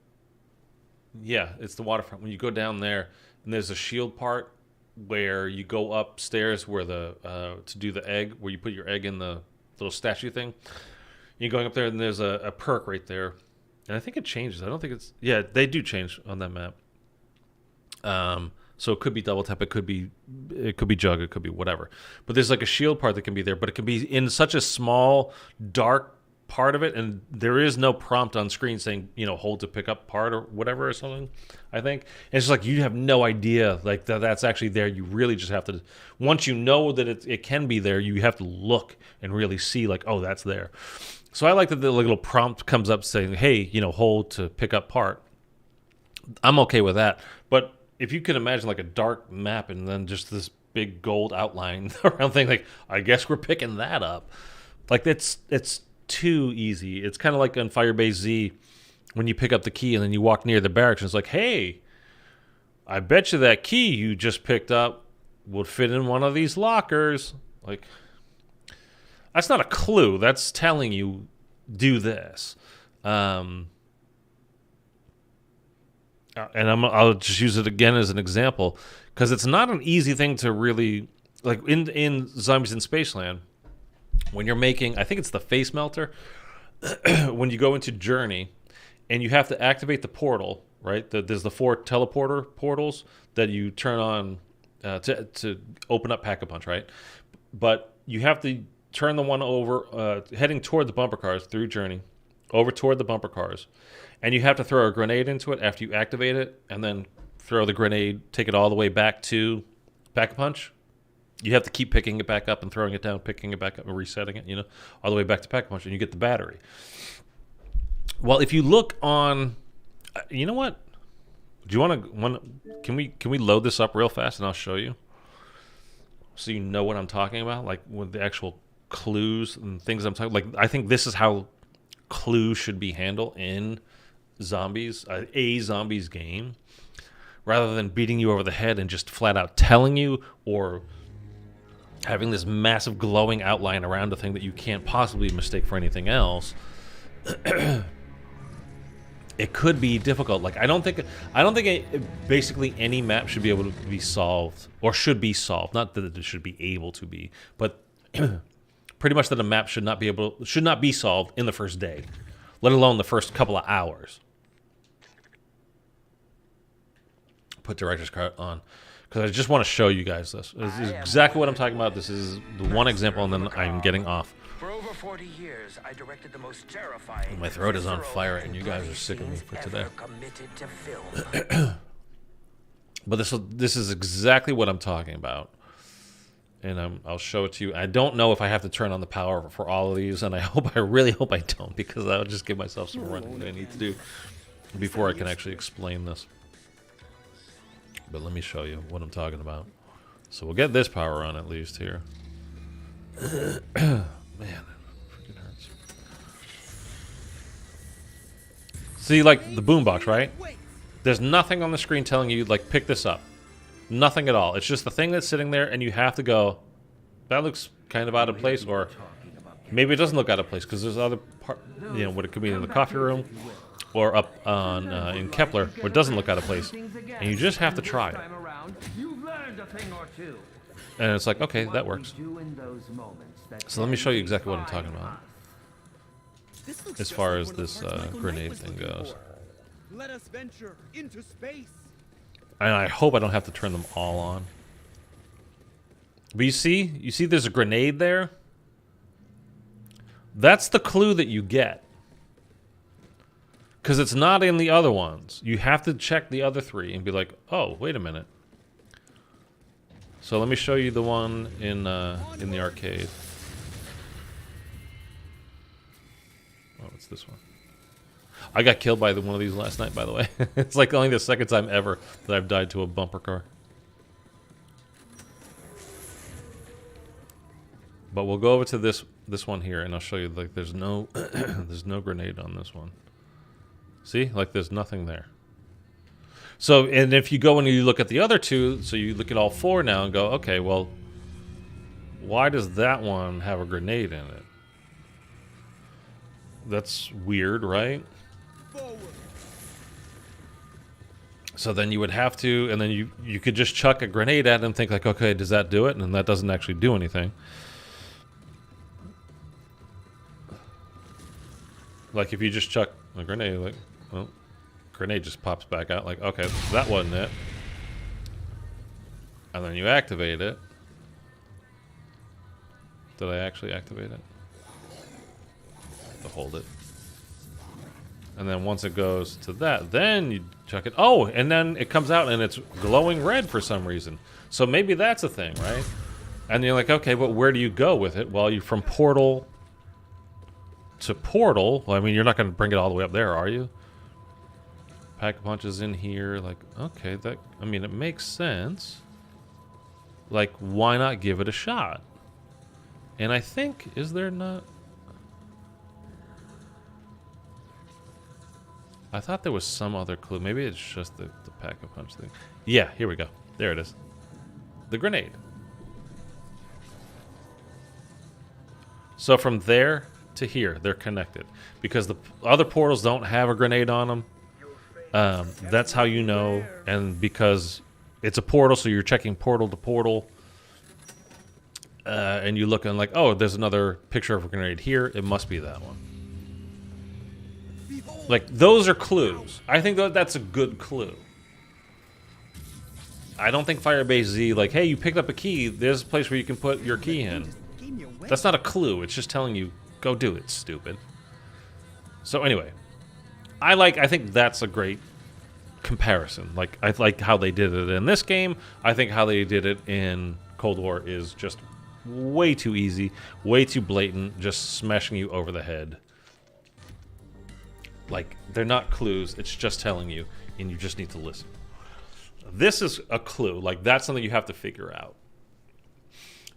Yeah, it's the waterfront. When you go down there, and there's a shield part where you go upstairs where to do the egg, where you put your egg in the little statue thing. You're going up there, and there's a perk right there. And I think it changes. I don't think it's... Yeah, they do change on that map. So it could be double tap. It could be jug. It could be whatever. But there's, like, a shield part that can be there. But it can be in such a small, dark part of it. And there is no prompt on screen saying, hold to pick up part or whatever or something, I think. And it's just like, you have no idea, like, that's actually there. You really just have to... Once you know that it can be there, you have to look and really see, like, oh, that's there. So I like that the little prompt comes up saying, hey, hold to pick up part. I'm okay with that. But if you can imagine, like, a dark map and then just this big gold outline around thing, like, I guess we're picking that up. Like, it's too easy. It's kind of like on Firebase Z when you pick up the key and then you walk near the barracks and it's like, hey, I bet you that key you just picked up would fit in one of these lockers. Like... That's not a clue. That's telling you, do this. And I'll just use it again as an example, because it's not an easy thing to really... Like, in Zombies in Spaceland, when you're making, I think it's the face melter, when you go into Journey and you have to activate the portal, right? There's the 4 teleporter portals that you turn on to open up Pack-a-Punch, right? But you have to turn the one over, heading toward the bumper cars through Journey, over toward the bumper cars. And you have to throw a grenade into it after you activate it, and then throw the grenade, take it all the way back to Pack-a-Punch. You have to keep picking it back up and throwing it down, picking it back up and resetting it, all the way back to Pack-a-Punch, and you get the battery. Well, if you look on, you know what? Do you want to? Can we load this up real fast and I'll show you, so you know what I'm talking about, like with the actual clues and things I'm talking. Like I think this is how clues should be handled in zombies, a zombies game, rather than beating you over the head and just flat out telling you, or having this massive glowing outline around a thing that you can't possibly mistake for anything else. It could be difficult. Like I don't think basically any map should be able to be solved, or should be solved. Not that it should be able to be, but pretty much that a map should not be solved in the first day, let alone the first couple of hours. Put director's cut on, because I just want to show you guys this. This is exactly what I'm talking about. This is the one example, and then I'm getting off. For over 40 years, I directed the most terrifying. My throat is on fire, and you guys are sick of me for today. But this is exactly what I'm talking about, and I'll show it to you. I don't know if I have to turn on the power for all of these, and I really hope I don't, because I'll just give myself some running that I need to do before I can actually explain this. But let me show you what I'm talking about. So we'll get this power on at least here. Man, it freaking hurts. See, like the boombox, right? There's nothing on the screen telling you, like, pick this up. Nothing at all. It's just the thing that's sitting there, and you have to go, that looks kind of out of place, or maybe it doesn't look out of place, because there's other part, what it could be in the coffee room, or up on in Kepler, where it doesn't look out of place, and you just have to try it. And it's like, okay, that works. So let me show you exactly what I'm talking about, as far as this grenade thing goes. Let us venture into space. And I hope I don't have to turn them all on. But you see there's a grenade there? That's the clue that you get. Because it's not in the other ones. You have to check the other 3 and be like, oh, wait a minute. So let me show you the one in the arcade. Oh, it's this one. I got killed by one of these last night, by the way. It's like only the second time ever that I've died to a bumper car. But we'll go over to this one here, and I'll show you. Like, there's no there's no grenade on this one. See, like there's nothing there. So, and if you go and you look at the other 2, so you look at all 4 now and go, okay, well, why does that one have a grenade in it? That's weird, right? So then you would have to, and then you could just chuck a grenade at it and think like, okay, does that do it? And that doesn't actually do anything. Like if you just chuck a grenade, like, well, grenade just pops back out like, okay, that wasn't it. And then you activate it. Did I actually activate it? To hold it. And then once it goes to that, then you chuck it. Oh, and then it comes out and it's glowing red for some reason. So maybe that's a thing, right? And you're like, okay, but where do you go with it? Well, you're from portal to portal. Well, I mean, you're not going to bring it all the way up there, are you? Pack-a-Punch is in here. Like, okay, I mean, it makes sense. Like, why not give it a shot? And I think, is there not... I thought there was some other clue. Maybe it's just the Pack-a-Punch thing. Yeah, here we go. There it is. The grenade. So from there to here, they're connected. Because the other portals don't have a grenade on them. That's how you know. And because it's a portal, so you're checking portal to portal. and you look and like, oh, there's another picture of a grenade here. It must be that one. Like, those are clues. I think that's a good clue. I don't think Firebase Z, like, hey, you picked up a key. There's a place where you can put your key in. That's not a clue. It's just telling you, go do it, stupid. So anyway, I think that's a great comparison. Like, I like how they did it in this game. I think how they did it in Cold War is just way too easy, way too blatant, just smashing you over the head. Like, they're not clues. It's just telling you, and you just need to listen. This is a clue. Like, that's something you have to figure out.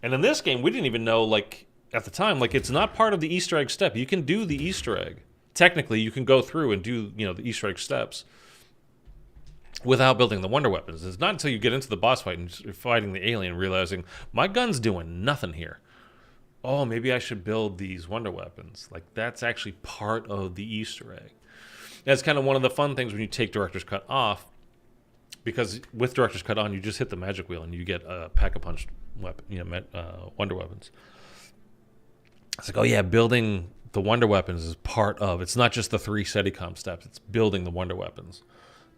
And in this game, we didn't even know, like, at the time, like, it's not part of the Easter egg step. You can do the Easter egg. Technically, you can go through and do, you know, the Easter egg steps without building the wonder weapons. It's not until you get into the boss fight and you're fighting the alien realizing, my gun's doing nothing here. Oh, maybe I should build these wonder weapons. Like, that's actually part of the Easter egg. That's kind of one of the fun things when you take Director's Cut off, because with Director's Cut on, you just hit the magic wheel and you get a pack-a-punch weapon, you know, wonder weapons. It's like, oh yeah, building the wonder weapons is part of. It's not just the 3 SETICOM steps. It's building the wonder weapons.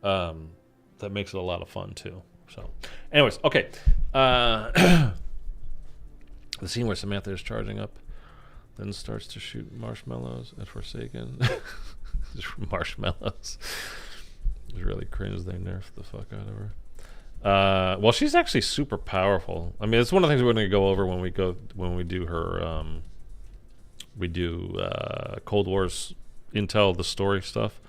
That makes it a lot of fun too. So, anyways, okay. The scene where Samantha is charging up, then starts to shoot marshmallows at Forsaken. Marshmallows. It was really cringe. They nerfed the fuck out of her. Well, she's actually super powerful. I mean, it's one of the things we're going to go over when we do her. We do Cold War's intel, the story stuff.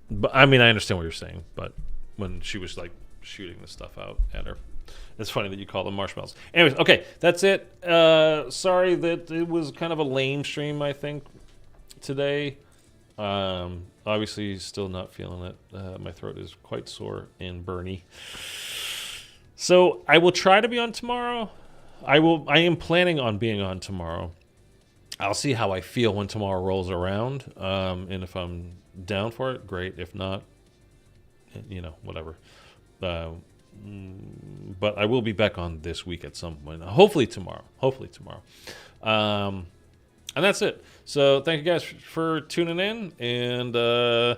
But I mean, I understand what you're saying. But when she was like shooting the stuff out at her, it's funny that you call them marshmallows. Anyways, okay, that's it. Sorry that it was kind of a lame stream, I think, today. Obviously, still not feeling it. My throat is quite sore and burny. So I will try to be on tomorrow. I am planning on being on tomorrow. I'll see how I feel when tomorrow rolls around. And if I'm down for it, great. If not, you know, whatever. But I will be back on this week at some point. Hopefully tomorrow. And that's it. So thank you guys for tuning in. And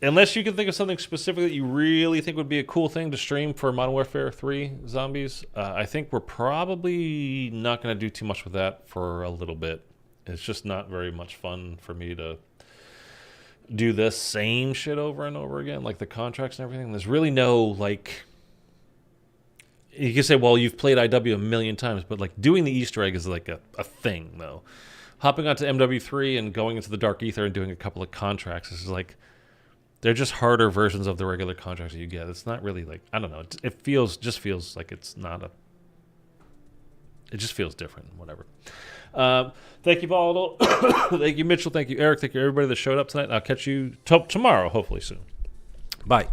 unless you can think of something specific that you really think would be a cool thing to stream for Modern Warfare 3 Zombies, I think we're probably not going to do too much with that for a little bit. It's just not very much fun for me to do the same shit over and over again, like the contracts and everything. There's really no, like... You can say, well, you've played IW a million times, but like doing the Easter egg is like a thing, though. Hopping onto MW3 and going into the Dark Aether and doing a couple of contracts is like, they're just harder versions of the regular contracts that you get. It's not really like, I don't know. It just feels like it's not a. It just feels different. Whatever. Thank you, Volatile. Thank you, Mitchell. Thank you, Eric. Thank you, everybody that showed up tonight. I'll catch you tomorrow, hopefully soon. Bye.